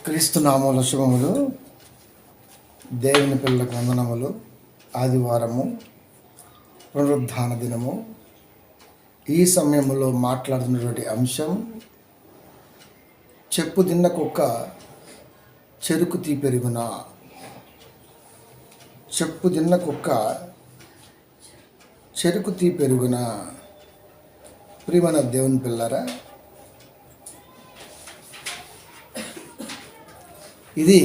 క్రీస్తు నామముల శుభములు, దేవుని పిల్లలకు వందనములు. ఆదివారము, పునరుద్ధాన దినము. ఈ సమయంలో మాట్లాడుతున్నటువంటి అంశం, చెప్పు తిన్న కుక్క చెరుకు తీ పెరుగునా. చెప్పు తిన్న కుక్క చెరుకు తీ పెరుగునా. ప్రియమైన దేవుని పిల్లరా, ఇది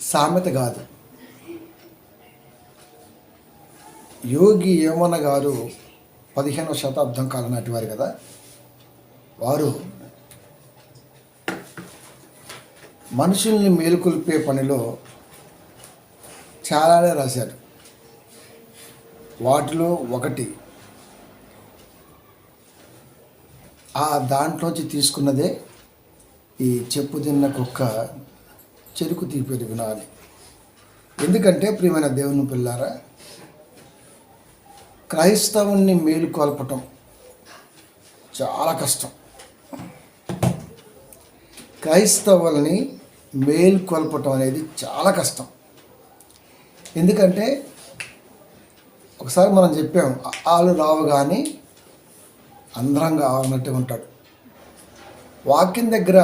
సామెత కాదు. యోగి వేమన గారు 15వ శతాబ్దం కాలం నాటి వారు కదా. వారు మనుషుల్ని మేలుకొల్పే పనిలో చాలానే రాశారు. వాటిలో ఒకటి దాంట్లోంచి తీసుకున్నదే ఈ చెప్పు తిన్న కుక్క చెరుకు తీ పెరుగునా అని. ఎందుకంటే ప్రియమైన దేవుని పిల్లారా, క్రైస్తవుని మేలుకొల్పటం చాలా కష్టం. క్రైస్తవుల్ని మేలుకొల్పటం అనేది చాలా కష్టం. ఎందుకంటే ఒకసారి మనం చెప్పాం, ఆలు రావు కానీ అందరం కావాలన్నట్టు ఉంటాడు. వాక్యం దగ్గర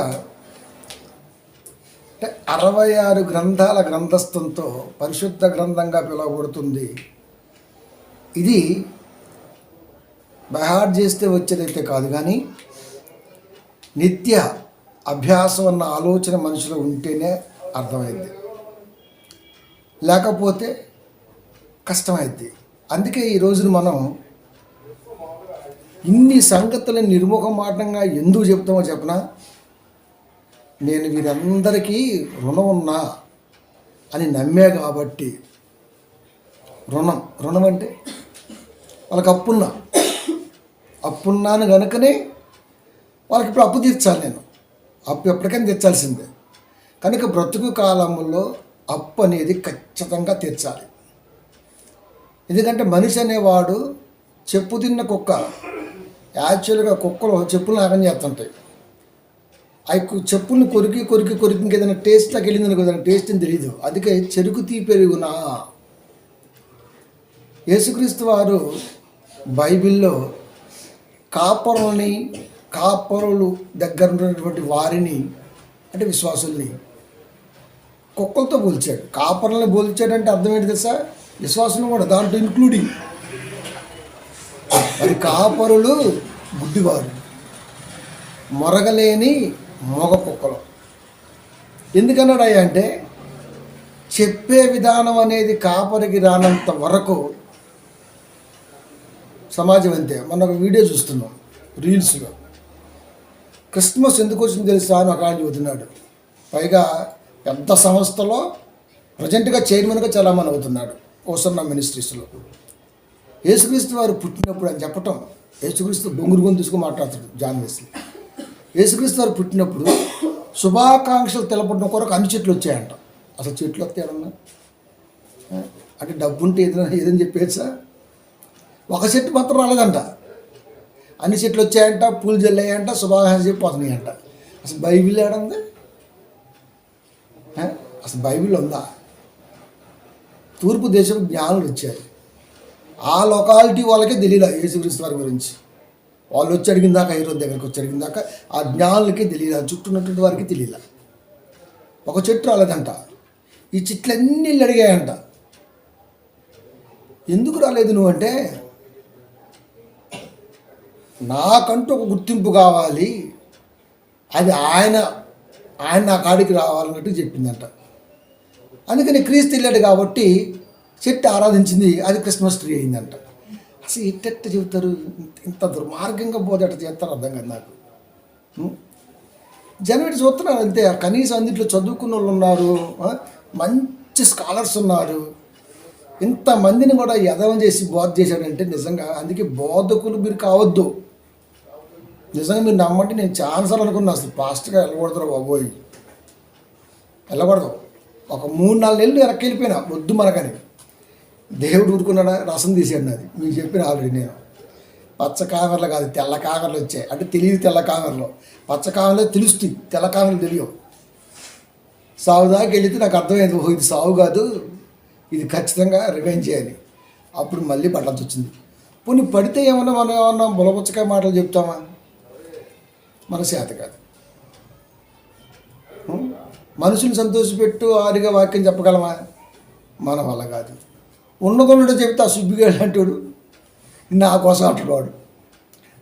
అంటే 66 గ్రంథాల గ్రంథస్థంతో పరిశుద్ధ గ్రంథంగా పిలువబడుతుంది. ఇది బైహార్ట్ చేస్తే వచ్చేదైతే కాదు, కానీ నిత్య అభ్యాసం అన్న ఆలోచన మనిషిలో ఉంటేనే అర్థమైంది, లేకపోతే కష్టమైంది. అందుకే ఈ రోజున మనం ఇన్ని సంగతులను నిర్ముఖమాటంగా ఎందుకు చెప్తామో చెప్పనా. నేను వీరందరికీ రుణం ఉన్నా అని నమ్మే కాబట్టి. రుణం అంటే వాళ్ళకి అప్పున్నాను కనుకనే వాళ్ళకి ఇప్పుడు అప్పు తీర్చాలి. నేను అప్పు ఎప్పటికైనా తీర్చాల్సిందే. కనుక బ్రతుకు కాలంలో అప్పు అనేది ఖచ్చితంగా తీర్చాలి. ఎందుకంటే మనిషి అనేవాడు చెప్పు తిన్న కుక్క. యాక్చువల్గా కుక్కలు చెప్పులు నాగం చేస్తుంటాయి. అవి చెప్పుల్ని కొరికి ఇంకేదైనా టేస్ట్లోకి వెళ్ళిందని కదా, టేస్ట్ అని తెలియదు. అందుకే చెరుకు తీ పెరుగునా. యేసుక్రీస్తు వారు బైబిల్లో కాపరులు దగ్గర ఉన్నటువంటి వారిని, అంటే విశ్వాసుల్ని, కుక్కలతో పోల్చాడు. కాపరులని పోల్చాడంటే అర్థం ఏంటి తెలుసా? విశ్వాసులు కూడా దాంట్లో ఇంక్లూడింగ్. మరి కాపరులు గుడ్డివారు, మొరగలేని మోగ కుక్కలు. ఎందుకన్నాడయ్యా అంటే, చెప్పే విధానం అనేది కాపరికి రానంత వరకు సమాజం అంతే. మన ఒక వీడియో చూస్తున్నాం రీల్స్లో. క్రిస్మస్ ఎందుకు వచ్చింది తెలుసా అని ఒక ఆయన చెబుతున్నాడు. పైగా పెద్ద సంస్థలో ప్రజెంట్గా చైర్మన్గా చాలామంది అవుతున్నాడు ఓసన్న మినిస్ట్రీస్లో. యేసుక్రీస్తు వారు పుట్టినప్పుడు అని చెప్పటం, యేసుక్రీస్తు బొంగురు తీసుకుని మాట్లాడుతాడు జాన్ వెస్లీ. యేసుక్రీస్తు వారు పుట్టినప్పుడు శుభాకాంక్షలు తెలపడం కొరకు అన్ని చెట్లు వచ్చాయంట. అసలు చెట్లు వస్తాయన్నా అంటే డబ్బు ఉంటే ఏదని చెప్పేసా. ఒక చెట్టు మాత్రం రాలేదంట, అన్ని చెట్లు వచ్చాయంట, పూలు జల్లాయంట, శుభాకాంక్షలు చెప్పిపోతున్నాయంట. అసలు బైబిల్ ఏడుంది? అసలు బైబిల్ ఉందా? తూర్పు దేశం జ్ఞానులు వచ్చారు. ఆ లొకాలిటీ వాళ్ళకే తెలియదు యేసుక్రీస్తు వారి గురించి. వాళ్ళు వచ్చి అడిగిన దాకా, హీరో దగ్గరికి వచ్చి అడిగిన దాకా ఆ జ్ఞానులకే తెలియదు, ఆ చుట్టూ ఉన్నటువంటి వారికి తెలియదు. ఒక చెట్టు రాలేదంట, ఈ చెట్లన్నీ ఇల్లు అడిగాయంట. ఎందుకు రాలేదు నువ్వు అంటే, నాకంటూ ఒక గుర్తింపు కావాలి, అది ఆయన నా కాడికి రావాలన్నట్టు చెప్పిందంట. అందుకని క్రీస్తు వెళ్ళాడు కాబట్టి చెట్టు ఆరాధించింది, అది క్రిస్మస్ ట్రీ అయిందంట. అసలు ఎట్టెట్ట చెబుతారు? ఇంత దుర్మార్గంగా పోతే అట్ట చేస్తారు, అర్థం కాదు నాకు. జనవరి చూస్తున్నారు అంతే. కనీసం అందుట్లో చదువుకున్న వాళ్ళు ఉన్నారు, మంచి స్కాలర్స్ ఉన్నారు. ఇంతమందిని కూడా యదవం చేసి బోధ చేశాడంటే నిజంగా. అందుకే బోధకులు మీరు కావద్దు. నిజంగా మీరు నమ్మంటే నేను చాలాసార్లు అనుకున్నా, అసలు పాస్ట్గా వెళ్ళకూడదు బాబోయ్, వెళ్ళకూడదు. ఒక 3-4 నెలలు వెనక్కి వెళ్ళిపోయినా, వద్దు మనకని. దేవుడు ఊరుకున్నాడా? రసం తీసాడు నాది. మీకు చెప్పిన ఆల్రెడీ నేను పచ్చ కామెరలు కాదు, తెల్ల కామెరలు వచ్చాయి. అంటే తెలియదు తెల్ల కామెరలు, పచ్చ కామెరలు తెలుస్తాయి, తెల్ల కామెరలు తెలియవు. సాగు దాకా వెళితే నాకు అర్థమైంది, ఓహో ఇది సాగు కాదు, ఇది ఖచ్చితంగా రివెంజ్ చేయాలి. అప్పుడు మళ్ళీ పడాల్సి వచ్చింది. పోనీ పడితే మనం ఏమన్నా బులబుచ్చకాయ మాటలు చెప్తామా? మన చేత కాదు. మనుషులు సంతోషపెట్టు ఆరుగా వాక్యం చెప్పగలమా? మన వల్ల కాదు. ఉన్నదొన్నట్టు చెప్తే ఆ సుబ్బిగాడు అంటాడు, నా కోసం అంటున్నాడు,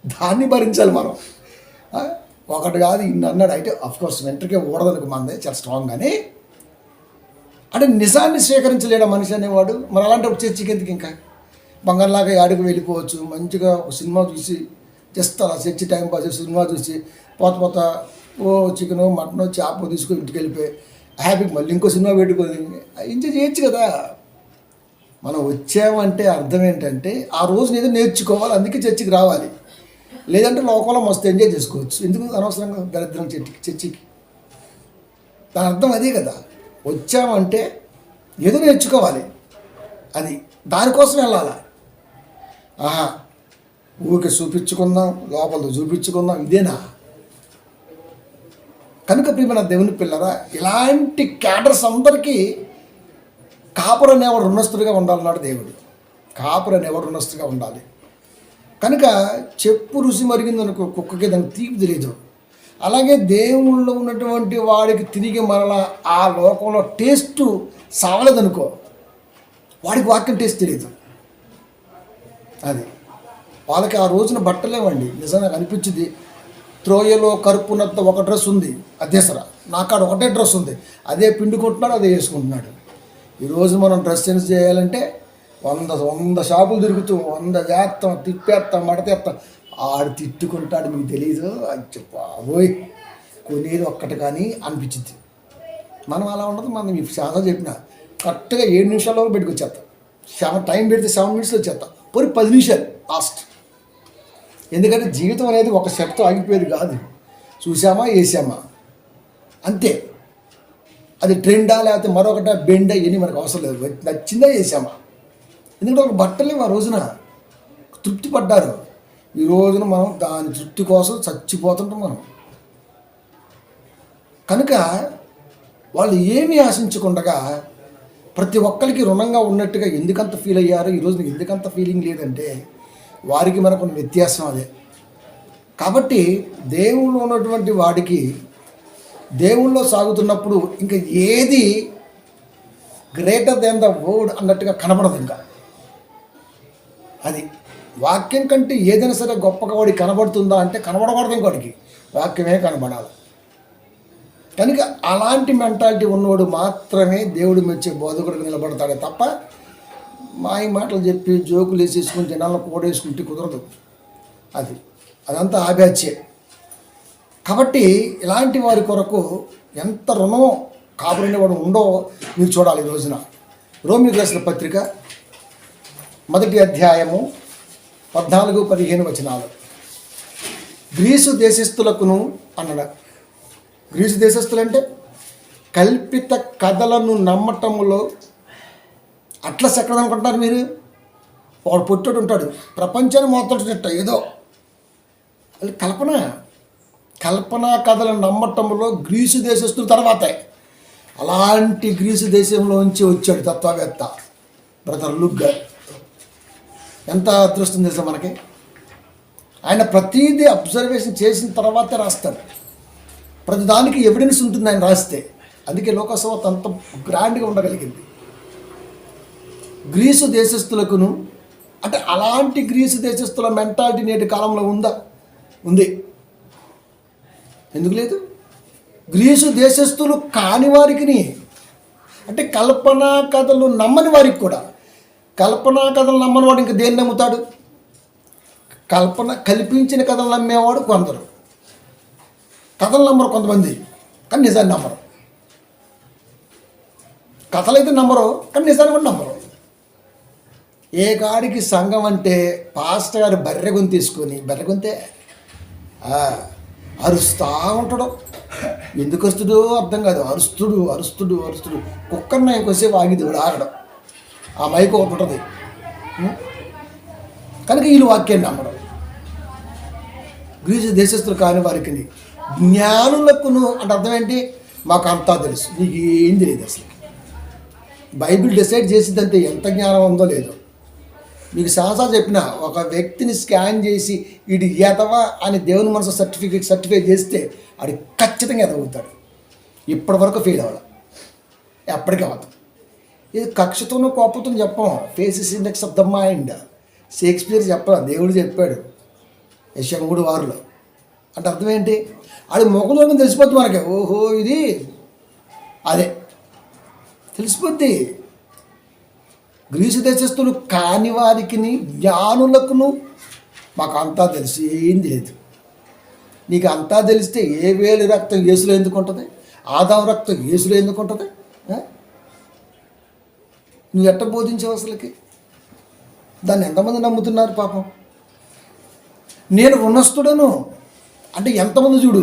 దాన్ని భరించాలి మనం. ఒకటి కాదు ఇన్ని అన్నాడు. అయితే అఫ్కోర్స్ వెంటనే ఊడదనుకు మందే చాలా స్ట్రాంగ్ కానీ, అంటే నిజాన్ని స్వీకరించలేడా మనిషి అనేవాడు. మరి అలాంటప్పుడు చర్చికి ఎందుకు? ఇంకా బంగారులాగా యాడికి వెళ్ళిపోవచ్చు, మంచిగా ఒక సినిమా చూసి జస్ట్ అలా చర్చి టైం పాస్ చేసి సినిమా చూసి పోత ఓ చికెను మటను చేప తీసుకొని ఇంటికి వెళ్ళిపోయి హ్యాపీకి మళ్ళీ ఇంకో సినిమా పెట్టుకొని ఎంజాయ్ చేయొచ్చు కదా. మనం వచ్చామంటే అర్థం ఏంటంటే ఆ రోజున ఏదో నేర్చుకోవాలి, అందుకే చర్చికి రావాలి. లేదంటే లోకంలో మస్తు ఎంజాయ్ చేసుకోవచ్చు. ఎందుకు అనవసరంగా దరిద్రం చర్చికి? దాని అర్థం అదే కదా. వచ్చామంటే ఏదో నేర్చుకోవాలి, అది దానికోసం వెళ్ళాలి. ఊరికే చూపించుకుందాం, లోపల చూపించుకుందాం, ఇదేనా? కనుక ప్రియమైన దేవుని పిల్లరా, ఇలాంటి క్యాడర్స్ అందరికీ కాపురు అనేవాడు రుణస్తుడిగా ఉండాలన్నాడు దేవుడు. కాపురు అనేవాడు రుణస్తుడిగా ఉండాలి. కనుక చెప్పు రుచి మరిగిందనుకో కుక్కకి దానికి తీపి తెలియదు. అలాగే దేవుళ్ళలో ఉన్నటువంటి వాడికి తిరిగి మరలా ఆ లోకంలో టేస్టు సావలేదనుకో, వాడికి వాక్యం టేస్ట్ తెలియదు. అది వాళ్ళకి ఆ రోజున బట్టలేవండి. నిజంగా నాకు అనిపించింది, త్రోయలో కరుపునంత ఒక డ్రెస్ ఉంది, అదే సరా నాకాడ ఒకటే డ్రెస్ ఉంది, అదే పిండుకుంటున్నాడు, అదే వేసుకుంటున్నాడు. ఈరోజు మనం డ్రెస్ చేంజ్ చేయాలంటే 100 షాపులు తిరుగుతూ 100 చేస్తాం, తిప్పేస్తాం, మడతేస్తాం. ఆడు తిట్టుకుంటాడు, మీకు తెలీదు అని చెప్పబోయ్ కొనేది ఒక్కటి కానీ అనిపించింది. మనం అలా ఉండదు. మనం మీకు చాలా చెప్పిన కరెక్ట్గా 7 నిమిషాల్లో పెట్టుకొచ్చేస్తాం. టైం పెడితే 7 మినిట్స్లో వచ్చేస్తాం, పోయి 10 నిమిషాలు లాస్ట్. ఎందుకంటే జీవితం అనేది ఒక స్టెప్తో ఆగిపోయేది కాదు. చూసామా వేసామా అంతే. అది ట్రెండా లేకపోతే మరొకట బెండా ఇవన్నీ మనకు అవసరం లేదు. నచ్చిందా వేసామా. ఎందుకంటే ఒక బట్టలే ఆ రోజున తృప్తి పడ్డారు. ఈ రోజున మనం దాని తృప్తి కోసం చచ్చిపోతుంటాం మనం. కనుక వాళ్ళు ఏమీ ఆశించకుండా ప్రతి ఒక్కరికి రుణంగా ఉన్నట్టుగా ఎందుకంత ఫీల్ అయ్యారో ఈరోజు ఎందుకంత ఫీలింగ్ లేదంటే వారికి మనకు వ్యత్యాసం అదే. కాబట్టి దేవుళ్ళు ఉన్నటువంటి వాడికి దేవుళ్ళో సాగుతున్నప్పుడు ఇంకా ఏది గ్రేటర్ దెన్ ద వర్డ్ అన్నట్టుగా కనబడదు. ఇంకా అది వాక్యం కంటే ఏదైనా సరే గొప్పగా వాడికి కనబడుతుందా అంటే కనబడకూడదు. ఇంకోటికి వాక్యమే కనబడాలి. కనుక అలాంటి మెంటాలిటీ ఉన్నవాడు మాత్రమే దేవుడు మెచ్చే బోధకుడికి నిలబడతాడే తప్ప మాయ మాటలు చెప్పి జోకులు వేసేసుకుని జనాలను కూడేసుకుంటే కుదరదు. అదంతా ఆబ్యాచ్యే. కాబట్టి ఇలాంటి వారి కొరకు ఎంత రుణం కాపురనే వాడు ఉండో మీరు చూడాలి. ఈ రోజున రోమీయులకు రాసిన పత్రిక 1వ అధ్యాయము 14-15 వచనాలు. గ్రీసు దేశస్థులకును అన్నాడు. గ్రీసు దేశస్థులంటే కల్పిత కథలను నమ్మటములో అట్లా ఎక్కడ అనుకుంటున్నారు మీరు? వాడు పొట్టుడు ఉంటాడు, ప్రపంచాన్ని మొత్తం ఏదో అది కల్పనా కథలను నమ్మటంలో గ్రీసు దేశస్తుల తర్వాతే. అలాంటి గ్రీసు దేశంలోంచి వచ్చాడు తత్వవేత్త బ్రదర్ లూక్ గారు. ఎంత అదృష్టం తెలుసా మనకి. ఆయన ప్రతిదీ అబ్జర్వేషన్ చేసిన తర్వాతే రాస్తాడు. ప్రతిదానికి ఎవిడెన్స్ ఉంటుంది ఆయన రాస్తే. అందుకే లోకసభ అంత గ్రాండ్గా ఉండగలిగింది. గ్రీసు దేశస్తులకును అంటే అలాంటి గ్రీసు దేశస్తుల మెంటాలిటీ నేటి కాలంలో ఉందా? ఉంది. ఎందుకు లేదు? గ్రీసు దేశస్తులు కాని వారికి అంటే కల్పనా కథలు నమ్మని వారికి కూడా. కల్పనా కథలు నమ్మని వాడు ఇంకా దేన్ని నమ్ముతాడు? కల్పించిన కథలు నమ్మేవాడు కొందరు, కథలు నమ్మరు కొంతమంది, కానీ నిజాన్ని నమ్మరు. కథలైతే నమ్మరు, కానీ నిజాన్ని కూడా నమ్మరు. ఏ కాడికి సంఘం అంటే పాస్టర్ గారు బర్రెగొంతు తీసుకొని బర్రెగొంతే అరుస్తూ ఉంటాడు. ఎందుకు వస్తుడో అర్థం కాదు. అరుస్తుడు కుక్కర్ని ఇంకోసేపు ఆగిది కూడా ఆగడం. ఆ మైక్ ఒకటి ఉంటుంది. కనుక వీళ్ళు వాక్యాన్ని నమ్మడం. గ్రీసు దేశస్తులు కాని వారికి జ్ఞానులకును అంటే అర్థం ఏంటి? మాకు అంతా తెలుసు, నీకు ఏం తెలియదు అసలు. బైబిల్ డిసైడ్ చేసిద్దంటే ఎంత జ్ఞానం ఉందో లేదో. మీకు సహసా చెప్పిన ఒక వ్యక్తిని స్కాన్ చేసి ఇది ఎదవా అని దేవుని మనసు సర్టిఫై చేస్తే అది ఖచ్చితంగా ఎదవుతాడు. ఇప్పటి వరకు ఫెయిల్ అవ్వాలి, ఎప్పటికీ అవ్వదు. ఇది కక్షతోనూ కోపంతో చెప్పం. Faces index of the mind. Shakespeare చెప్పాలి, దేవుడు చెప్పాడు యెషయా 3:6 అంటే అర్థం ఏంటి? అది ముఖంలోనే తెలిసిపోద్ది మనకి. ఓహో ఇది అదే తెలిసిపోద్ది. గ్రీసు దేశస్తులు కాని వారికి జ్ఞానులకును మాకు అంతా తెలిసి ఏం తెలియదు. నీకు అంతా తెలిస్తే ఏ వేలు రక్తం యేసులో ఎందుకు ఉంటుంది? ఆదాము రక్తం యేసులో ఎందుకు ఉంటుంది? నువ్వు ఎట్ట బోధించావు అసలుకి? దాన్ని ఎంతమంది నమ్ముతున్నారు పాపం. నేను రుణస్థుడను అంటే ఎంతమంది చూడు.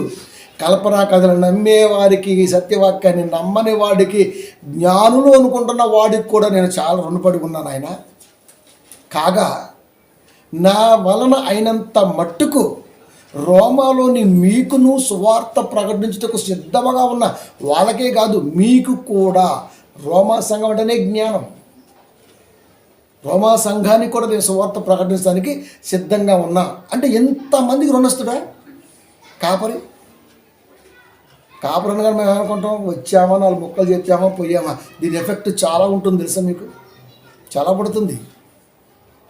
కల్పనా కథలు నమ్మేవారికి, సత్యవాక్యాన్ని నమ్మని వాడికి, జ్ఞానులు అనుకుంటున్న వాడికి కూడా నేను చాలా రుణపడి ఉన్నాను. ఆయన కాగా నా వలన అయినంత మట్టుకు రోమాలోని మీకును సువార్త ప్రకటించుటకు సిద్ధముగా ఉన్న వాళ్ళకే కాదు, మీకు కూడా. రోమా సంఘం అంటేనే జ్ఞానం. రోమా సంఘానికి కూడా నేను సువార్త ప్రకటించడానికి సిద్ధంగా ఉన్నా అంటే ఎంతమందికి రుణస్తుడా? కాపరి అనగా మేము ఏమనుకుంటాం? వచ్చామా, 4 ముక్కలు చెప్పామా, పోయామా. దీని ఎఫెక్ట్ చాలా ఉంటుంది తెలుసా మీకు, చాలా పడుతుంది.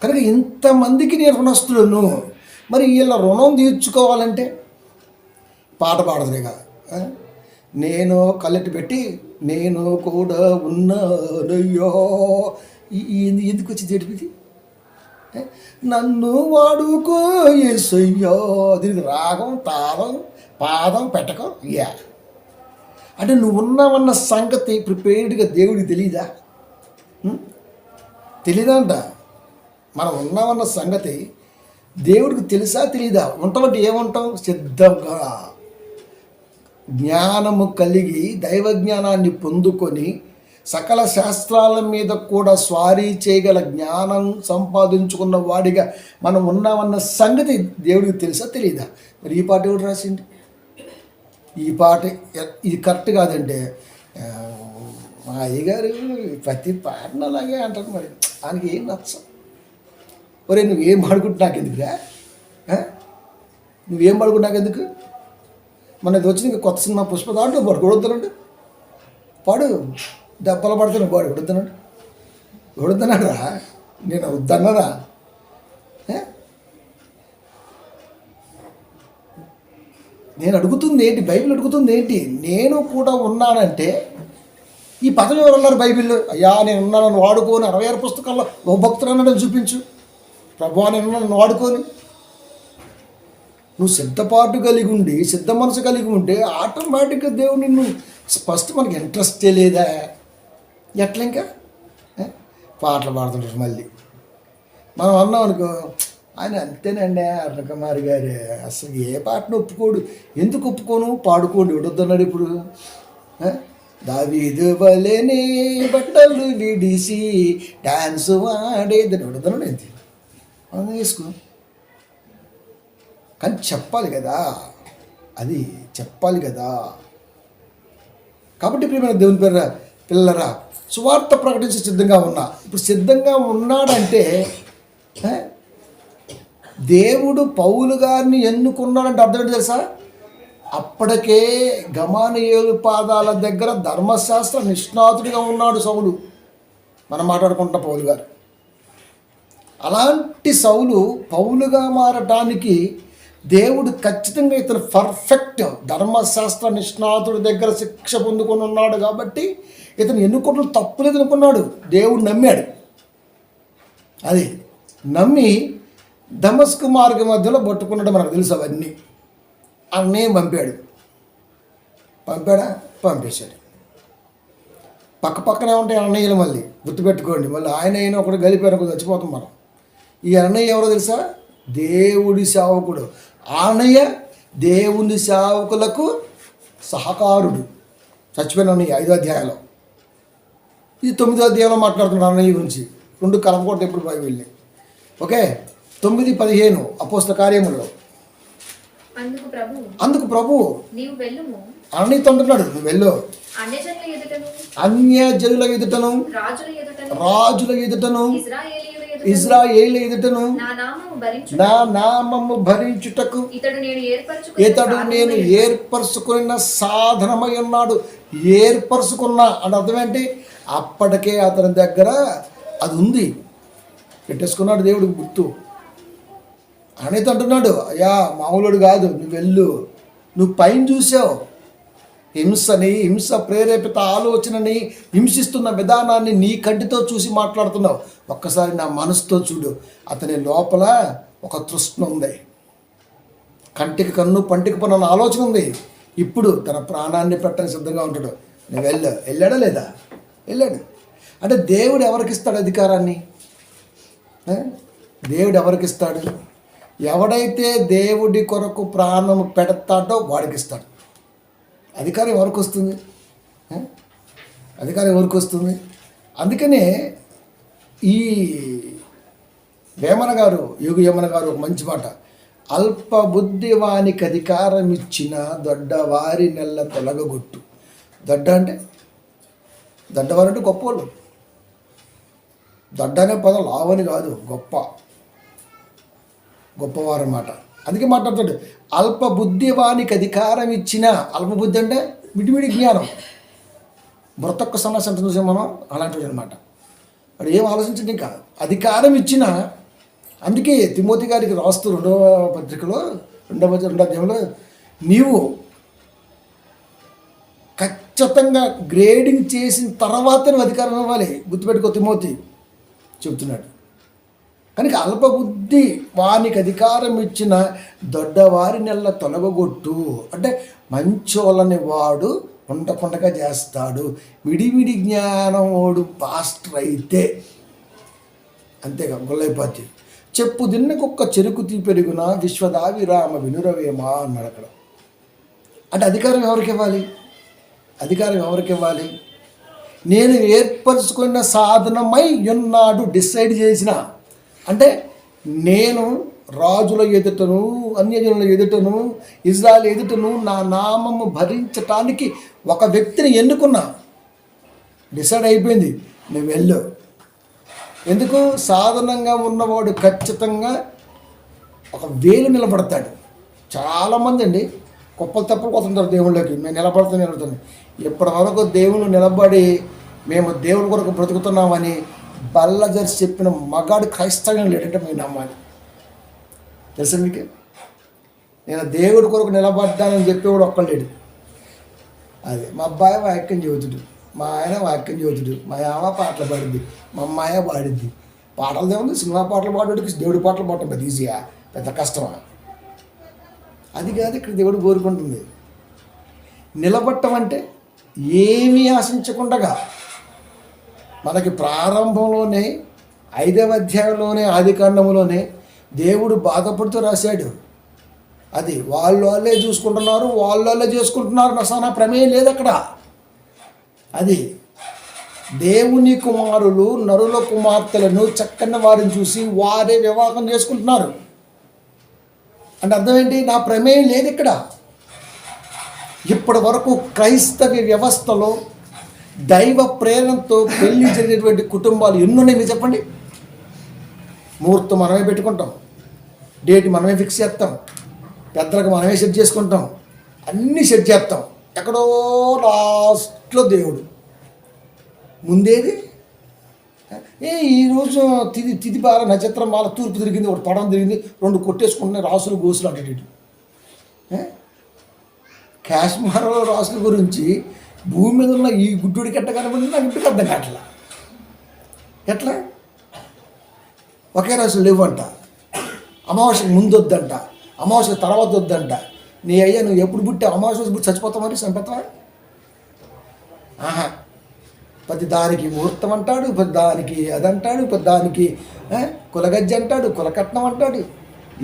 కనుక ఇంతమందికి నేను రుణస్తులను. మరి వీళ్ళ రుణం తీర్చుకోవాలంటే పాట పాడదులే కదా. నేను కళ్ళెట్టి పెట్టి నేను కూడా ఉన్నానయ్యో, ఎందుకు వచ్చి చెడిపిది? నన్ను వాడుకో యేసయ్యా. దీనికి రాగం, తాళం, పాదం పెట్టకం. అంటే నువ్వు ఉన్నావన్న సంగతి ప్రిపేర్డ్గా దేవుడికి తెలీదా? తెలీదంట. మనం ఉన్నామన్న సంగతి దేవుడికి తెలుసా తెలీదా? ఉంటామంటే ఏముంటాం? సిద్ధంగా జ్ఞానము కలిగి దైవ జ్ఞానాన్ని పొందుకొని సకల శాస్త్రాల మీద కూడా స్వారీ చేయగల జ్ఞానం సంపాదించుకున్న వాడిగా మనం ఉన్నామన్న సంగతి దేవుడికి తెలుసా తెలీదా? మరి ఈ పాట ఎవడు రాసింది? ఈ పాట ఇది కరెక్ట్ కాదంటే మా అయ్యగారు ప్రతి పాటను అలాగే అంటారు. మరి ఆయనకి ఏం నచ్చం. ఒరే నువ్వేం పాడుకుంటు నాకెందుకురా? నువ్వేం పాడుకుంటు నాకెందుకు? మనది వచ్చింది ఇంకా కొత్త సినిమా పుష్ప, దాంట్లో పాడు కొడుతున్నాడు. పాడు దెబ్బలు పడుతున్నాడు, పాడు కొడుతున్నాడు రా. నేను వద్దన్నారా? నేను అడుగుతుంది ఏంటి? బైబిల్ అడుగుతుంది ఏంటి? నేను కూడా ఉన్నానంటే ఈ పదవి ఎవరు ఉన్నారు బైబిల్లో? అయ్యా నేను ఉన్నానని వాడుకొని 66 పుస్తకాల్లో ఓ భక్తుడు అన్నాడని చూపించు. ప్రభువా నేను ఉన్నాను వాడుకొని. నువ్వు సిద్ధపాటు కలిగి ఉండి, సిద్ధ మనసు కలిగి ఉంటే ఆటోమేటిక్గా దేవుడు నిన్ను ఫస్ట్ మనకి ఇంట్రెస్టే లేదా? ఎట్లా ఇంకా పాటలు పాడుతుంటారు. మళ్ళీ మనం అన్నాం అనుకో, ఆయన అంతేనండి అరుణకుమారి గారు అసలు ఏ పాటను ఒప్పుకోడు. ఎందుకు ఒప్పుకోను? పాడుకోండి వద్దన్నాడు. ఇప్పుడు దావీదు వలెనే బట్టలు విడిసి డాన్స్ వాడేదని వద్దన్నాడు. ఏంటి మనం వేసుకో, కానీ చెప్పాలి కదా, అది చెప్పాలి కదా. కాబట్టి ప్రియమైన దేవుని పేరు పిల్లరా, సువార్త ప్రకటించి సిద్ధంగా ఉన్నా. ఇప్పుడు సిద్ధంగా ఉన్నాడంటే దేవుడు పౌలు గారిని ఎన్నుకున్నాడంటే అర్థం ఏంటి తెలుసా? అప్పటికే గమాలియేలు పాదాల దగ్గర ధర్మశాస్త్ర నిష్ణాతుడిగా ఉన్నాడు సౌలు. మనం మాట్లాడుకుంటాం పౌలు గారు. అలాంటి సౌలు పౌలుగా మారటానికి దేవుడు ఖచ్చితంగా ఇతను పర్ఫెక్ట్ ధర్మశాస్త్ర నిష్ణాతుడి దగ్గర శిక్ష పొందుకొని ఉన్నాడు కాబట్టి ఇతను ఎన్నుకోవడం తప్పులేదు అనుకున్నాడు. దేవుడు నమ్మాడు. అది నమ్మి దమస్కు మార్గ మధ్యలో పట్టుకున్నాడు. మనకు తెలుసు అవన్నీ. అన్నయ్య పంపేశాడు. పక్కనే ఉంటాయి అన్నయ్యలు. మళ్ళీ గుర్తుపెట్టుకోండి, మళ్ళీ ఆయన అయినా ఒకటి గలిపారు చచ్చిపోతాం మనం. ఈ అన్నయ్య ఎవరో తెలుసా? దేవుడి సేవకుడు. అన్నయ్య దేవుని సేవకులకు సహకారుడు. చచ్చిపోయిన అన్నయ్య 5వ అధ్యాయంలో. ఇది 9వ అధ్యాయంలో మాట్లాడుతున్నాడు అన్నయ్య గురించి. 2 కలపకూడదు ఎప్పుడు బైబిల్ని. ఓకే, 9:15 అపోస్తల కార్యములో అందుకు ప్రభు నీవు వెళ్ళుము, అన్నితో అంటున్నాడు, నువ్వు వెళ్ళు, అన్యజనుల ఎదుటను, అన్యజనుల ఎదుటను, రాజుల ఎదుటను, ఇశ్రాయేలు ఎదుటను నా నామము భరించుటకు ఇతడు నేను ఏర్పరచుకున్న సాధనమై ఉన్నాడు. ఏర్పరచుకున్నా అంటే అర్థం ఏంటి? అప్పటికే అతని దగ్గర అది ఉంది, పెట్టేసుకున్నాడు దేవుడికి గుర్తు. అనేది అంటున్నాడు, అయ్యా మామూలుడు కాదు, నువ్వు వెళ్ళు. నువ్వు పైన చూసావు హింస ప్రేరేపిత ఆలోచనని, హింసిస్తున్న విధానాన్ని నీ కంటితో చూసి మాట్లాడుతున్నావు. ఒక్కసారి నా మనసుతో చూడు, అతని లోపల ఒక తృష్ణ ఉంది, కంటికి కన్ను పంటికి పన్ను ఆలోచన ఉంది. ఇప్పుడు తన ప్రాణాన్ని పెట్టడానికి సిద్ధంగా ఉంటాడు. నువ్వు వెళ్ళాడా లేదా? వెళ్ళాడు. అంటే దేవుడు ఎవరికి ఇస్తాడు అధికారాన్ని? దేవుడు ఎవరికి ఇస్తాడు? ఎవడైతే దేవుడి కొరకు ప్రాణం పెడతాడో వాడికి ఇస్తాడు. అధికారం ఎవరికి వస్తుంది? అధికారం ఎవరికి వస్తుంది? అందుకనే ఈ వేమన గారు, యోగి వేమన గారు ఒక మంచి మాట, అల్ప బుద్ధివానికి అధికారం ఇచ్చిన దొడ్డవారి నెల్ల తొలగొట్టు. దొడ్డ అంటే దొడ్డవారు అంటే గొప్పవాళ్ళు. దొడ్డ అనే పదం లావని కాదు, గొప్పవారు అన్నమాట. అందుకే మాట్లాడుతాడు, అల్ప బుద్ధివానికి అధికారం ఇచ్చిన. అల్ప బుద్ధి అంటే మిడిమిడి జ్ఞానం, మృతొక్క సమస్య అంటే చూసాం మనం, అలాంటిది అనమాట. వాడు ఏం ఆలోచించండి, ఇంకా అధికారం ఇచ్చిన. అందుకే తిమోతి గారికి రాస్తూ రెండవ అధ్యాయంలో నీవు ఖచ్చితంగా గ్రేడింగ్ చేసిన తర్వాత నువ్వు అధికారం ఇవ్వాలి, గుర్తుపెట్టుకో తిమోతి చెబుతున్నాడు. కనుక అల్పబుద్ధి వానికి అధికారం ఇచ్చిన దొడ్డవారి నెల తొలగొట్టు అంటే మంచోళ్ళని వాడు ఉండకుండా చేస్తాడు. విడివిడి జ్ఞానం వాడు పాస్టర్ అయితే అంతేగా గొల్లైపోతే చెప్పు దిన్నకొక్క చెరుకు తీ పెరుగున విశ్వదావిరామ వినురవేమా అన్నాడు అక్కడ. అంటే అధికారం ఎవరికి ఇవ్వాలి? అధికారం ఎవరికి ఇవ్వాలి? నేను ఏర్పరచుకున్న సాధనమై ఉన్నాడు, డిసైడ్ చేసిన. అంటే నేను రాజుల ఎదుటను, అన్యజనుల ఎదుటను, ఇజ్రాయెల్ ఎదుటను నా నామము భరించటానికి ఒక వ్యక్తిని ఎన్నుకున్నా. డిసైడ్ అయిపోయింది, నువ్వు వెళ్ళు. ఎందుకు? సాధనంగా ఉన్నవాడు ఖచ్చితంగా ఒక వేలు నిలబడతాడు. చాలామంది అండి గొప్పలు తప్పులు పోతుంటారు దేవుళ్ళకి. మేము నిలబడుతాను. ఇప్పటి వరకు దేవుళ్ళు నిలబడి మేము దేవుని కొరకు బ్రతుకుతున్నామని బల్లజరి చెప్పిన మగాడు క్రైస్తవ్యం లేదంటే మేము నమ్మాలి. తెలుసా మీకు? నేను దేవుడి కొరకు నిలబడ్డానని చెప్పేవాడు ఒక్కలేడు. అదే మా అబ్బాయి వాక్యం చదువుతుడు, మా ఆయన వాక్యం చదువుతుడు, మా అమ్మ పాటలు పాడింది, మా అమ్మాయ పాడింది. పాటలు దేవుంది, సినిమా పాటలు పాడేటికి దేవుడి పాటలు పాడటం పెద్ద ఈజీయా, పెద్ద కష్టమా? అది కాదు ఇక్కడ దేవుడు కోరుకుంటుంది. నిలబట్టం అంటే ఏమీ ఆశించకుండా మనకి ప్రారంభంలోనే 5వ అధ్యాయంలోనే ఆదికాండంలోనే దేవుడు బాధపడుతూ రాశాడు. అది వాళ్ళే చూసుకుంటున్నారు, వాళ్ళే చేసుకుంటున్నారు, నా ప్రమేయం లేదు అక్కడ. అది దేవుని కుమారులు నరుల కుమార్తెలను చక్కని వారిని చూసి వారే వివాహం చేసుకుంటున్నారు. అంటే అర్థం ఏంటి? నా ప్రమేయం లేదు ఇక్కడ. ఇప్పటి వరకు క్రైస్తవ వ్యవస్థలో దైవ ప్రేరణతో పెళ్లి జరిగేటువంటి కుటుంబాలు ఎన్నున్నాయి మీరు చెప్పండి. ముహూర్తం మనమే పెట్టుకుంటాం, డేట్ మనమే ఫిక్స్ చేస్తాం, పెద్దలకు మనమే సెట్ చేసుకుంటాం, అన్నీ సెట్ చేస్తాం. ఎక్కడో లాస్ట్లో దేవుడు ముందేది. ఈరోజు తిది బాల నక్షత్రం బాల తూర్పు తిరిగింది, ఒకటి పడం తిరిగింది, 2 కొట్టేసుకుంటున్నాయి, రాసులు గోసులు అంటే. కాశ్మీర్ రాసుల గురించి భూమి మీద ఉన్న ఈ గుడ్డుడికి ఎట్ట కనబడింది నాకు ఇంటికి అర్థం కావట్లా. ఎట్లా ఒకే రాసులు లేవంట, అమావాస్యకు ముందు వద్దంట, అమావాస్యకు తర్వాత వద్దంట. నీ అయ్యా నువ్వు ఎప్పుడు పుట్టి అమావాస్య పుట్టి చచ్చిపోతామని చంపుతావా? ఆహా, ప్రతి దానికి ముహూర్తం అంటాడు, ప్రతి దానికి అదంటాడు, ప్రతి దానికి కులగజ్జి అంటాడు, కులకట్నం అంటాడు.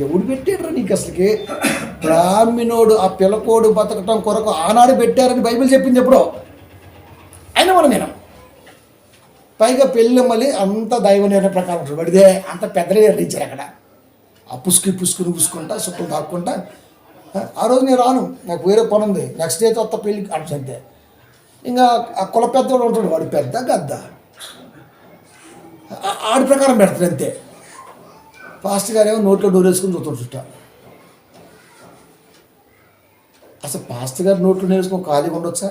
ఎవడు పెట్టాడు నీకు అసలుకి? బ్రాహ్మణోడు ఆ పిల్లకోడు బతకటం కొరకు ఆనాడు పెట్టారని బైబిల్ చెప్పింది ఎప్పుడో. అయినా మనం నేను పైగా పెళ్ళి మళ్ళీ అంత దైవ నిర్ణయ ప్రకారం ఉంటుంది. పడితే అంత పెద్దగా నిర్ణయించారు అక్కడ. ఆ పుసుకుని పూసుకుంటా సుక్కులు దాక్కుంటా ఆ రోజు నేను రాను, నాకు వేరే పని ఉంది, నెక్స్ట్ డే కొత్త పెళ్ళి అంతే. ఇంకా ఆ కుల పెద్దవాడు ఉంటాడు, వాడు పెద్ద గద్ద ఆడి ప్రకారం పెడతాడు అంతే. పాస్టర్ గారు ఏమో నోట్లో డోర్ వేసుకుని చూస్తాడు చుట్టా. అసలు పాస్టర్ గారు నోట్లో వేసుకొని ఖాళీగా ఉండొచ్చా?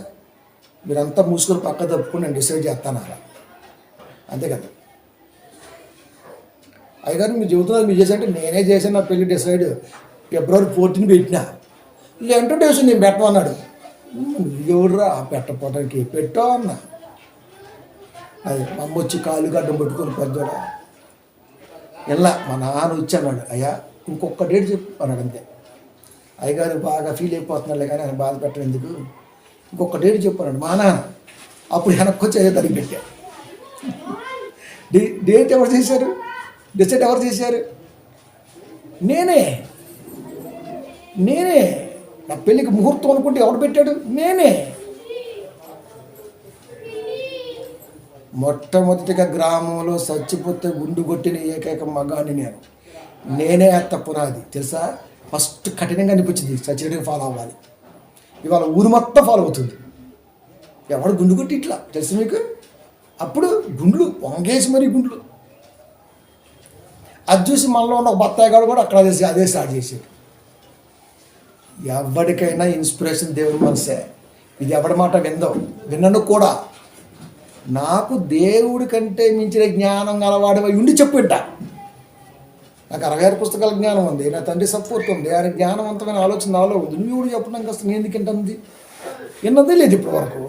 మీరంతా మూసుకొని పక్క తప్పుకొని నేను డిసైడ్ చేస్తాను అలా, అంతే కదా. అయ్యగారు మీరు చెబుతున్నారు మీరు చేశారంటే నేనే చేశాను, నా పెళ్ళి డిసైడ్ February 14 పెట్టినా, లేదంటే డేస్ నేను పెట్టమన్నాడు. ఎవడురా పెట్టపోవడానికి పెట్టా అన్నా. అది మా అమ్మ వచ్చి కాలు గడ్డం పట్టుకొని పెద్దోడా ఇలా మా నాన్న వచ్చి అన్నాడు, అయ్యా ఇంకొక డేట్ చెప్పు అన్నాడు అంతే. అయ్యగారు బాగా ఫీల్ అయిపోతున్నాడులే కానీ ఆయన బాధ పెట్టడం ఎందుకు, ఇంకొక డేట్ చెప్పు అన్నాడు మా నాన్న. అప్పుడు వెనక్కి వచ్చి అయ్యే తరిగి పెట్టా. డేట్ ఎవరు చేశారు, డిసైడ్ ఎవరు చేశారు? నేనే. నా పెళ్ళికి ముహూర్తం అనుకుంటే ఎవడు పెట్టాడు? నేనే. మొట్టమొదటిగా గ్రామంలో చచ్చిపోతే గుండు కొట్టిన ఏకైక మగాన్ని నేనే అత్త పునాది తెలుసా. ఫస్ట్ కఠినంగా అనిపించింది సచివుడిగా ఫాలో అవ్వాలి. ఇవాళ ఊరు మొత్తం ఫాలో అవుతుంది. ఎవడు గుండు కొట్టి ఇట్లా తెలుసు మీకు? అప్పుడు గుండ్లు వంగేసి మరీ గుండ్లు. అది చూసి మనలో ఉన్న ఒక బత్తాయి గారు కూడా అక్కడ అదే స్టార్ట్ చేశాడు. ఎవరికైనా ఇన్స్పిరేషన్ దేవుని మనసే. ఇది ఎవరి మాట విన్నను కూడా. నాకు దేవుడి కంటే మించిన జ్ఞానం గలవాడి ఉండి చెప్పుంటా. నాకు 66 పుస్తకాల జ్ఞానం ఉంది, నా తండ్రి సపోర్ట్ ఉంది, ఆయన జ్ఞానవంతమైన ఆలోచన నాలో ఉంది. నువ్వు చెప్పడానికి అసలు నేను ఎందుకంటుంది విన్నదే లేదు ఇప్పటి వరకు.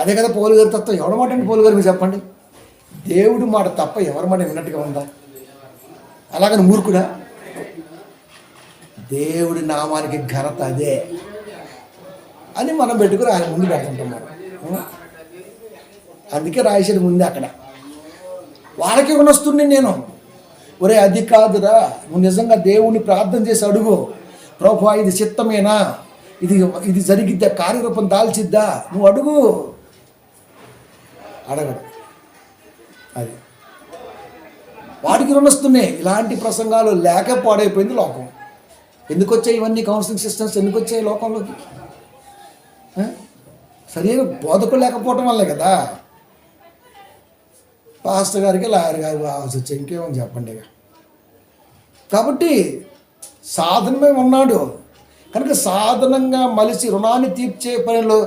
అదే కదా పౌలు గారి తత్వం. ఎవరి మాట అండి పౌలు గారు మీరు చెప్పండి? దేవుడి మాట తప్ప ఎవరి మాట విన్నట్టుగా ఉందా? అలాగని మూర్ఖుడా? దేవుడి నామానికి ఘనత అదే అని మనం పెట్టుకుని ఆయన ముందు పెడుతుంటాం మనం. అందుకే రాయేసాడు ముందే అక్కడ. వాళ్ళకి వస్తుంది నేను, ఒరే అది కాదురా, నువ్వు నిజంగా దేవుణ్ణి ప్రార్థన చేసి అడుగు, ప్రభువా ఇది చిత్తమేనా, ఇది జరిగిద్దా, కార్యరూపం దాల్చిద్దా, నువ్వు అడుగు. అడగడు. అది వాడికి రుణస్తున్నాయి. ఇలాంటి ప్రసంగాలు లేక పాడైపోయింది లోకం. ఎందుకు వచ్చాయి ఇవన్నీ కౌన్సిలింగ్ సిస్టమ్స్? ఎందుకు వచ్చాయి లోకంలోకి? సరైన బోధకులు లేకపోవటం వల్లే కదా. పాస్టర్ గారికి లాయర్ గారు కావాల్సి వచ్చాయి, ఇంకేమని చెప్పండి. కాబట్టి సాధనమే ఉన్నాడు కనుక సాధనంగా మలిసి రుణాన్ని తీర్చే పనిలో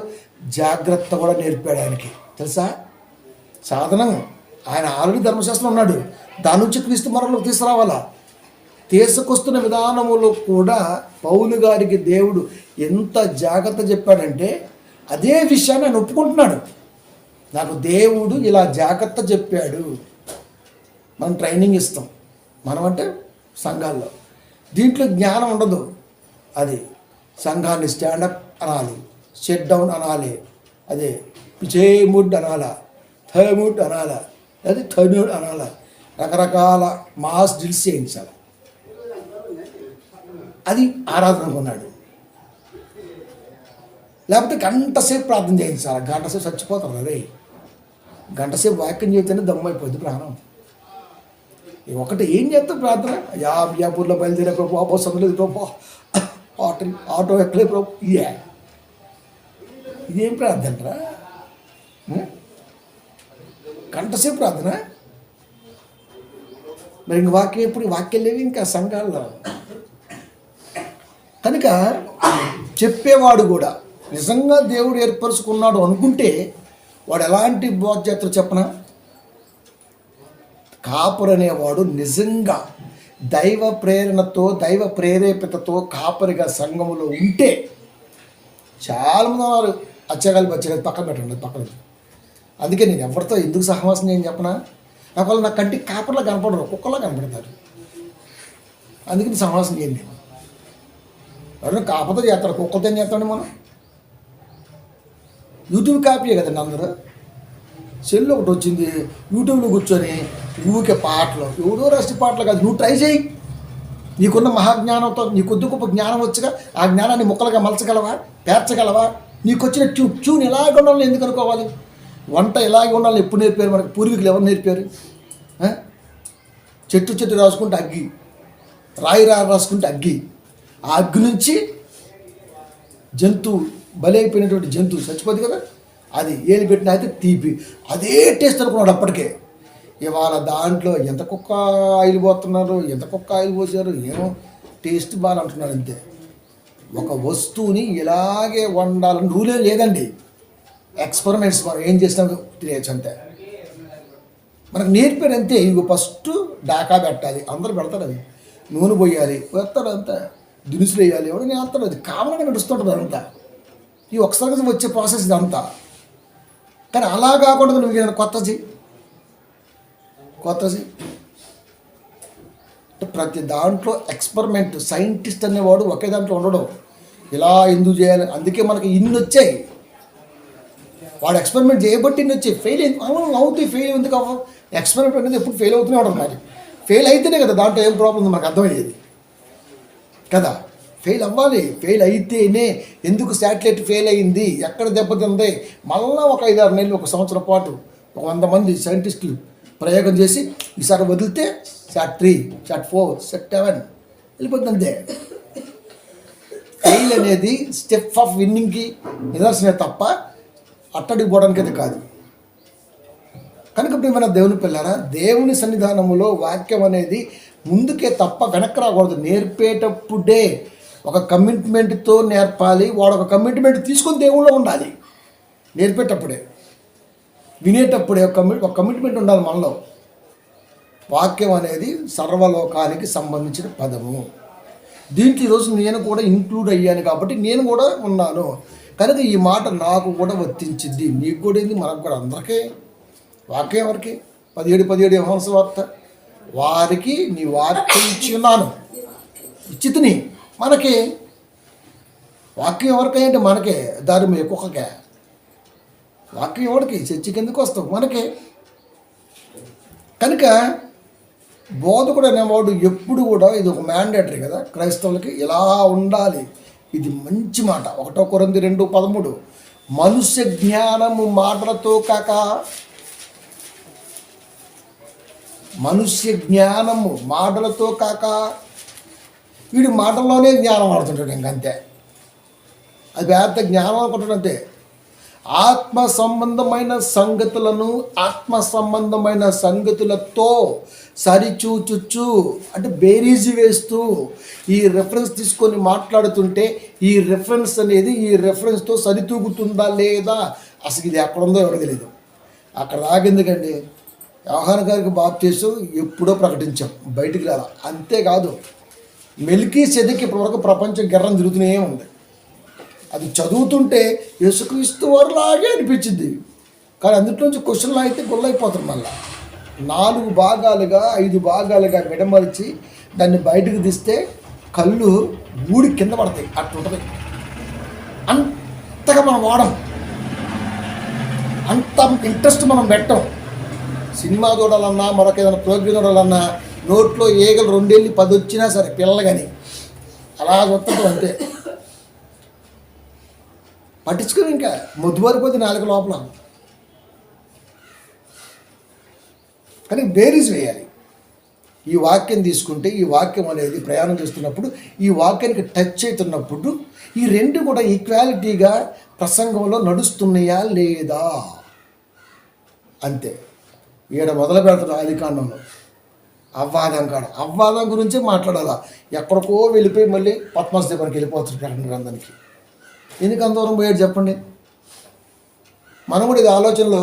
జాగ్రత్త కూడా నేర్పాడు ఆయనకి తెలుసా. సాధనం ఆయన ఆల్రెడీ ధర్మశాస్త్రం ఉన్నాడు, దాని నుంచి క్రీస్తు మరణంలోకి తీసుకురావాలా. తీసుకొస్తున్న విధానములో కూడా పౌలు గారికి దేవుడు ఎంత జాగ్రత్త చెప్పాడంటే అదే విషయాన్ని ఆయన ఒప్పుకుంటున్నాడు. నాకు దేవుడు ఇలా జాగ్రత్త చెప్పాడు. మనం ట్రైనింగ్ ఇస్తాం, మనం అంటే సంఘాల్లో. దీంట్లో జ్ఞానం ఉండదు. అది సంఘాన్ని స్టాండప్ అనాలి, షట్ డౌన్ అనాలి, అదే పిచేముడ్ అనాలా, థర్ముడ్ అనాలా, అది థర్ముడ్ అనాలా, రకరకాల మాస్ డ్రిల్స్ చేయించాలి. అది ఆరాధన కొన్నాడు. లేకపోతే గంటసేపు ప్రార్థన చేయించాలి. గంటసేపు చచ్చిపోతారు అదే. గంటసేపు వాక్యం చేస్తేనే దమ్మైపోద్ది ప్రాణం. ఒకటి ఏం చేస్తాం ప్రార్థన? యాపూర్లో బయలుదేరే ప్రభు, ఆపోసం లేదు ప్రభు, ఆటో ఎక్కలే ప్రభు, ఇదేం ప్రార్థనరా? గంటసేపు ప్రార్థన. మరి ఇంక వాక్యం ఎప్పుడు? వాక్యం లేవు ఇంకా సంఘాల్లో. కనుక చెప్పేవాడు కూడా నిజంగా దేవుడు ఏర్పరుచుకున్నాడు అనుకుంటే వాడు ఎలాంటి బోధ్యతలు చెప్పనా? కాపరు అనేవాడు నిజంగా దైవ ప్రేరణతో దైవ ప్రేరేపితతో కాపరిగా సంఘములో ఉంటే, చాలామంది వారు అచ్చగాలి పక్కన పెట్టండి, పక్కన. అందుకే నేను ఎవరితో ఎందుకు సహవాసం చేయని చెప్పనా? నాకు వాళ్ళు నా కంటికి కాపర్లా కనపడరు, కుక్కలా కనపడతారు. అందుకని సహవాసం చేయండి. ఎవరైనా కాపతో చేస్తారు, కుక్కలతో ఏం చేస్తామండి మనం? యూట్యూబ్ కాపీయే కదండి అందరూ. సెల్ ఒకటి వచ్చింది, యూట్యూబ్లో కూర్చొని ఊరికే పాటలు, ఎవడో రాసి పాటలు కాదు, నువ్వు ట్రై చేయి. నీకున్న మహాజ్ఞానంతో నీ కొద్ది గొప్ప జ్ఞానం వచ్చగా ఆ జ్ఞానాన్ని ముక్కలుగా మలచగలవా, పేర్చగలవా? నీకు వచ్చిన ట్యూన్ ఎలాగ ఉండాలని ఎందుకు అనుకోవాలి? వంట ఎలాగే ఉండాలని ఎప్పుడు నేర్పారు మనకు? పూర్వీకులు ఎవరు నేర్పారు? చెట్టు రాసుకుంటే అగ్గి, రాయి రాసుకుంటే అగ్గి, ఆ అగ్గి నుంచి జంతువు బలి అయిపోయినటువంటి జంతువు చచ్చిపోద్ది కదా, అది ఏలి పెట్టిన అయితే తీపి, అదే టేస్ట్ అనుకున్నాడు అప్పటికే. ఇవాళ దాంట్లో ఎంత కుక్క ఆయిల్ పోతున్నారు, ఎంత కుక్క ఆయిల్ పోసారు, ఏమో టేస్ట్ బాగా అంటున్నారు అంతే. ఒక వస్తువుని ఇలాగే వండాలని రూలే లేదండి. ఎక్స్పెరిమెంట్స్ మనం ఏం చేసినా తినేయచ్చు అంతే. మనకు నేర్పారు అంతే. ఇవి ఫస్ట్ డాకా పెట్టాలి, అందరూ పెడతారు. అది నూనె పోయాలి, వేస్తారు అంతా, దినుసులు వేయాలి, ఎవడో నేను అంటారు. అది కామన్గా నడుస్తుంటుంది అదంతా. ఈ ఒకసారి వచ్చే ప్రాసెస్ ఇదంతా. కానీ అలా కాకుండా నువ్వు ఏదైనా కొత్తది అంటే ప్రతి దాంట్లో ఎక్స్పెరిమెంట్. సైంటిస్ట్ అనేవాడు ఒకే దాంట్లో ఉండడం. ఇలా ఎందుకు చేయాలి, అందుకే మనకి ఇన్ని వచ్చాయి. వాడు ఎక్స్పెరిమెంట్ చేయబట్టి ఇన్ని వచ్చాయి. ఫెయిల్ అవుతాయి, ఫెయిల్ ఎందుకు అవ్వవు? ఎక్స్పెరిమెంట్ అనేది ఎప్పుడు ఫెయిల్ అవుతూనే ఉండదు. మరి ఫెయిల్ అయితేనే కదా దాంట్లో ఏం ప్రాబ్లం ఉంది మనకు అర్థమయ్యేది కదా. ఫెయిల్ అవ్వాలి, ఫెయిల్ అయితేనే. ఎందుకు శాటిలైట్ ఫెయిల్ అయింది, ఎక్కడ దెబ్బతింది, మళ్ళీ ఒక 5-6 నెలలు, 1 సంవత్సరం పాటు 100 మంది సైంటిస్టులు ప్రయోగం చేసి ఈసారి వదిలితే SAT-3, SAT-4, SAT-7 వెళ్ళిపోతుంది. ఫెయిల్ అనేది స్టెప్ ఆఫ్ విన్నింగ్కి నిదర్శనమే తప్ప అట్టడికి పోవడానికి అది కాదు. కనుక ఇప్పుడు మన దేవుని పిల్లారా, దేవుని సన్నిధానంలో వాక్యం అనేది ముందుకే తప్ప వెనక్కి రాకూడదు. నేర్పేటప్పుడే ఒక కమిట్మెంట్తో నేర్పాలి. వాడు ఒక కమిట్మెంట్ తీసుకొని దేవుళ్ళో ఉండాలి. నేర్పేటప్పుడే, వినేటప్పుడే ఒక కమిట్మెంట్ ఉండాలి మనలో. వాక్యం అనేది సర్వలోకానికి సంబంధించిన పదము. దీంట్లో ఈరోజు నేను కూడా ఇంక్లూడ్ అయ్యాను కాబట్టి నేను కూడా ఉన్నాను. కనుక ఈ మాట నాకు కూడా వర్తించింది, నీకు కూడా ఏంది, మనకు కూడా, అందరికీ. వాక్యం ఎవరికి? 17 యోహాను వార్త, వారికి నీ వాక్యం ఇచ్చి ఉన్నాను, ఇచ్చితిని. మనకి వాక్యం ఎవరికి అంటే మనకే. దారి మీ కుక్కకే. వాక్యం ఎవరికి? చర్చికి ఎందుకు వస్తావు? మనకే. కనుక బోధకుడు అనేవాడు ఎప్పుడు కూడా ఇది ఒక మ్యాండేటరీ కదా క్రైస్తవులకి, ఇలా ఉండాలి. ఇది మంచి మాట. 1 కొరింథీ 2:13, మనుష్య జ్ఞానము మాటలతో కాక, మనుష్య జ్ఞానము మాటలతో కాక. వీడు మాటల్లోనే జ్ఞానం ఆడుతుంటాడు, ఇంకంతే. అది పెద్ద జ్ఞానం అనుకుంటాడు అంతే. ఆత్మ సంబంధమైన సంగతులను ఆత్మ సంబంధమైన సంగతులతో సరిచూచుచు, అంటే బేరీజు వేస్తూ, ఈ రెఫరెన్స్ తీసుకొని మాట్లాడుతుంటే ఈ రెఫరెన్స్ అనేది ఈ రెఫరెన్స్తో సరితూగుతుందా లేదా, అసలు ఇది ఎక్కడుందో ఎవరికి తెలియదు. అక్కడ దాకెందుకండి, యోహాను గారికి బాప్తీసు ఎప్పుడో ప్రకటించాం, బయటికి రాలా. అంతేకాదు, మెల్కీసెదెకు ఇప్పటివరకు ప్రపంచం గిర్రం తిరుగుతూనే ఉంది. అది చదువుతుంటే యేసుక్రీస్తు వారిలాగే అనిపించింది. కానీ అందులోంచి క్వశ్చన్లు అయితే గుల్లైపోతారు. మళ్ళీ 4 భాగాలుగా 5 భాగాలుగా విడమరిచి దాన్ని బయటకు తీస్తే కళ్ళు ఊడి కింద పడతాయి. అట్లుంటుంది. అంతగా మనం వాడం, అంత ఇంట్రెస్ట్ మనం పెట్టం. సినిమా చూడాలన్నా, మరొక ఏదైనా ప్రోగ్రామ్ చూడాలన్నా, నోట్లో ఏగలు 2 ఏళ్ళు 10 వచ్చినా సరే పిల్లలు కానీ అలా చూస్తుంటాం అంతే. పట్టించుకొని ఇంకా మొద్దుబారిపోతే 4 లోపల. కానీ బేరీజ్ వేయాలి. ఈ వాక్యం తీసుకుంటే, ఈ వాక్యం అనేది ప్రయాణం చేస్తున్నప్పుడు, ఈ వాక్యానికి టచ్ అవుతున్నప్పుడు ఈ 2 కూడా ఈక్వాలిటీగా ప్రసంగంలో నడుస్తున్నాయా లేదా అంతే. ఈడ మొదలు పెడతాడు ఆదికాండంలో అవ్వాదం గురించే మాట్లాడాలా. ఎక్కడికో వెళ్ళిపోయి మళ్ళీ పద్మాస్ దగ్గరికి వెళ్ళిపోతుంది ప్రకటన గ్రంథానికి. ఎందుకు అంత దూరం పోయాడు చెప్పండి? మనం కూడా ఇది ఆలోచనలో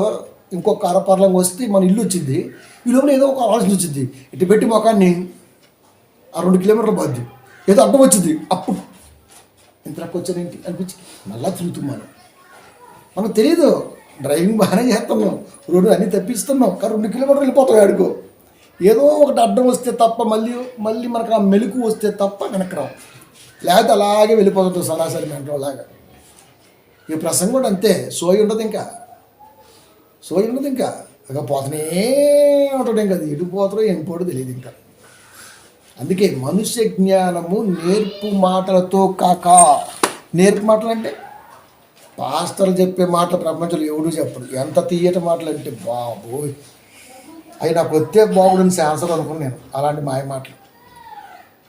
ఇంకొక అరపర్లంగా వస్తే మన ఇల్లు వచ్చింది, ఈ లోపల ఏదో ఒక ఆలోచన వచ్చింది, ఇటు పెట్టి మొఖాన్ని ఆ 2 కిలోమీటర్లు పోద్ది, ఏదో అడ్డం వచ్చింది, అప్పుడు ఇంత రక్కు వచ్చానేంటి అనిపించి మళ్ళా తిరుగుతున్నాం. మనకు తెలియదు, డ్రైవింగ్ బాగానే చేస్తున్నాం, రోడ్డు అన్నీ తప్పిస్తున్నాం, కానీ 2 కిలోమీటర్లు వెళ్ళిపోతాం ఆడుకో. ఏదో ఒకటి అడ్డం వస్తే తప్ప మళ్ళీ మనకు ఆ మెలకు వస్తే తప్ప వెనక్కి రావు. లేకపోతే అలాగే వెళ్ళిపోతుంది సరాసరి మెంటలాగా. ఈ ప్రసంగం కూడా అంతే. సోయి ఉండదు ఇంకా ఇక పోతనే ఉంటాడు. ఇంకా అది ఎటు పోతారో ఏం పోడో తెలియదు ఇంకా. అందుకే మనుష్య జ్ఞానము నేర్పు మాటలతో కాక. నేర్పు మాటలు అంటే పాస్టర్లు చెప్పే మాటలు ప్రపంచంలో ఎవడూ చెప్పడు. ఎంత తీయట మాటలు అంటే బాబోయ్, అవి నాకు వచ్చే బాగుడని శాస్త్రం అనుకున్నాను నేను, అలాంటి మాయ మాటలు.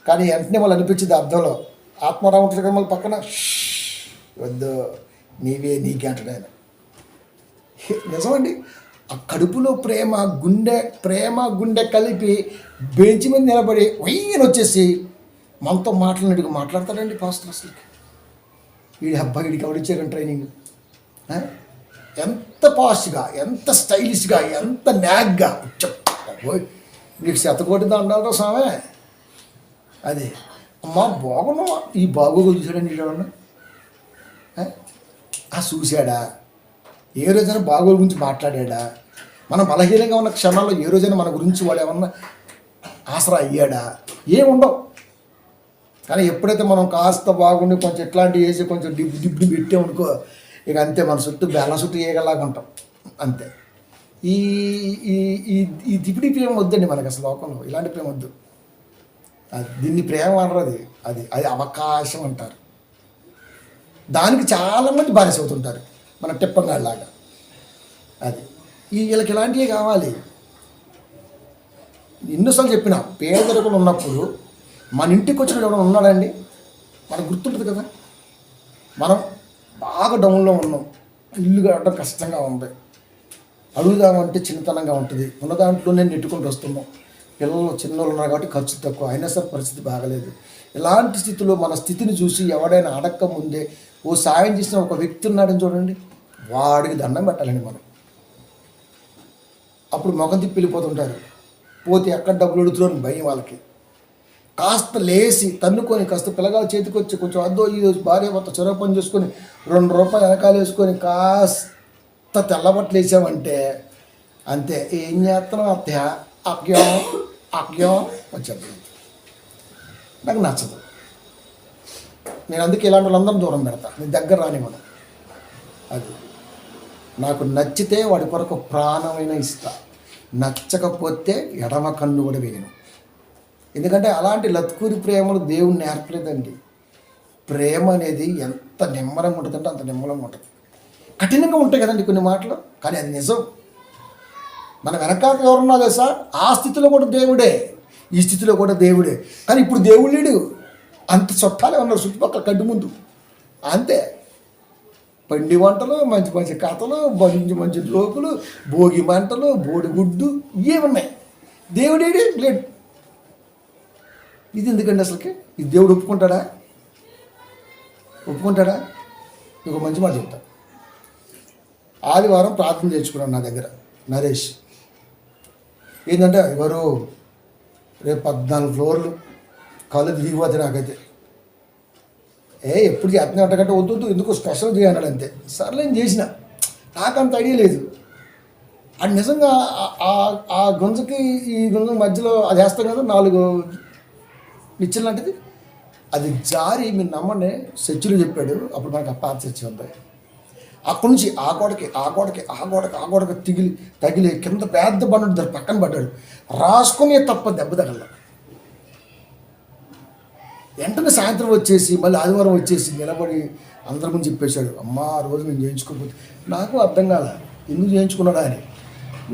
కానీ వెంటనే వాళ్ళు అనిపించింది అర్థంలో, ఆత్మారావు ఉంటుంది కదా మళ్ళీ పక్కన వద్దు నీవే నీకే అంటాడు ఆయన. నిజమండి. ఆ కడుపులో ప్రేమ గుండె కలిపి బెంచ్ మీద నిలబడి వెయ్యని వచ్చేసి మనతో మాట్లాడతాడండి పాస్టర్. అసలుకి వీడి అబ్బాయి వీడికి ఎవరిచ్చారని ట్రైనింగ్. ఎంత పాష్గా, ఎంత స్టైలిష్గా, ఎంత న్యాగ్గా నీకు శతకోటి దండాలతో సామే. అదే అమ్మా బాగున్నావా, ఈ బాగోగులు చూసాడండి వీడన్నా. చూశాడా? ఏ రోజైనా బాగోగుల గురించి మాట్లాడా? మనం బలహీనంగా ఉన్న క్షణాల్లో ఏ రోజైనా మన గురించి వాడు ఏమన్నా ఆసరా అయ్యాడా? ఏముండవు. కానీ ఎప్పుడైతే మనం కాస్త బాగుండి కొంచెం ఎట్లాంటివి వేసి కొంచెం డిబ్బు పెట్టామనుకో, ఇక అంతే మన చుట్టూ బెల్ల చుట్టూ ఏగలాగా ఉంటాం అంతే. ఈ ఈ ఈ దిపిడి ప్రేమ వద్దండి మనకు అసలు లోకంలో. ఇలాంటి ప్రేమ వద్దు. దీన్ని ప్రేమ అనరు. అది అవకాశం అంటారు. దానికి చాలామంది బానిస అవుతుంటారు మన టిప్పంగాళ్ళలాగా. అది వీళ్ళకి ఇలాంటివే కావాలి. ఎన్నోసార్లు చెప్పిన పేదరికలు ఉన్నప్పుడు మన ఇంటికి వచ్చిన ఎవరైనా ఉన్నాడండి మనకు గుర్తుంటుంది కదా. మనం బాగా డౌన్లో ఉన్నాం, ఇల్లు కట్టడం కష్టంగా ఉంది, అడుగుదామంటే చిన్నతనంగా ఉంటుంది, ఉన్న దాంట్లోనే నెట్టుకుంటూ వస్తున్నాం. పిల్లలు చిన్నోళ్ళు ఉన్నారు కాబట్టి ఖర్చు తక్కువ, అయినా సరే పరిస్థితి బాగలేదు. ఇలాంటి స్థితిలో మన స్థితిని చూసి ఎవడైనా అడక్క ముందే ఓ సాయం చేసిన ఒక వ్యక్తి ఉన్నాడని చూడండి, వాడికి దండం పెట్టాలండి మనం. అప్పుడు మొఖం తిప్పి వెళ్ళిపోతుంటారు. పోతే ఎక్కడ డబ్బులు అడుగుతున్నాను భయం వాళ్ళకి. కాస్త లేచి తన్నుకొని కాస్త పిల్లగాల చేతికి వచ్చి కొంచెం అద్దో ఈ భార్య భర్త చెరవ పని చేసుకొని 2 రూపాయలు వెనకాల వేసుకొని కాస్త తెల్లబట్టలు వేసామంటే అంతే. ఏం చేస్తున్నాం అత్తయ్య, అగ్యం వచ్చేది. నాకు నచ్చదు. నేను అందుకే ఇలాంటి వాళ్ళందరం దూరం పెడతా, నీ దగ్గర రానివ్వను. అది నాకు నచ్చితే వాడి కొరకు ప్రాణమైన ఇస్తా, నచ్చకపోతే ఎడమ కన్ను కూడా వేయను. ఎందుకంటే అలాంటి లత్కూరి ప్రేమలు దేవుడు నేర్పలేదండి. ప్రేమ అనేది ఎంత నిమ్మలంగా ఉంటుందంటే అంత నిమ్మలంగా ఉంటుంది. కఠినంగా ఉంటాయి కదండి కొన్ని మాటలు, కానీ అది నిజం. మన వెనకాల ఎవరున్నా తెలుసా, ఆ స్థితిలో కూడా దేవుడే, ఈ స్థితిలో కూడా దేవుడే. కానీ ఇప్పుడు దేవుడు లేడు, అంత చుట్టాలే ఉన్నారు చుట్టుపక్కల కంటి ముందు అంతే. పండి వంటలు, మంచి మంచి కథలు, మంచి మంచి జోకులు, భోగి మంటలు, బోడిగుడ్డు ఏమున్నాయి. దేవుడేడి లేడు. ఇది ఎందుకండి అసలుకి? ఇది దేవుడు ఒప్పుకుంటాడా? ఇంకో మంచి మాట చెప్తా. ఆదివారం ప్రార్థన చేయించుకున్నాను నా దగ్గర నరేష్. ఏంటంటే ఎవరు రేపు 14 ఫ్లోర్లు కళ్ళు తిరిగిపోతే నాకైతే ఎప్పుడు చేస్తున్నా అంటకంటే వద్దు ఎందుకు స్పెషల్ చేయన్నాడు అంతే. సర్లే నేను చేసిన, నాకంత ఐడియా లేదు. అది నిజంగా ఆ గుంజకి ఈ గుంజ మధ్యలో అది వేస్తాం కదా 4 నిచ్చెన లాంటిది, అది జారి మీరు నమ్మండి చర్చిలో చెప్పాడు. అప్పుడు మనకు ఆ పాత చర్చి ఉంది. అక్కడి నుంచి ఆ గోడకి తగిలి కింద పెద్ద బండు దాని పక్కన పడ్డాడు. రాసుకునే తప్ప దెబ్బ తగల. వెంటనే సాయంత్రం వచ్చేసి మళ్ళీ ఆదివారం వచ్చేసి నిలబడి అందరి ముందు చెప్పేశాడు, అమ్మా ఆ రోజు నేను చేయించుకోకపోతే. నాకు అర్థం కాల ఎందుకు చేయించుకున్నాడా అని.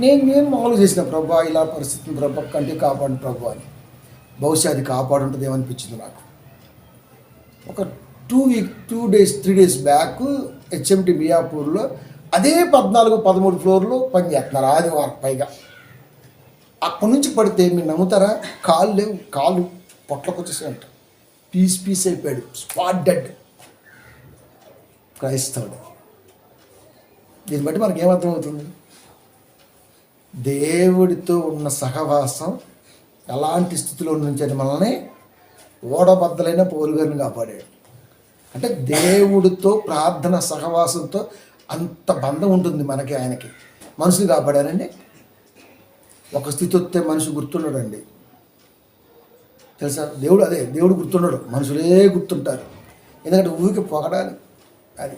నేను మామూలు చేసిన, ప్రభా ఇలా పరిస్థితిని ప్రభా కంటే కాపాడు ప్రభా అని. బహుశా అది కాపాడుంటుంది ఏమనిపించింది నాకు. ఒక 2 days 3 days బ్యాక్ హెచ్ఎంటి మియాపూర్లో అదే 14-13 ఫ్లోర్లో పనిచేస్తున్నారు ఆదివారం పైగా. అక్కడి నుంచి పడితే మీరు నమ్ముతారా, కాళ్ళు పొట్లకు వచ్చేసాయంట, పీస్ అయిపోయాడు, స్పాట్ డెడ్. క్రైస్తవుడు. దీన్ని బట్టి మనకి ఏమర్థమవుతుంది? దేవుడితో ఉన్న సహవాసం ఎలాంటి స్థితిలో నుంచి మనల్ని ఓడబద్దలైన పౌలుగారిని కాపాడాడు. అంటే దేవుడితో ప్రార్థన సహవాసంతో అంత బంధం ఉంటుంది మనకి ఆయనకి. మనుషులు కాపాడారండి. ఒక స్థితి వస్తే మనిషి గుర్తుండడండి తెలుసా. దేవుడు గుర్తుండడు, మనుషులే గుర్తుంటారు. ఎందుకంటే ఊరికి పొగడాలి, అది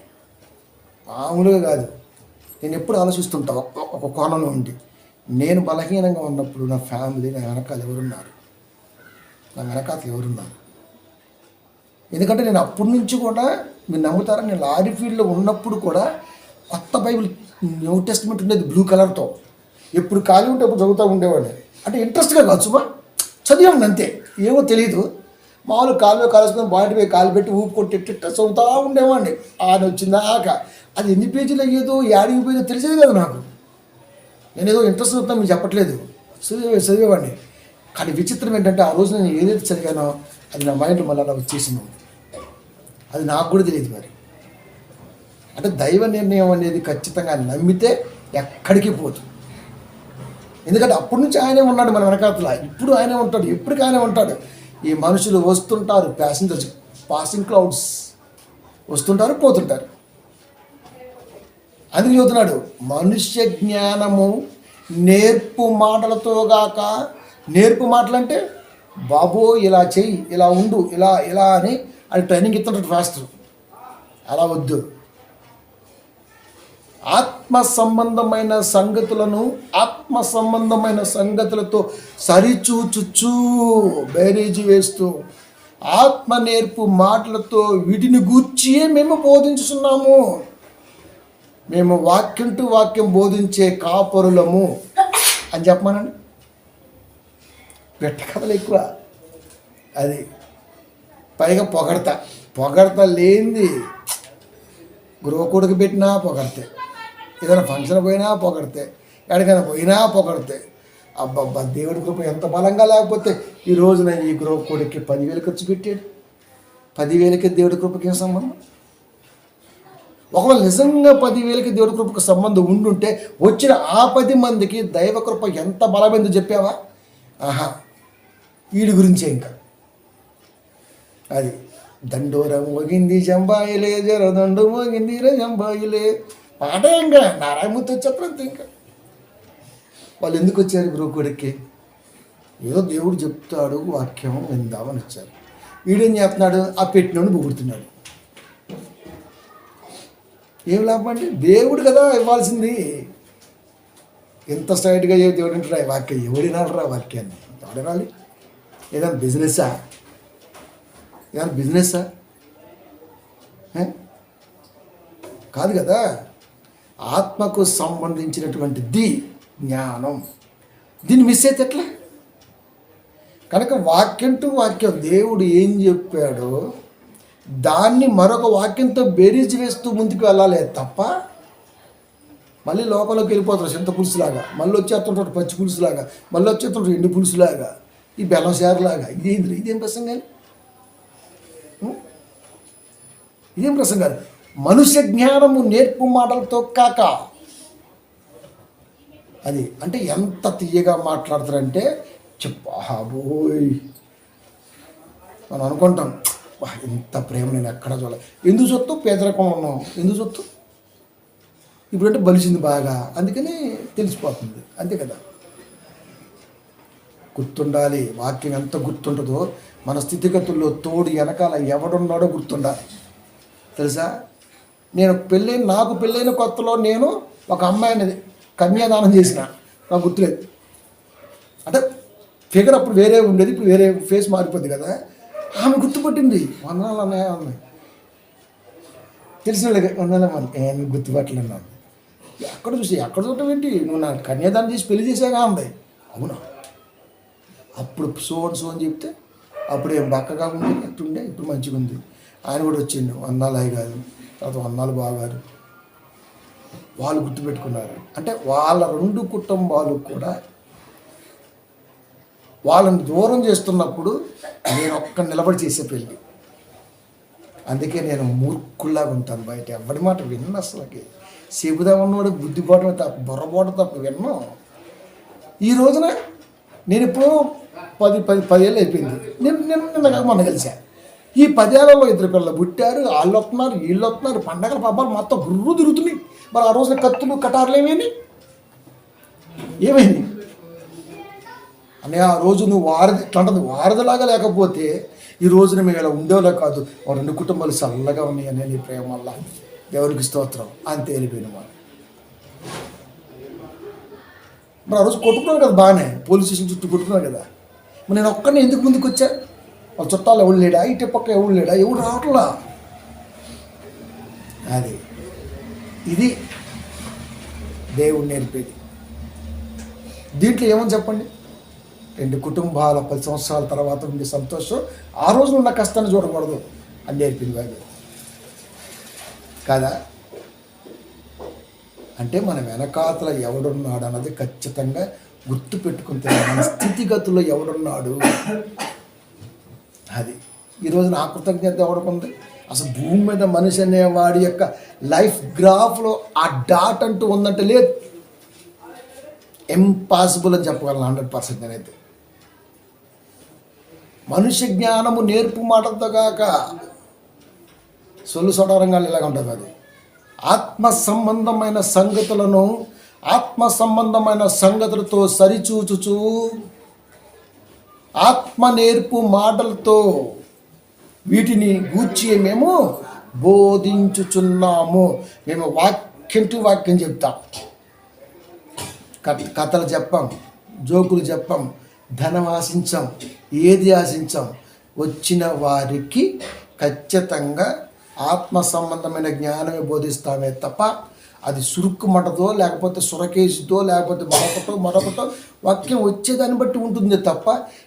మామూలుగా కాదు. నేను ఎప్పుడు ఆలోచిస్తుంటా ఒక కోణంలో ఉండి, నేను బలహీనంగా ఉన్నప్పుడు నా ఫ్యామిలీ నా వెనకాల ఎవరున్నారు. ఎందుకంటే నేను అప్పటి నుంచి కూడా మీరు నమ్ముతారా, నేను లారీ ఫీల్డ్లో ఉన్నప్పుడు కూడా కొత్త బైబిల్ న్యూ టెస్ట్మెంట్ ఉండేది బ్లూ కలర్తో. ఎప్పుడు ఖాళీ ఉంటే అప్పుడు చదువుతూ ఉండేవాడిని. అంటే ఇంట్రెస్ట్గా కాదు, సుమా చదివాను అంతే, ఏమో తెలియదు. మామూలు కాలువ కాలుసుకొని బాటి పోయి కాలు పెట్టి ఊపు కొట్టి చదువుతూ ఉండేవాడిని. ఆయన వచ్చిందాక అది ఎన్ని పేజీలు అయ్యేదో ఏడికి పోయేదో తెలిసేది కదా నాకు. నేను ఏదో ఇంట్రెస్ట్ అవుతున్నా మీకు చెప్పట్లేదు, చదివేవాడిని. కానీ విచిత్రం ఏంటంటే ఆ రోజు నేను ఏదైతే చదివానో అది నా మైండ్ మళ్ళీ అలా వచ్చేసింది. అది నాకు కూడా తెలియదు మరి. అంటే దైవ నిర్ణయం అనేది ఖచ్చితంగా నమ్మితే ఎక్కడికి పోదు. ఎందుకంటే అప్పటి నుంచి ఆయనే ఉన్నాడు మన వెనకాతల, ఇప్పుడు ఆయనే ఉంటాడు, ఎప్పటికీ ఆయనే ఉంటాడు. ఈ మనుషులు వస్తుంటారు, ప్యాసింజర్స్, పాసింగ్ క్లౌడ్స్ వస్తుంటారు, పోతుంటారు. అందుకు చెబుతున్నాడు, మనుష్య జ్ఞానము నేర్పు మాటలతో గాక. నేర్పు మాటలు అంటే బాబో ఇలా చెయ్యి, ఇలా ఉండు, ఇలా ఇలా అని అది ట్రైనింగ్ ఇస్తుంటాడు ఫాస్టర్. అలా వద్దు. ఆత్మ సంబంధమైన సంగతులతో సరిచూచుచూ బేరీజు వేస్తూ ఆత్మ నేర్పు మాటలతో వీటిని గూర్చియే మేము బోధించుతున్నాము. మేము వాక్యం టు వాక్యం బోధించే కాపరులము అని చెప్పమానండి. పెట్ట కథలు ఎక్కువ. అది పైగా పొగడత లేనిది. గృహకుడికి పెట్టినా పొగడితే, ఏదైనా ఫంక్షన్ పోయినా పొగడితే, ఎక్కడికైనా పోయినా పొగడితే, అబ్బబ్బా దేవుడి కృప ఎంత బలంగా లేకపోతే ఈ రోజున ఈ గృహకుడికి 10,000 ఖర్చు పెట్టాడు. 10,000కి దేవుడి కృపకి ఏం సంబంధం? ఒకవేళ నిజంగా 10,000కి దేవుడి కృపకు సంబంధం ఉండుంటే వచ్చిన ఆ 10 మందికి దైవ కృప ఎంత బలమైందో చెప్పావా? ఆహా, వీడి గురించే. ఇంకా అది దండోరం మోగింది జంబాయిలే, జరదండు మోగింది జంబాయిలే పాట. ఇంకా నారాయణమూర్తి వచ్చేప్పుడు ఇంకా వాళ్ళు ఎందుకు వచ్చారు గృహకుడికి? ఏదో దేవుడు చెప్తాడు, వాక్యం విందామని వచ్చారు. వీడేం చేస్తున్నాడు? ఆ పెట్టినోడు పొగుడుతున్నాడు. ఏం లాభం అండి? దేవుడు కదా ఇవ్వాల్సింది. ఎంత స్ట్రైట్గా దేవుడు అంటారా ఈ వాక్యం? ఎవడినాలరా వాక్యాన్ని? ఎవడినాలి? ఏదైనా బిజినెస్సా? కాదు కదా. ఆత్మకు సంబంధించినటువంటిది జ్ఞానం. దీన్ని మిస్ అయితే ఎట్లా? కనుక వాక్యం టు వాక్యం దేవుడు ఏం చెప్పాడో దాన్ని మరొక వాక్యంతో బేరీజు వేస్తూ ముందుకు వెళ్ళాలి తప్ప మళ్ళీ లోకంలోకి వెళ్ళిపోతారు చింత పులుసులాగా, మళ్ళీ వచ్చేస్తుంటాడు పచ్చి పులుసులాగా, మళ్ళీ వచ్చేస్తుంటాడు ఎండు పులుసులాగా, ఈ బెల్లం సారులాగా. ఇదేం ప్రసంగాలు? ఇదేం ప్రసంగాలు? మనుష్య జ్ఞానము నేర్పు మాటలతో కాక. అది అంటే ఎంత తీయగా మాట్లాడతారంటే చెప్పబోయ్ మనం అనుకుంటాం, ఇంత ప్రేమ నేను ఎక్కడ చూడాలి. ఎందుకు చొత్తు పేదరికం ఉన్నాం, ఎందుకు చొత్తు ఇప్పుడంటే బలిసింది బాగా, అందుకని తెలిసిపోతుంది. అంతే కదా. గుర్తుండాలి. వాక్యం ఎంత గుర్తుంటుందో మన స్థితిగతుల్లో తోడు వెనకాల ఎవడున్నాడో గుర్తుండాలి. తెలుసా? నాకు పెళ్ళైన కొత్తలో నేను ఒక అమ్మాయిని కన్యాదానం చేసిన, నాకు గుర్తులేదు. అంటే ఫిగర్ అప్పుడు వేరే ఉండేది, ఇప్పుడు వేరే ఫేస్ మారిపోద్ది కదా. ఆమె గుర్తుపట్టింది. వందనాలు అన్నాయి అన్నాయి, తెలిసిన వందనాలు నేను గుర్తుపట్టలేన్నాను. ఎక్కడ చూడటం ఏంటి? నువ్వు నా కన్యాదానం చేసి పెళ్లి చేసాగా అంది. అవునా? అప్పుడు సో అని చెప్తే అప్పుడు ఏం బక్కగా ఉంది, ఎట్టుండే, ఇప్పుడు మంచిగా ఉంది. ఆయన కూడా వచ్చిండు, వందనాలు అయ్య గారు, తర్వాత వందనాలు బాగారు. వాళ్ళు గుర్తుపెట్టుకున్నారు. అంటే వాళ్ళ 2 కుటుంబాలు కూడా వాళ్ళని దూరం చేస్తున్నప్పుడు నేను ఒక్క నిలబడి చేసే పెళ్ళి. అందుకే నేను మూర్ఖుల్లాగా ఉంటాను. బయట ఎవరి మాట విన్న, అసలుకి చెబుదామన్నవాడు బుద్ధిపోవటం తప్ప, బుర్రపోవటం తప్ప విన్నాం. ఈ రోజున నేను ఇప్పుడు 10 ఏళ్ళు అయిపోయింది. నిన్న మొన్న కలిసా. ఈ 10 ఏళ్లలో 2 పిల్లలు పుట్టారు, వాళ్ళు వస్తున్నారు, వీళ్ళు వస్తున్నారు, పండగల పబ్బాలు మొత్తం గుర్రు తిరుగుతున్నాయి. మరి ఆ రోజున కత్తులు కటార్లు ఏమైంది అని ఆ రోజు నువ్వు వారధి ఇట్లాంటిది వారధిలాగా లేకపోతే ఈ రోజున మేము ఇలా ఉండేలా కాదు. 2 కుటుంబాలు చల్లగా ఉన్నాయని నీ ప్రేమ వల్ల దేవునికి స్తోత్రం అంతే వెళ్ళిపోయిన వాళ్ళు. మరి ఆ రోజు కొట్టుకున్నాను కదా, బాగానే పోలీస్ స్టేషన్ చుట్టూ కొట్టుకున్నాను కదా. మరి నేను ఒక్కడిని ఎందుకు ముందుకు వచ్చా? వాళ్ళ చుట్టాలు ఎవరు లేడా, ఇటు పక్క ఎవరు లేడా, ఎవరు రావట్లా. అది ఇది దేవుడు నేర్పేది. దీంట్లో ఏమని చెప్పండి? 2 కుటుంబాల 10 సంవత్సరాల తర్వాత ఉండే సంతోషం ఆ రోజున ఉన్న కష్టాన్ని చూడకూడదు అని నేర్పింది బైబిల్ కదా. అంటే మన వెనకాతల ఎవడున్నాడు అన్నది ఖచ్చితంగా గుర్తు పెట్టుకుంటే మన స్థితిగతుల్లో ఎవడున్నాడు అది. ఈరోజు నా కృతజ్ఞత ఎవడుకుంది? అసలు భూమి మీద మనిషి అనేవాడి యొక్క లైఫ్ గ్రాఫ్లో ఆ డాట్ అంటూ ఉందంటే లేదు. ఇంపాసిబుల్ అని చెప్పగలను 100% నేనైతే. మనుష్య జ్ఞానము నేర్పు మాటలతో కాక సొల్లు సొడరంగా ఇలాగ ఉంటుంది అది. ఆత్మ సంబంధమైన సంగతులతో సరిచూచుచు ఆత్మ నేర్పు మాటలతో వీటిని గూర్చి మేము బోధించుచున్నాము. మేము వాక్యం టు వాక్యం చెప్తాం, కథలు చెప్పాం, జోకులు చెప్పాం, ధనం ఆశించాం, ఏది ఆశించాం. వచ్చిన వారికి ఖచ్చితంగా ఆత్మ సంబంధమైన జ్ఞానమే బోధిస్తామే తప్ప అది సురుక్కు మటతో లేకపోతే సురకేసితో లేకపోతే మరొకటో వాక్యం వచ్చేదాన్ని బట్టి ఉంటుంది తప్ప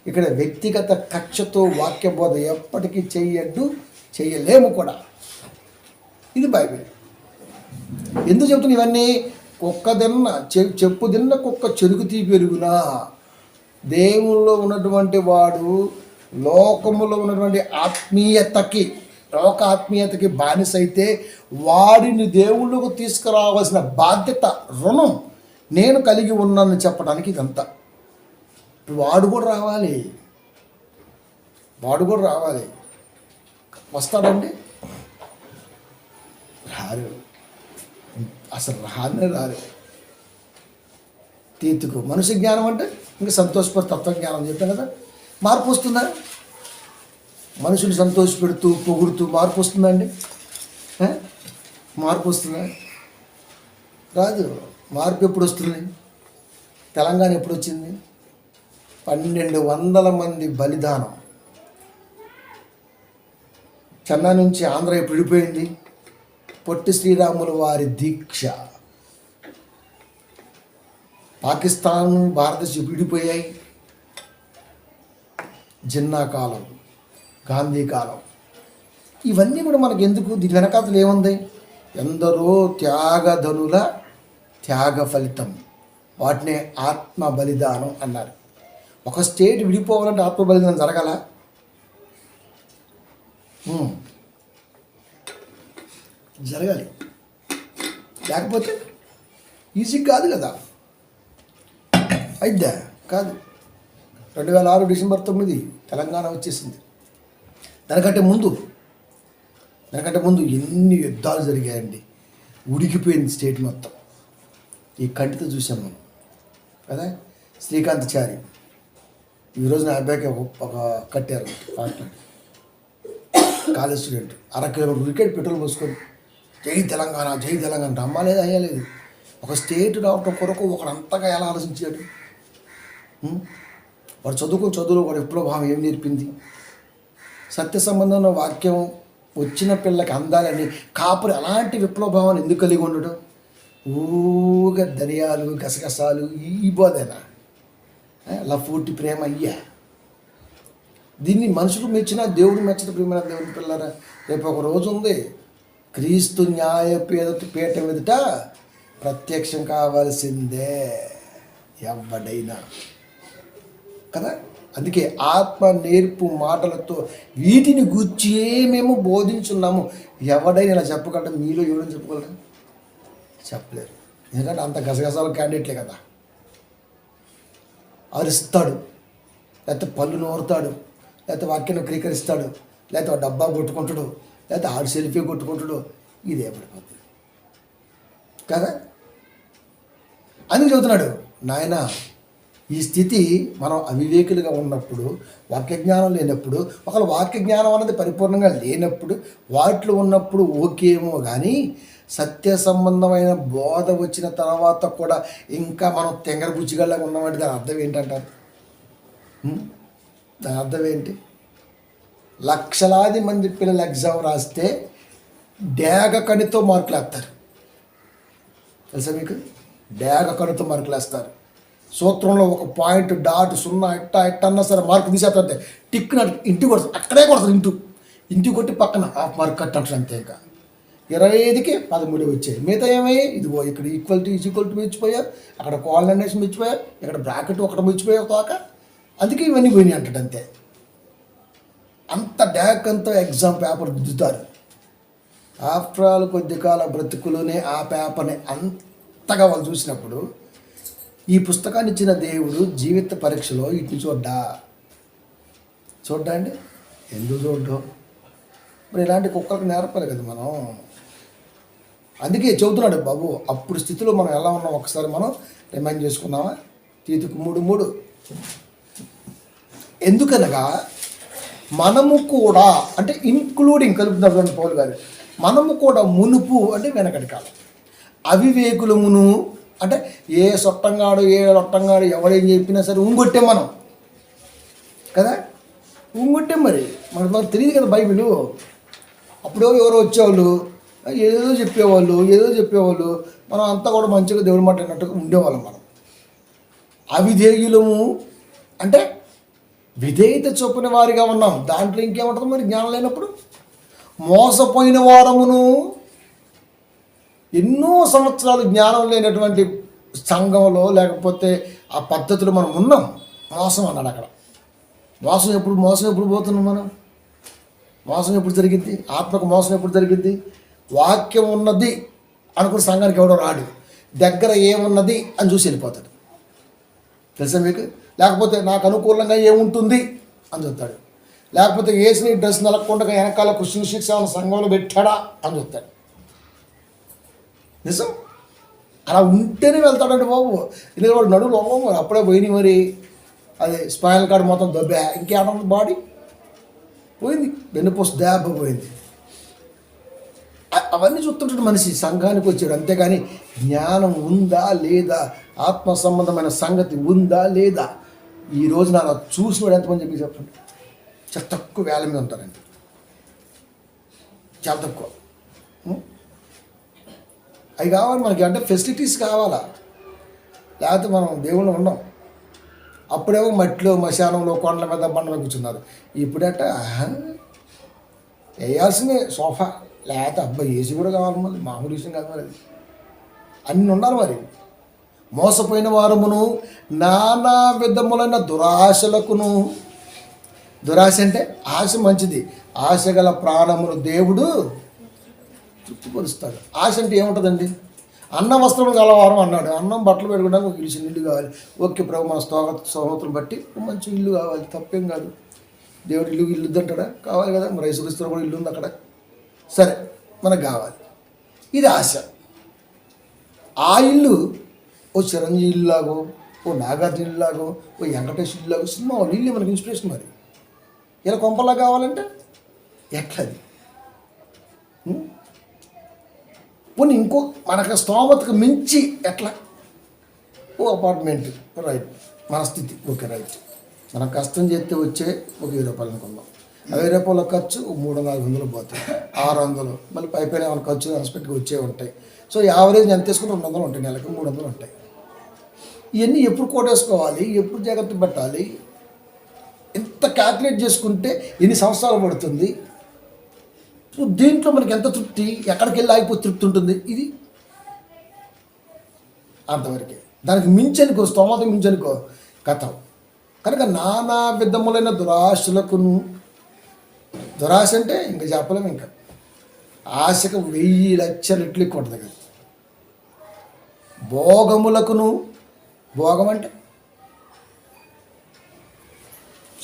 ఇక్కడ వ్యక్తిగత కక్షతో వాక్య బోధ ఎప్పటికీ చేయలేము కూడా. ఇది బైబిల్. ఎందుకు చెబుతున్నా ఇవన్నీ? చెప్పు తిన్న కుక్క చెరుకు తీ పెరుగునా. దేవుల్లో ఉన్నటువంటి వాడు లోకములో ఉన్నటువంటి లోక ఆత్మీయతకి బానిస అయితే వాడిని దేవుళ్ళకు తీసుకురావాల్సిన బాధ్యత, రుణం నేను కలిగి ఉన్నానని చెప్పడానికి ఇదంతా. వాడు కూడా రావాలి. వస్తాడండి? రారు. అసలు రారు. తీతుకు మనుష్య జ్ఞానం అంటే ఇంకా సంతోషపడి తత్వజ్ఞానం చెప్పాను కదా. మార్పు వస్తుందా? మనుషులు సంతోషపెడుతూ పొగుడుతూ మార్పు వస్తుందండి? మార్పు వస్తుందా? రాదు. మార్పు ఎప్పుడు వస్తుంది? తెలంగాణ ఎప్పుడు వచ్చింది? 1200 మంది బలిదానం. చెన్నై నుంచి ఆంధ్ర ఎప్పుడు విడిపోయింది? పొట్టి శ్రీరాములు వారి దీక్ష. పాకిస్తాన్ భారతదేశం విడిపోయాయి. జిన్నా కాలం, గాంధీ కాలం, ఇవన్నీ కూడా మనకు ఎందుకు? దీని వెనకాతలు ఏముంది? ఎందరో త్యాగధనుల త్యాగ ఫలితం. వాటినే ఆత్మ బలిదానం అన్నారు. ఒక స్టేట్ విడిపోవాలంటే ఆత్మ బలిదానం జరగాల? జరగాలి. లేకపోతే ఈజీ కాదు కదా. అయిద్దా? కాదు. 2006 డిసెంబర్ 9 తెలంగాణ వచ్చేసింది. దానికంటే ముందు ఎన్ని యుద్ధాలు జరిగాయండి. ఉడికిపోయింది స్టేట్ మొత్తం. ఈ కంటితో చూసాం మనం కదా. శ్రీకాంత్ చారి ఈరోజు నా అబ్బాయికి ఒక కట్టారు కాలేజ్ స్టూడెంట్. 1/2 కిలోమీటర్ వికెట్ పెట్రోల్ పోసుకొని జై తెలంగాణ రమ్మలేదు, అయ్యలేదు. ఒక స్టేట్ రావటం కొరకు ఒకడు అంతగా ఎలా ఆలోచించాడు? వాడు చదువులో వాడు విప్లవభావం ఏం నేర్పింది? సత్య సంబంధంలో వాక్యం వచ్చిన పిల్లకి అందాలని కాపురి అలాంటి విప్లవభావాన్ని ఎందుకు కలిగి ఉండడం? ఊగా ధనియాలు గసగసాలు ఈ బోధేనా? లఫూటి ప్రేమ అయ్యా? దీన్ని మనుషులు మెచ్చినా దేవుడు మెచ్చట ప్రియమైన దేవుని పిల్లరా. రేపు ఒక రోజు ఉంది, క్రీస్తు పీఠ ఎదుట ప్రత్యక్షం కావాల్సిందే ఎవడైనా కదా. అందుకే ఆత్మ నేర్పు మాటలతో వీటిని గూర్చి మేము బోధించున్నాము. ఎవడైనా ఇలా చెప్పగలరా? మీలో ఎవడని చెప్పగలరా? చెప్పలేరు. ఎందుకంటే అంత గసగసాల క్యాండిడేట్లే కదా. అరుస్తాడు, లేకపోతే పళ్ళు నోరుతాడు, లేకపోతే వాక్యాన్ని క్రీకరిస్తాడు, లేకపోతే డబ్బా కొట్టుకుంటాడు, లేకపోతే ఆడు సెల్ఫీ కొట్టుకుంటాడు. ఇదే పడిపోతుంది కదా. అని చెబుతున్నాడు నాయన. ఈ స్థితి మనం అవివేకులుగా ఉన్నప్పుడు, వాక్యజ్ఞానం లేనప్పుడు, ఒకవేళ వాక్యజ్ఞానం అన్నది పరిపూర్ణంగా లేనప్పుడు, వాటిలో ఉన్నప్పుడు ఓకేమో కానీ సత్య సంబంధమైన బోధ వచ్చిన తర్వాత కూడా ఇంకా మనం తెంగరబుచ్చిగల్లాగా ఉన్నామంటే దాని అర్థం ఏంటంటారు? దాని అర్థం ఏంటి? లక్షలాది మంది పిల్లలు ఎగ్జామ్ రాస్తే డేగ కణితో మార్కులు వేస్తారు. తెలుసా మీకు? డేగ కణితో మార్కులు వేస్తారు. సూత్రంలో ఒక పాయింట్ డాట్ సున్నా ఎట్ట అన్నా సరే మార్క్ తీసేస్తే టిక్ ఇంటికి కొడతారు, అక్కడే కొడతారు. ఇంటికి కొట్టి పక్కన హాఫ్ మార్క్ కట్ అంటారు అంతే. ఇంకా 25కి 13 వచ్చాయి. మిగతా ఏమయ్యాయి, ఇదిగో ఇక్కడ ఈక్వాలిటీ ఈక్వాలిటీ మర్చిపోయారు, అక్కడ కోఆర్డినేషన్ మర్చిపోయారు, ఇక్కడ బ్రాకెట్ ఒకటి మర్చిపోయావు తోక, అందుకే ఇవన్నీ పోయినాయి అంటాడు అంతే. అంత డ్యాక్ అంతా ఎగ్జామ్ పేపర్ దిద్దుతారు. ఆఫ్టర్ ఆల్ కొద్ది కాల బ్రతుకులోనే ఆ పేపర్ని అంతగా వాళ్ళు చూసినప్పుడు ఈ పుస్తకాన్ని ఇచ్చిన దేవుడు జీవిత పరీక్షలో ఇటు చూడ్డా అండి, ఎందుకు చూడ్డం? మరి ఇలాంటి కుక్కలకు నేర్పాలి కదా మనం. అందుకే చెబుతున్నాడు బాబు, అప్పుడు స్థితిలో మనం ఎలా ఉన్నాం ఒకసారి మనం రిమైండ్ చేసుకున్నామా? తీతుకు 3:3. ఎందుకనగా మనము కూడా, అంటే ఇంక్లూడింగ్ కలుపుతున్నారు పౌలు గారు, మనము కూడా మునుపు అంటే వెనకటి కాలం అవివేకులమును, అంటే ఏ సొట్టంగాడు ఏ లొట్టంగాడు ఎవడేం చెప్పినా సరే ఉంగొట్టాం మనం కదా, ఉంగొట్టాం. మరి మనకు తెలియదు కదా బైబిల్. అప్పుడు ఎవరో వచ్చేవాళ్ళు ఏదో చెప్పేవాళ్ళు, మనం అంతా కూడా మంచిగా దేవుడి మాట అన్నట్టుగా ఉండేవాళ్ళం. మనం అవిధేయులము అంటే విధేయత చొప్పున వారిగా ఉన్నాం. దాంట్లో ఇంకేముంటుంది మరి జ్ఞానం లేనప్పుడు? మోసపోయిన వారమును, ఎన్నో సంవత్సరాలు జ్ఞానం లేనటువంటి సంఘంలో లేకపోతే ఆ పద్ధతిలో మనం ఉన్నాం. మోసం అన్నాడు అక్కడ. మోసం ఎప్పుడు పోతున్నాం మనం? మోసం ఎప్పుడు జరిగింది? ఆత్మకు మోసం ఎప్పుడు జరిగింది? వాక్యం ఉన్నది అనుకున్న సంఘానికి ఎవడో రాడు, దగ్గర ఏమున్నది అని చూసి వెళ్ళిపోతాడు. తెలుసా మీకు? లేకపోతే నాకు అనుకూలంగా ఏముంటుంది అని చూస్తాడు. లేకపోతే వేసిన డ్రెస్ నలగకుండా వెనకాల కుషింగ్ శిక్ష సంఘంలో పెట్టాడా అని చూస్తాడు. నిజం, అలా ఉంటేనే వెళ్తాడండి బాబు. ఎందుకంటే వాడు నడువులు మరి అప్పుడే పోయినాయి. మరి అది స్పైనల్ కార్డ్ మొత్తం దెబ్బ, ఇంకేమన్నా బాడీ పోయింది, వెన్నుపూస దెబ్బ పోయింది. అవన్నీ చూస్తుంటాడు మనిషి. సంఘానికి వచ్చాడు అంతేగాని జ్ఞానం ఉందా లేదా, ఆత్మ సంబంధమైన సంగతి ఉందా లేదా, ఈ రోజు నా చూసినాడు ఎంతమంది చెప్పి చెప్పండి. చాలా తక్కువ వేల మీద ఉంటారండి, చాలా తక్కువ. అవి కావాలి మనకి, అంటే ఫెసిలిటీస్ కావాలా, లేకపోతే మనం దేవుళ్ళు ఉండం. అప్పుడేమో మట్టిలో మశానంలో కొండల మీద బండలో కూర్చున్నారు. ఇప్పుడట వేయాల్సిందే సోఫా, లేకపోతే అబ్బాయి ఏసీ కూడా కావాలి. మళ్ళీ మామూలు విషయం కాదు మరి, అది అన్నీ ఉండాలి. మరి మోసపోయిన వారమును నానా విధములైన దురాశలకును, దురాశ అంటే ఆశ మంచిది, ఆశ గల ప్రాణమును దేవుడు తృప్తిపరుస్తాడు. ఆశ అంటే ఏముంటుందండి? అన్న వస్త్రం గలవారం అన్నాడు. అన్నం బట్టలు పెట్టుకోవడానికి ఒక ఇల్లు ఇల్లు కావాలి. ఓకే ప్రభు, మన స్తోత్రం బట్టి మంచి ఇల్లు కావాలి, తప్పేం కాదు. దేవుడు ఇల్లు అంటాడా? కావాలి కదా. మరి యేసుక్రీస్తులో కూడా ఇల్లు ఉంది అక్కడ, సరే మనకు కావాలి. ఇది ఆశ. ఆ ఇల్లు ఓ చిరంజీవి ఇల్లులాగో, ఓ నాగార్జున ఇల్లులాగో, ఓ వెంకటేష్ ఇల్లులాగో, సినిమా వాళ్ళు ఇల్లు మనకి ఇన్స్పిరేషన్. మరి ఇలా కొంపలా కావాలంటే ఎట్లది? పోనీ ఇంకో మనకు స్తోమతకు మించి ఎట్లా? ఓ అపార్ట్మెంట్, రైట్, మన స్థితి ఓకే, రైట్. మనం కష్టం చేస్తే వచ్చే ఒక 1000 రూపాయలు అనుకుందాం. 1000 రూపాయల ఖర్చు 300-400 పోతాయి, 600, మళ్ళీ పైపైన ఏమైనా ఖర్చు హాస్పిటల్కి వచ్చే ఉంటాయి. సో యావరేజ్ ఎంత తీసుకుంటే 200 ఉంటాయి, నెలకు 300 ఉంటాయి. ఇవన్నీ ఎప్పుడు కోటేసుకోవాలి, ఎప్పుడు జాగ్రత్త పెట్టాలి, ఎంత క్యాల్కులేట్ చేసుకుంటే ఎన్ని సంవత్సరాలు పడుతుంది, సో దీంట్లో మనకి ఎంత తృప్తి, ఎక్కడికి వెళ్ళి ఆగిపోతే తృప్తి ఉంటుంది, ఇది అంతవరకే. దానికి మించనుకో, స్తోమత మించనుకో కథ. కనుక నానా విధములైన దురాశలకును, దురాశ అంటే ఇంకా చెప్పలేము. ఇంకా ఆశకు 1000 లక్షల రెట్లు ఎక్కువ ఉంటుంది కదా. భోగములకును, భోగం అంటే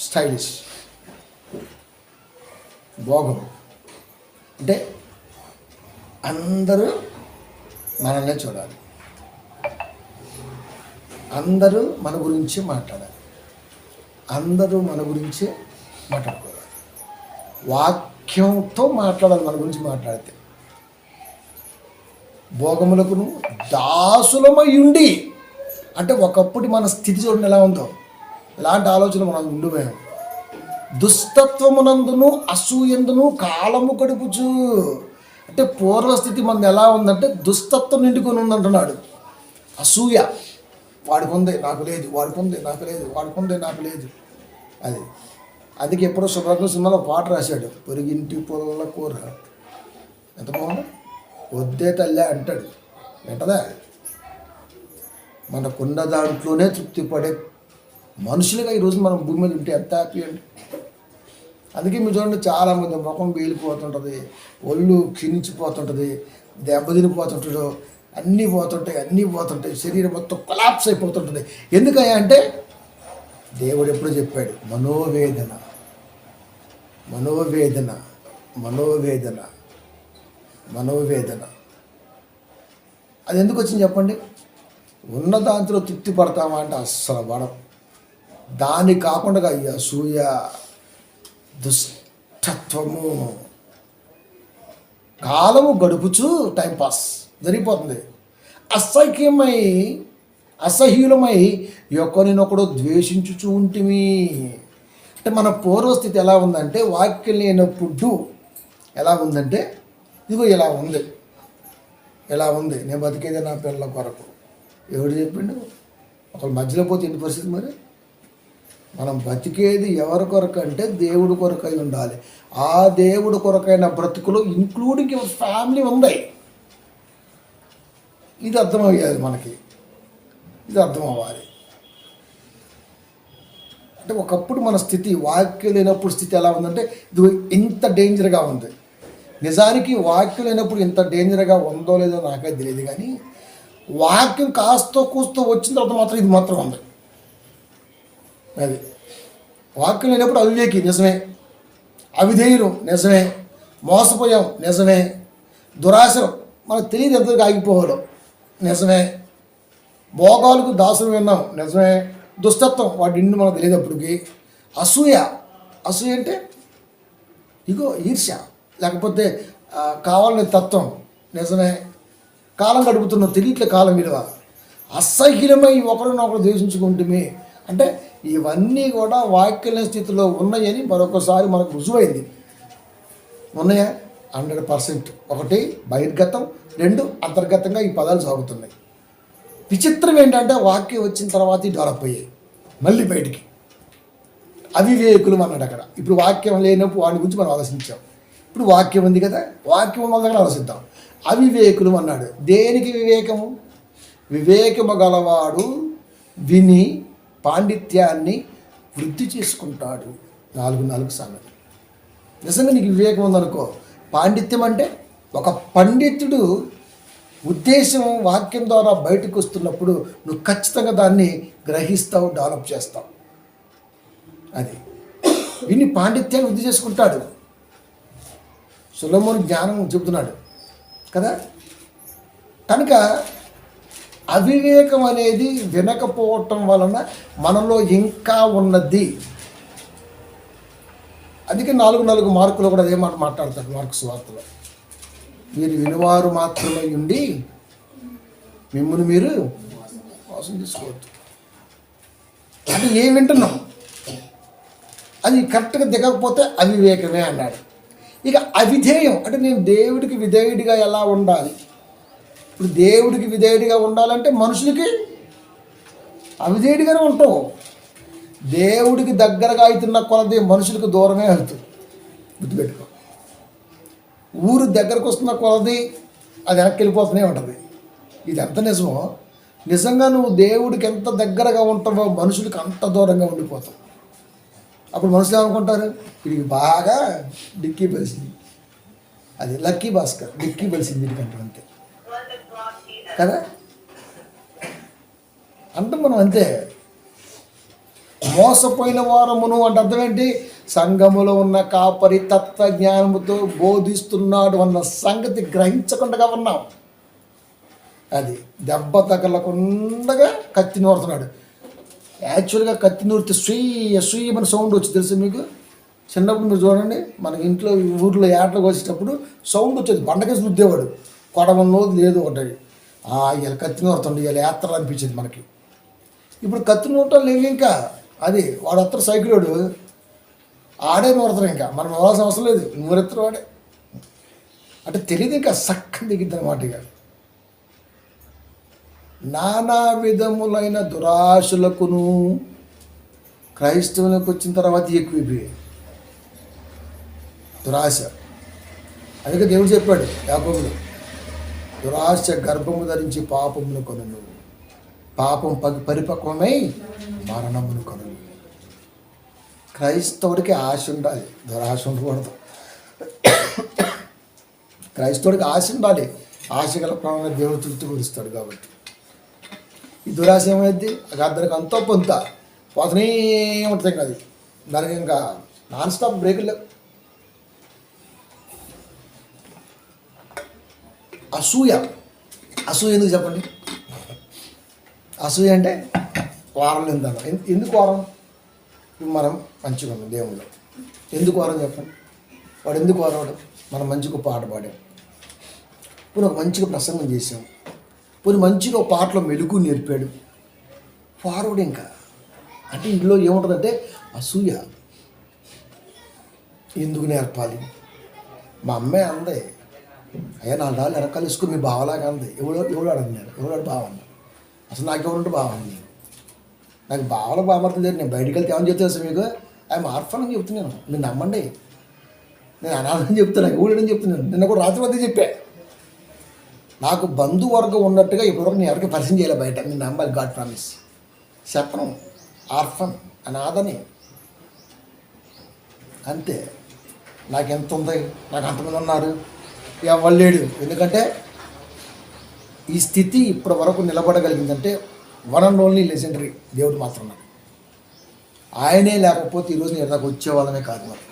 స్టైలిష్, భోగం అంటే అందరూ మనల్ని చూడాలి, అందరూ మన గురించి మాట్లాడాలి, అందరూ మన గురించి మాట్లాడుకోవాలి, వాక్యంతో మాట్లాడాలి. మన గురించి మాట్లాడితే భోగములకును దాసులమై ఉండి, అంటే ఒకప్పుడు మన స్థితి చూడండి ఎలా ఉందో, ఇలాంటి ఆలోచన మనం ఉండిపోయాం. దుస్తత్వమునందును అసూయందును కాలము గడుపుచు, అంటే పూర్వస్థితి మనది ఎలా ఉందంటే దుస్తత్వం నిండుకొని ఉందంటున్నాడు. అసూయ, వాడికి ఉంది నాకు లేదు, వాడికి ఉంది నాకు లేదు, వాడికి ఉంది నాకు లేదు. అది అందుకే ఎప్పుడో శుభ్రంగా సినిమాలో పాట రాశాడు, పొరిగింటి పొల్ల కూర. ఎంత బాగుంది, వద్దే తల్లే అంటాడు, వింటదా? మనకున్న దాంట్లోనే తృప్తి పడే మనుషులుగా ఈరోజు మనం భూమి మీద ఉంటే ఎంత హ్యాపీ అండి. అందుకే మీరు చూడండి, చాలామంది ముఖం వేలిపోతుంటుంది, ఒళ్ళు క్షీణించిపోతుంటుంది, దెబ్బతినిపోతుంటాడు, అన్నీ పోతుంటాయి, శరీరం మొత్తం కొలాప్స్ అయిపోతుంటుంది. ఎందుకయ్యా అంటే దేవుడు ఎప్పుడు చెప్పాడు, మనోవేదన మనోవేదన మనోవేదన మనోవేదన. అది ఎందుకు వచ్చింది చెప్పండి? ఉన్న దాంట్లో తృప్తి పడతామా అంటే అస్సలు పడం. దాన్ని కాకుండా ఈ అసూయ, దుష్టత్వము, కాలము గడుపుచు టైంపాస్ జరిగిపోతుంది. అసహ్యులమై ఒకరినొకడు ద్వేషించుచు ఉంటిమి. అంటే మన పూర్వస్థితి ఎలా ఉందంటే, వాక్యం లేనప్పుడు ఎలా ఉందంటే, ఇదిగో ఇలా ఉంది, నేను బతికేదే నా పిల్లల కొరకు. ఎవడు చెప్పిండు? ఒకళ్ళు మధ్యలో పోతే ఏంటి పరిస్థితి? మరి మనం బతికేది ఎవరి కొరకు అంటే దేవుడి కొరకై ఉండాలి. ఆ దేవుడి కొరకైన బ్రతుకులు ఇంక్లూడింగ్ ఫ్యామిలీ ఉంది. ఇది అర్థమయ్యేది మనకి, ఇది అర్థం అవ్వాలి. అంటే ఒకప్పుడు మన స్థితి, వాక్యం లేనప్పుడు స్థితి ఎలా ఉందంటే, ఇది ఇంత డేంజర్గా ఉంది. నిజానికి వాక్యం లేనప్పుడు ఇంత డేంజర్గా ఉందో లేదో నాకే తెలియదు, కానీ వాక్యం కాస్తో కూస్తో వచ్చిన తర్వాత మాత్రం ఇది మాత్రం ఉంది. అది వాక్యం లేనప్పుడు అవివేకి నిజమే, అవిధేయులు నిజమే, మోసపోయాం నిజమే, దురాశలు మనకు తెలియదు ఎంతవరకు ఆగిపోవాలో నిజమే, భోగాలకు దాసులు విన్నాం నిజమే, దుష్టత్వం వాటి ఇండి మనకు తెలియదు అప్పటికి, అసూయ అంటే ఇగో ఈర్ష్య, లేకపోతే కావాలనే తత్వం నిజమే, కాలం గడుపుతున్న తెలియట్లే కాలం విలువ, అసహ్యమై ఒకరినొకరు ద్వేషించుకుంటుమే. అంటే ఇవన్నీ కూడా వాక్య స్థితిలో ఉన్నాయని మరొకసారి మనకు రుజువైంది. ఉన్నాయా? 100%. ఒకటి బహిర్గతం, 2 అంతర్గతంగా ఈ పదాలు సాగుతున్నాయి. విచిత్రం ఏంటంటే వాక్యం వచ్చిన తర్వాత డెవలప్ అయ్యాయి మళ్ళీ బయటికి. అవివేకులు అన్నాడు అక్కడ. ఇప్పుడు వాక్యం లేనప్పుడు వాడి గురించి మనం ఆలోచించాం. ఇప్పుడు వాక్యం ఉంది కదా, వాక్యం ఉన్న దగ్గర ఆలోచిద్దాం. అవివేకులు అన్నాడు. దేనికి వివేకము? వివేకము గలవాడు విని పాండిత్యాన్ని వృద్ధి చేసుకుంటాడు. 4 సంగతి. నిజంగా నీకు వివేకం ఉందనుకో, పాండిత్యం అంటే ఒక పండితుడు ఉద్దేశం వాక్యం ద్వారా బయటకు వస్తున్నప్పుడు నువ్వు ఖచ్చితంగా దాన్ని గ్రహిస్తావు, డెవలప్ చేస్తావు. అది విని పాండిత్యాన్ని వృద్ధి చేసుకుంటాడు. సొలొమోను జ్ఞానం చెబుతున్నాడు కదా. కనుక అవివేకం అనేది వినకపోవటం వలన మనలో ఇంకా ఉన్నది. అందుకే 4 మార్కులు కూడా అదే మాట మాట్లాడతాడు మార్కు సువార్తలో. మీరు వినువారు మాత్రమే ఉండి మిమ్మల్ని మీరు మోసం చేసుకోవద్దు. అంటే ఏం వింటున్నాం అది కరెక్ట్గా దిగకపోతే అవివేకమే అన్నాడు. ఇక అవిధేయం అంటే నేను దేవుడికి విధేయుడిగా ఎలా ఉండాలి? ఇప్పుడు దేవుడికి విధేయుడిగా ఉండాలంటే మనుషులకి అవిధేయుడిగానే ఉంటావు. దేవుడికి దగ్గరగా అవుతున్న కొలది మనుషులకు దూరమే అవుతుంది. గుర్తుపెట్టుకో. ఊరు దగ్గరకు వస్తున్న కొలది అది వెనక్కి వెళ్ళిపోతూనే ఉంటుంది. ఇది ఎంత నిజమో, నిజంగా నువ్వు దేవుడికి ఎంత దగ్గరగా ఉంటావో మనుషులకు అంత దూరంగా ఉండిపోతావు. అప్పుడు మనుషులు ఏమనుకుంటారు? వీడికి బాగా డిక్కీ బలిసింది, అది లక్కీ భాస్కర్ డిక్కీ బలిసింది వీడికంటే, అంతే కదా అంటాం మనం. అంతే. మోసపోయిన వారమును అంటే అర్థం ఏంటి? సంఘములో ఉన్న కాపరి తత్వ జ్ఞానముతో బోధిస్తున్నాడు అన్న సంగతి గ్రహించకుండా ఉన్నాం. అది దెబ్బ తగలకుండా కత్తి నూరుతున్నాడు. యాక్చువల్గా కత్తి నూరితే సుయ్యమని సౌండ్ వచ్చి తెలుసు మీకు? చిన్నప్పుడు మీరు చూడండి, మనకి ఇంట్లో ఊర్లో ఏటలకు వచ్చేటప్పుడు సౌండ్ వచ్చేది. బండకేసి రుద్దేవాడు, కొడవల్లో లేదు ఒకటి. ఇలా కత్తి నూరుతుండే, ఇలా యాత్రలు అనిపించేది మనకి. ఇప్పుడు కత్తి నూరటం లేవు ఇంకా. అది వాడు వస్తారు సైకిలోడు, ఆడే నూరుతారు. ఇంకా మనం నూరాల్సిన అవసరం లేదు, నూరెత్తరు వాడే. అంటే తెలియదు ఇంకా సక్కని దిగిద్ది అనమాట. ఇక నానా విధములైన దురాశలకును. క్రైస్తవులకు వచ్చిన తర్వాత ఎక్కువైపోయాయి దురాశ. అందుకే దేవుడు చెప్పాడు యాకోబులో, దురాశ గర్భము ధరించి పాపమును కొనును, పాపం పరిపక్వమై మరణమును కొనును. క్రైస్తవుడికి ఆశ ఉండాలి, దురాశ ఉండకూడదు. క్రైస్తవుడికి ఆశ ఉండాలి, ఆశ గల ప్రాణాన్ని దేవుడు తృప్తిపరుస్తాడు. కాబట్టి ఈ దురాశ ఏమైంది, దానికి అంతో పొంత పోతనే ఉంటుంది కాదు, దానికి ఇంకా నాన్ స్టాప్ బ్రేకులు లేవు. అసూయ ఎందుకు చెప్పండి? అసూయ అంటే వారం నిందాను. ఎందుకు వారం? మనం మంచిగా ఉన్నాం దేవుళ్ళు, ఎందుకు వారం చెప్పండి? వాడు ఎందుకు వారవాడు? మనం మంచిగా పాట పాడాం, పోనీ ఒక మంచిగా ప్రసంగం చేసాం, పోనీ మంచిగా ఒక పాటలో మెలుగు నేర్పాడు, వారవుడు. ఇంకా అంటే ఇందులో ఏముంటుందంటే అసూయ. ఎందుకు నేర్పాలి? మా అమ్మాయి అందే, అయ్యా 4 రాళ్ళు వెనకాల వేసుకుని మీ బావలాగా అంది. ఎవడు అడిగినాడు, ఎవడు బావ అన్నాడు. అసలు నాకు ఎవరుంటే బావ అని, నాకు బావలో బామర్తలు లేదు. నేను బయటికి వెళ్తే ఏమని చెప్తాను సార్ మీకు? ఆయన ఆర్ఫన్ అని చెప్తున్నాను, మీరు నమ్మండి. నేను అనాథని చెప్తున్నాను, ఎవడని చెప్తున్నాను. నిన్న కూడా రాత్రి మధ్య చెప్పా, నాకు బంధువర్గం ఉన్నట్టుగా ఇప్పటివరకు నేను ఎవరికి పరిచయం చేయాలి బయట. నేను నమ్మాలి, గాడ్ ప్రామిస్. చెప్పను ఆర్ఫన్ అనాథని, అంతే. నాకు ఎంత ఉంది, నాకు అంతమంది ఉన్నారు, ఎవరు లేడు. ఎందుకంటే ఈ స్థితి ఇప్పటి వరకు నిలబడగలిగిందంటే వన్ అండ్ ఓన్లీ లెజెండరీ దేవుడు మాత్రం. ఆయనే లేకపోతే ఈరోజు నేను దాకా వచ్చేవాళ్ళమే కాదు. మరి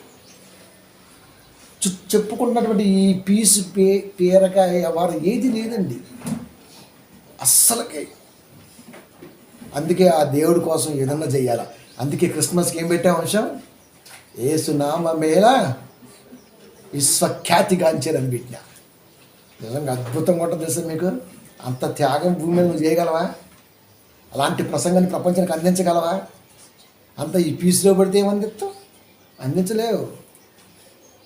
చెప్పుకుంటున్నటువంటి ఈ పీసు పేరకాయ వారు ఏది లేదండి అస్సలకే. అందుకే ఆ దేవుడి కోసం ఏదన్నా చెయ్యాల. అందుకే క్రిస్మస్కి ఏం పెట్టాం అంశం? ఏసునామమేళ విశ్వఖ్యాతిగాంచారని పెట్టినా. నిజంగా అద్భుతంగా ఉంటుంది తెలుసా మీకు? అంత త్యాగం భూమి మీద నువ్వు చేయగలవా? అలాంటి ప్రసంగాన్ని ప్రపంచానికి అందించగలవా? అంత ఈ పీసులో పడితే ఏమందిస్తావు? అందించలేవు.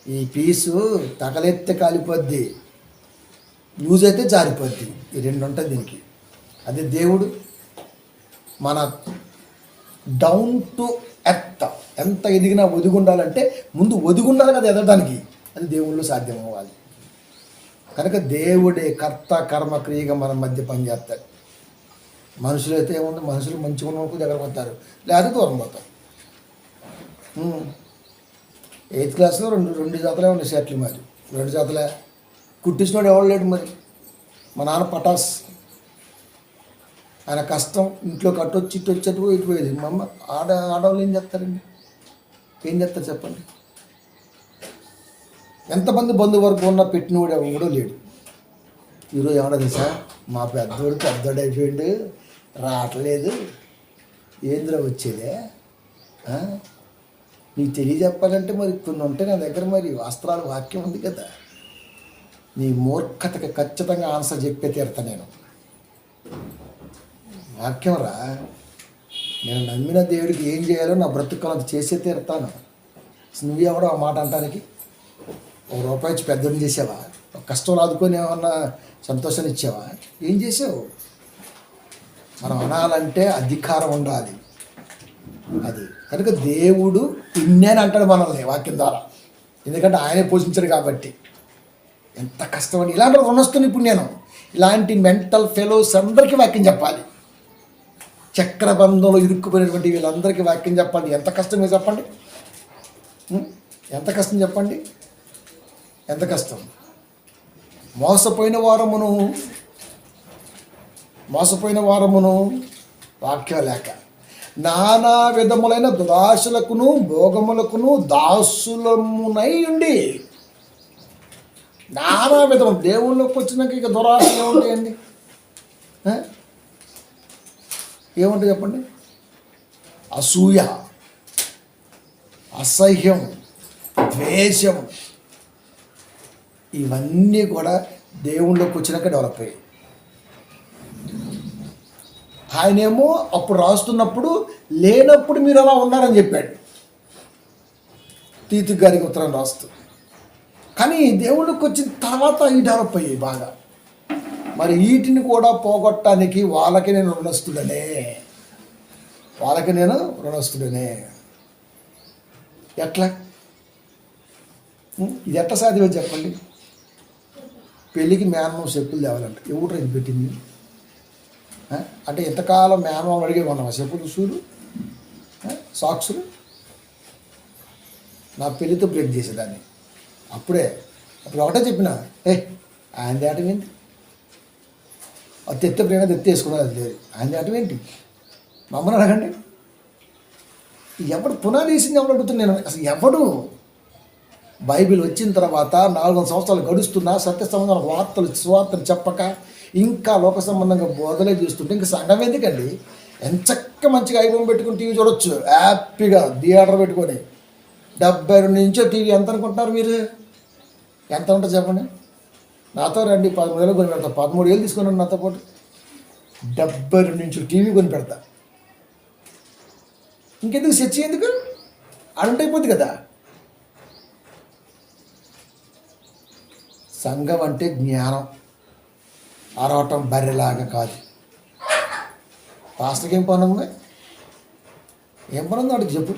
ఈ పీసు తగలెత్తే కాలిపోద్ది, లూజ్ అయితే జారిపోద్ది. ఈ 2 ఉంటుంది దీనికి. అదే దేవుడు మన డౌన్ టు ఎర్త్. ఎంత ఎదిగినా ఒదిగుండాలంటే ముందు ఒదిగుండాలి కదా ఎదగడానికి. అది దేవుళ్ళు సాధ్యం అవ్వాలి. కనుక దేవుడే కర్త కర్మ క్రియగా మన మధ్య పనిచేస్తాడు. మనుషులు అయితే ఏముంది, మనుషులు మంచిగా ఉన్నప్పుడు దగ్గరకు వస్తారు, లేదా దూరం పోతారు. 8th క్లాస్లో రెండు జాతలే ఉన్నాయి షర్ట్లు. మరి 2 జాతలే కుట్టించినోడు ఎవరు లేడు. మరి మా నాన్న పటాస్, ఆయన కష్టం ఇంట్లో కట్టొచ్చి ఇటు వచ్చేట్టు ఇటు పోయేది. మా అమ్మ ఆడవాళ్ళు ఏం చేస్తారండి? ఏం చేస్తారు చెప్పండి? ఎంతమంది బంధువర్గం ఉన్నా పెట్టినవాడు ఎవడో లేడు. ఈరోజు ఏమన్నా తెలుసా, మా పెద్దోడు అయిపోయిండు, రావట్లేదు. ఏంద్రా వచ్చేదే? నీకు తెలియజెప్పాలంటే మరి కొన్ని ఉంటాయి నా దగ్గర. మరి వస్త్రాలు వాక్యం ఉంది కదా, నీ మూర్ఖతకి ఖచ్చితంగా ఆన్సర్ చెప్పే తీరుతా నేను. వాక్యం రా, నేను నమ్మిన దేవుడికి ఏం చేయాలో నా బ్రతుకులంత చేసే తీరుతాను. నువ్వెవడో ఆ మాట అంటానికి? ₹1 ఇచ్చి పెద్దోడిని చేసావా? ఒక కష్టం ఆదుకొని ఏమన్నా సంతోషాన్ని ఇచ్చావా? ఏం చేసావు? మనం అనాలంటే అధికారం ఉండాలి. అది కనుక దేవుడు ఇన్నేని అంటాడు మనల్ని వాక్యం ద్వారా. ఎందుకంటే ఆయనే పోషించాడు కాబట్టి. ఎంత కష్టం అండి. ఇలాంటి రుణస్తుని ఇప్పుడు నేను ఇలాంటి మెంటల్ ఫెలోస్ అందరికీ వాక్యం చెప్పాలి. చక్రబంధంలో ఇరుక్కుపోయినటువంటి వీళ్ళందరికీ వాక్యం చెప్పాలి. ఎంత కష్టమే చెప్పండి, ఎంత కష్టం చెప్పండి, ఎంత కష్టం. మోసపోయిన వారమును వాక్యం లేక నానా విధములైన దురాశలకును భోగములకును దాసులమునై ఉండి. నానా విధము దేవుళ్ళకి వచ్చినాక ఇక దురాశలు ఏముంటాయండి? ఏముంటాయి చెప్పండి? అసూయ, అసహ్యం, ద్వేషం, ఇవన్నీ కూడా దేవుళ్ళకి వచ్చినాక డెవలప్ అయ్యాయి. ఆయనేమో అప్పుడు రాస్తున్నప్పుడు లేనప్పుడు మీరు అలా ఉన్నారని చెప్పాడు తీతు గారికి ఉత్తరం రాస్తూ. కానీ దేవుళ్ళకి వచ్చిన తర్వాత ఈ డెవలప్ అయ్యాయి బాగా. మరి వీటిని కూడా పోగొట్టడానికి వాళ్ళకి నేను రుణస్తుడనే. ఎట్లా ఇది ఎట్లా సాధ్యమో చెప్పండి? పెళ్ళికి మేనమామ చెప్పులు తేవాలంట. ఎవరు ఇది పెట్టింది? అంటే ఇంతకాలం మేనమామ అడిగే కొన్నావా చెప్పులు, షూలు, సాక్సులు? నా పెళ్ళితో బ్రేక్ చేసేదాన్ని అప్పుడు ఒకటే చెప్పిన, ఆయన తేటం ఏంటి? అది తెత్తప్పుడైనా తెత్తేసుకున్నది, అది లేదు. ఆయన తేటం ఏంటి? మా అమ్మని అడగండి. ఎవడు పునాది వేసింది ఎవడు అడుగుతున్నాను అసలు? ఎవడు? బైబిల్ వచ్చిన తర్వాత 400 సంవత్సరాలు గడుస్తున్నా సత్య సంబంధం సువార్తలు చెప్పక ఇంకా లోక సంబంధంగా బోధలే చూస్తుంటే ఇంకా సంఘం ఎందుకండి? ఎంచక్క మంచిగా ఐబొమ్మ పెట్టుకుని టీవీ చూడొచ్చు హ్యాపీగా, థియేటర్ పెట్టుకొని. 72 నుంచో టీవీ ఎంత అనుకుంటున్నారు మీరు? ఎంత ఉంటుంది చెప్పండి? నాతో రండి, 13 ఏళ్ళు కొని పెడతా. 13 ఏళ్ళు తీసుకున్నాను నాతో పాటు. 72 నుంచి టీవీ కొని పెడతా. ఇంకెందుకు చర్చ? ఎందుకు అడుంటే అయిపోద్ది కదా. సంఘం అంటే జ్ఞానం, అరవటం బర్రెలాగా కాదు. పాస్టర్కి ఏం పని ఉంది? ఏం పని ఉంది వాడికి చెప్పు.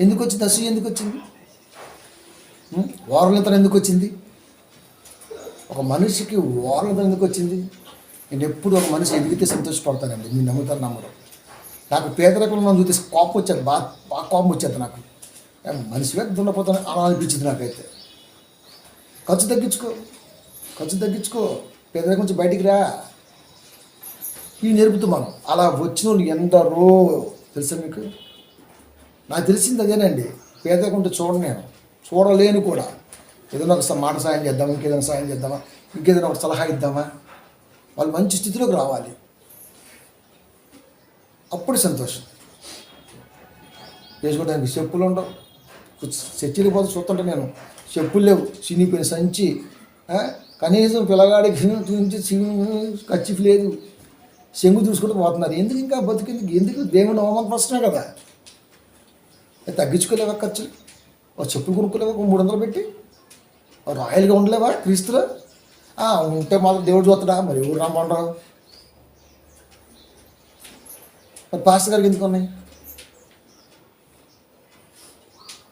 ఎందుకు వచ్చింది అసూయ? ఎందుకు వచ్చింది? ఓర్వలితనం ఎందుకు వచ్చింది? ఒక మనిషికి ఓర్వలితనం ఎందుకు వచ్చింది? నేను ఎప్పుడు ఒక మనిషి ఎదిగితే సంతోషపడతానండి. మీరు నమ్ముతారు నమ్మరు. నాకు పేదరికంలో చూస్తే కోపం వచ్చేది, బాగా కోపం వచ్చేది నాకు. మనిషిగా దున్నపోతాను అలా అనిపించింది నాకైతే. ఖర్చు తగ్గించుకో, పేదరికం నుంచి బయటికి రా. ఇవి నేర్పుతూ మనం అలా వచ్చిన వాళ్ళు ఎందరో తెలుసా మీకు? నాకు తెలిసింది అదేనండి. పేదరికం ఉంటే చూడలేను కూడా. ఏదైనా ఒక మాట సాయం చేద్దామా, ఇంకేదైనా సాయం చేద్దామా, ఇంకేదైనా ఒక సలహా ఇద్దామా, వాళ్ళు మంచి స్థితిలోకి రావాలి. అప్పుడు సంతోషం. వేసుకోవడానికి చెప్పులు ఉండవు. చర్చికి పోతే చూస్తుంటే నేను చెప్పులు లేవు, చినిపోయిన సంచి, కనీసం పిల్లగాడికి ఖర్చు లేదు, చెంగు చూసుకుంటూ పోతున్నారు. ఎందుకు ఇంకా బతికేందుకు? ఎందుకు? దేవుని అవమానపరచనే కదా. తగ్గించుకోలేవా ఖర్చులు? ఒక చెప్పులు కొనుక్కోలేవా 300 పెట్టి? రాయల్గా ఉండలేవా క్రీస్తులో? ఉంటే మాత్రం దేవుడు చూస్తాడా? మరి ఎవరు రమ్మంటారు? మరి పాస్టర్ గారికి ఎందుకు ఉన్నాయి?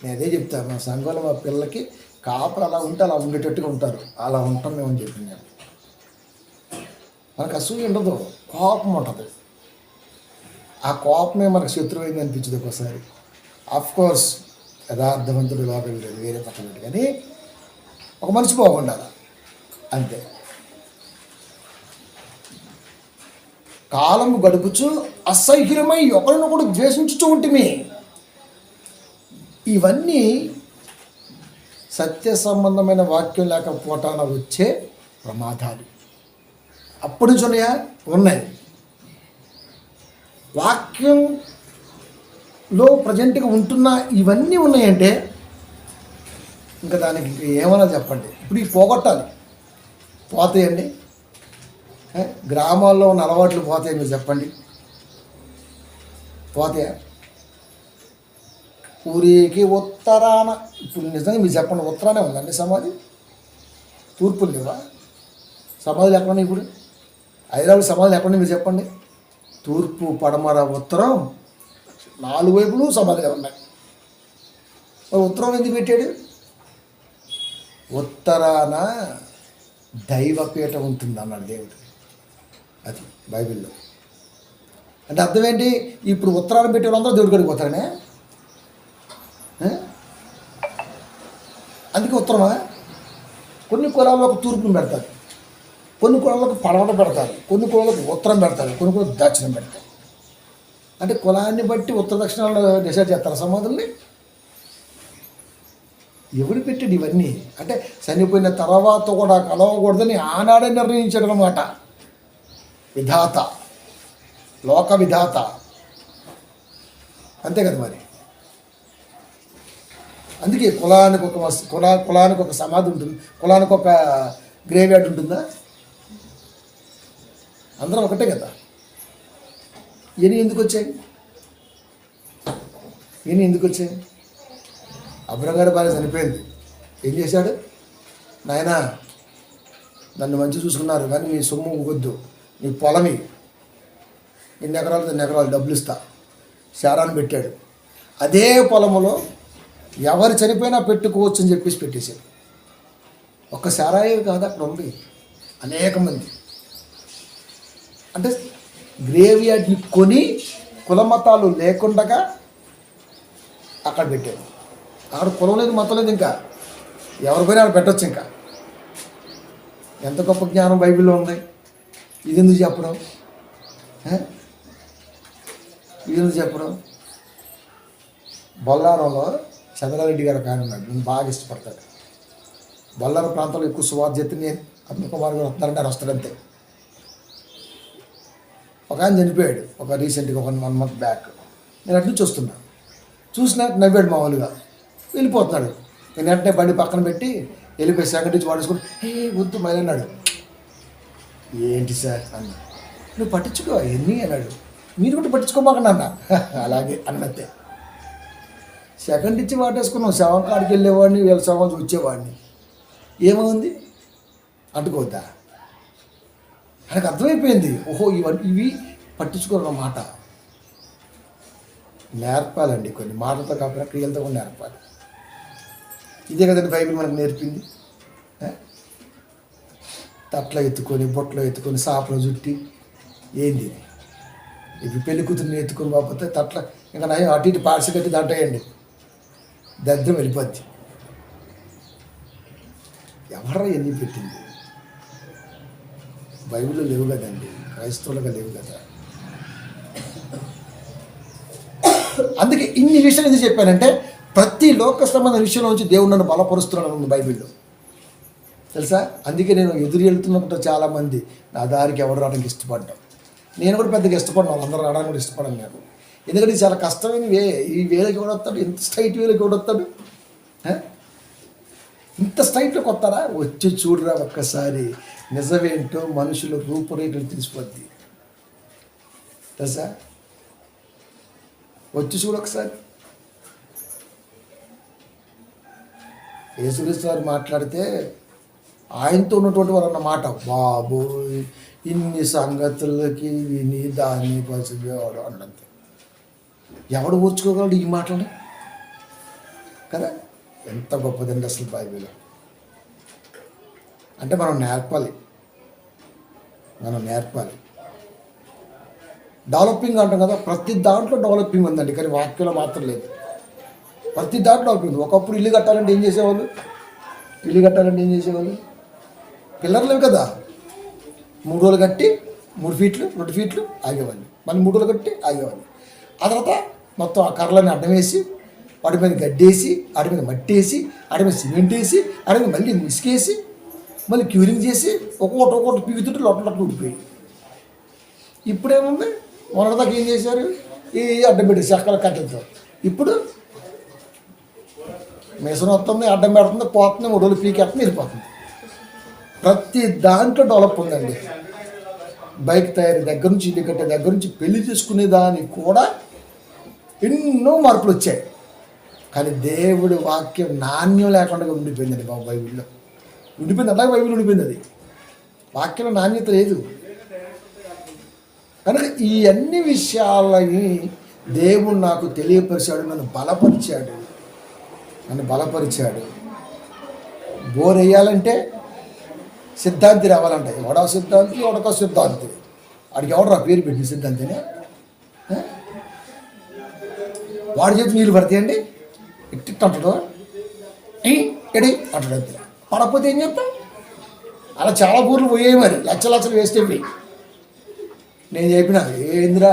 నేను అదే చెప్తాను, మా సంఘంలో మా పిల్లలకి కాపలు అలా ఉంటే అలా ఉండేటట్టుగా ఉంటారు. అలా ఉంటాం మేమని చెప్పి నేను. మనకు అసూయ ఉండదు, కోపం ఉంటుంది. ఆ కోపమే మనకు శత్రువైంది అనిపించదు ఒకసారి. కోర్స్ యథార్థవంతుడు లోపల లేదు, వేరే పక్కన లేదు. కానీ ఒక మనిషి బాగుండాలి అంతే. కాలము గడుపుచు అసహ్యమై ఒకరినొకడు ద్వేషించుతూ ఉంటుంది. ఇవన్నీ సత్య సంబంధమైన వాక్యం లేకపోవటాన వచ్చే ప్రమాదాలు. అప్పటి నుంచి ఉన్నాయి. వాక్యంలో ప్రజెంట్గా ఉంటున్న ఇవన్నీ ఉన్నాయంటే ఇంకా దానికి ఇంకా ఏమన్నా చెప్పండి. ఇప్పుడు ఇవి పోగొట్టాలి. పోతాయండి. గ్రామాల్లో ఉన్న అలవాట్లు పోతాయి మీరు చెప్పండి. పోతాయా? ఊరికి ఉత్తరాన ఇప్పుడు నిజంగా మీరు చెప్పండి, ఉత్తరానే ఉందండి సమాధి? తూర్పులు లేవా సమాధులు? ఎక్కడున్నాయి ఇప్పుడు? హైదరాబాద్ సమాధులు ఎక్కడున్నాయి మీరు చెప్పండి? తూర్పు, పడమర, ఉత్తరం 4 వైపులు సమాధులు ఉన్నాయి. మరి ఉత్తరం ఎందుకు పెట్టాడు? ఉత్తరాన దైవపీఠ ఉంటుంది అన్నాడు దేవుడు. అది బైబిల్లో. అంటే అర్థం ఏంటి? ఇప్పుడు ఉత్తరాన పెట్టే వాళ్ళందరూ దేవుడి కాడికి పోతారనే. అందుకే ఉత్తరమా? కొన్ని కులాలకు తూర్పును పెడతారు, కొన్ని కులాలకు పడమట పెడతారు, కొన్ని కులాలకు ఉత్తరం పెడతారు, కొన్ని కులాలకు దక్షిణం పెడతారు. అంటే కులాన్ని బట్టి ఉత్తర దక్షిణాలు డిసైడ్ చేస్తారు సమాధుల్ని. ఎవరు పెట్టాడు ఇవన్నీ? అంటే చనిపోయిన తర్వాత కూడా కలవకూడదని ఆనాడే నిర్ణయించాడు అన్నమాట విధాత, లోక విధాత. అంతే కదా మరి. అందుకే కులానికి ఒక సమాధి ఉంటుంది, కులానికి ఒక గ్రేవ్ యార్డ్ ఉంటుందా? అందరం ఒకటే కదా. ఇవన్నీ ఎందుకు వచ్చాయి? అబ్రహం గారి భార్య చనిపోయింది. ఏం చేశాడు? నాయనా నన్ను మంచి చూసుకున్నారు కానీ మీ సొమ్ము ఊగొద్దు, మీ పొలమి ఎన్ని ఎకరాలు డబ్బులు ఇస్తా శారాన్ని పెట్టాడు. అదే పొలములో ఎవరు చనిపోయినా పెట్టుకోవచ్చు అని చెప్పేసి పెట్టేశాడు. ఒక్క శారాయే కాదు, అక్కడ ఉంది అనేక మంది. అంటే గ్రేవ్ యార్డ్ని కొని కులమతాలు లేకుండా అక్కడ పెట్టాడు. అక్కడ కులం లేదు, మతం లేదు, ఇంకా ఎవరి పోయినా అక్కడ పెట్టచ్చు. ఇంకా ఎంత గొప్ప జ్ఞానం బైబిల్లో ఉంది. ఇది ఎందుకు చెప్పడం, ఇది ఎందుకు చెప్పడం? బొల్లారంలో చంద్రారెడ్డి గారు ఆయన ఉన్నాడు, నేను బాగా ఇష్టపడతాడు. బొల్లారం ప్రాంతంలో ఎక్కువ సువార్త చేస్తే నేను అబ్దుల్ కుమార్ గారు వస్తున్నారంటే ఆయన వస్తాడంతే. ఒక ఆయన చనిపోయాడు ఒక రీసెంట్గా 1 month బ్యాక్. నేను అటు నుంచి వస్తున్నాను, చూసినా నవ్వాడు మామూలుగా, వెళ్ళిపోతున్నాడు. నేను వెంటనే బండి పక్కన పెట్టి వెళ్ళిపోయి సెకండ్ నుంచి వాడేసుకుని వద్దు మైలు అన్నాడు. ఏంటి సార్ అన్న, నువ్వు పట్టించుకో ఎన్ని అన్నాడు. మీరు కూడా పట్టించుకోమాకండి అన్న. అలాగే అన్నతే సెకండ్ ఇచ్చి వాటేసుకున్నాం. శవం కాడికి వెళ్ళేవాడిని, వీళ్ళ శవం వచ్చేవాడిని. ఏమైంది అంటుకోవద్దా? ఆయనకు అర్థమైపోయింది, ఓహో ఇవి పట్టించుకోరన్నమాట. నేర్పాలండి, కొన్ని మాటలతో కాకుండా క్రియలతో కూడా నేర్పాలి. ఇదే కదండి బైబిల్ మనకు నేర్పింది. తట్లో ఎత్తుకొని, బొట్లో ఎత్తుకొని, సాపలో చుట్టి ఏంది ఇప్పుడు పెళ్లి కూతుర్ని ఎత్తుకొని కాకపోతే తట్ల ఇంకా నయం అటు ఇటు పార్సి కట్టి దాంటేయండి, దరిద్రం వెళ్ళిపోద్ది. ఎవరా ఎన్ని పెట్టింది? బైబిల్లో లేవు కదండి, క్రైస్తవులుగా లేవు కదా. అందుకే ఇన్ని విషయాలు ఎందుకు చెప్పానంటే, ప్రతి లోక సంబంధ విషయంలో నుంచి దేవుడు నన్ను బలపరుస్తున్నాను ఉంది బైబిల్లో, తెలుసా? అందుకే నేను ఎదురు వెళ్తున్నప్పుడు చాలామంది నా దారికి ఎవరు రావడానికి ఇష్టపడ్డాం. నేను కూడా పెద్దగా ఇష్టపడ్డాను, వాళ్ళందరూ రావడానికి కూడా ఇష్టపడను నేను. ఎందుకంటే ఇది చాలా కష్టమైన ఈ వేలకి కూడా వస్తాడు, ఇంత స్ట్రైట్ వేలకి కూడా వస్తాడు. ఇంత స్ట్రైట్లోకి వస్తారా? వచ్చి చూడరా ఒక్కసారి, నిజమేంటో మనుషుల రూపురేఖలు తెలిసిపోద్ది, తెలుసా? వచ్చి చూడు ఒకసారి. యేసుక్రీస్తు వారు మాట్లాడితే ఆయనతో ఉన్నటువంటి వారు అన్న మాట, బాబోయ్ ఇన్ని సంగతులకి విని దాన్ని పసివాడు అన్నంత ఎవడు ఊర్చుకోగలడు ఈ మాటలు కదా? ఎంత గొప్పదండి అసలు బైబిల్. అంటే మనం నేర్పాలి. డెవలపింగ్ అంటాం కదా, ప్రతి దాంట్లో డెవలపింగ్ ఉందండి, కానీ వాక్యంలో మాత్రం లేదు. ప్రతి దాంట్లో డెవలపింగ్. ఒకప్పుడు ఇల్లు కట్టాలంటే ఏం చేసేవాళ్ళు? పిల్లర్ లేవు కదా, 3 రోజులు కట్టి 3 ఫీట్లు 2 ఫీట్లు ఆగేవాళ్ళు, మళ్ళీ 3 రోజులు కట్టి ఆగేవాళ్ళు. ఆ తర్వాత మొత్తం ఆ కర్రలని అడ్డం వేసి, వాటి మీద గడ్డేసి, వాటి మీద మట్టి వేసి, వాటి మీద సిమెంట్ వేసి, వాటి మీద మళ్ళీ ఇసుకేసి, మళ్ళీ క్యూరింగ్ చేసి ఒక్కొక్కటి పీగుతుంటే లోపల ఊడిపోయి. ఇప్పుడేముంది? మొన్నటిదాకా ఏం చేశారు? ఈ అడ్డం పెట్టేసి అక్కడ కట్టెలతో. ఇప్పుడు మిషన్ వస్తుంది, అడ్డం పెడుతుంది, పోతుంది, 3 రోజులు పీకేస్తుంది, వెళ్ళిపోతుంది. ప్రతి దాంట్లో డెవలప్ ఉందండి. బైక్ తయారీ దగ్గర నుంచి, ఇల్లు కట్టే దగ్గర నుంచి, పెళ్లి చేసుకునే దానికి కూడా ఎన్నో మార్పులు వచ్చాయి. కానీ దేవుడి వాక్యం నాణ్యం లేకుండా ఉండిపోయిందండి బాబు. బైబిల్లో ఉండిపోయింది, అలాగే బైబిల్ ఉండిపోయింది. అది వాక్యంలో నాణ్యత లేదు. కనుక ఈ అన్ని విషయాలని దేవుడు నాకు తెలియపరిచాడు, నన్ను బలపరిచాడు. బోర్ వేయాలంటే సిద్ధాంతి రావాలంటే, ఎవడో సిద్ధాంతి వాడికి ఎవడరా పేరు పెట్టి సిద్ధాంతిని? వాడి చేతి నీళ్ళు పడతాయండి, ఇట్టి అంటాడు, ఎడి అంటాడు, అంతే. పడకపోతే ఏం చెప్తాం? అలా చాలా ఊర్లు పోయాయి, మరి లక్షలు వేస్ట్ అయిపోయి. నేను చెప్పిన ఏందిరా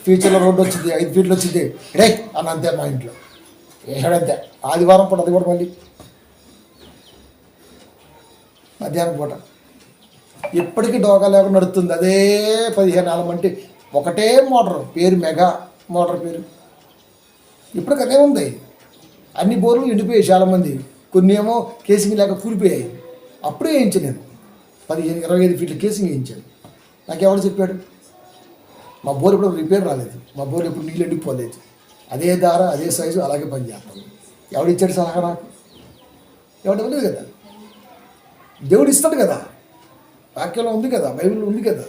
ఫ్యూచర్లో రోడ్డు వచ్చింది, 5 ఫీట్లు వచ్చింది రే అని, అంతే మా ఇంట్లో ఏడంతే. ఆదివారం పూట, అది కూడా మళ్ళీ మధ్యాహ్నం పూట. ఇప్పటికీ డోకా లేకుండా నడుస్తుంది. అదే 15 ఏళ్ళ మంటి ఒకటే మోటార్, పేరు మెగా మోటార్ పేరు. ఇప్పటికి అదే ఉంది. అన్ని బోర్లు ఎండిపోయాయి చాలామంది, కొన్ని ఏమో కేసింగ్ లేక కూలిపోయాయి. అప్పుడే వేయించాను నేను, 15-25 ఫీట్ల కేసింగ్ వేయించాను. నాకు ఎవరు చెప్పాడు? మా బోర్ ఎప్పుడు రిపేర్ రాలేదు, మా బోర్ ఎప్పుడు నీళ్ళు ఎండిపోలేదు. అదే దార, అదే సైజు, అలాగే పనిచేస్తాను. ఎవడిచ్చాడు సలహా? నాకు ఎవడు ఇవ్వలేదు కదా, దేవుడు ఇస్తాడు కదా. వాక్యంలో ఉంది కదా, బైబిల్లో ఉంది కదా.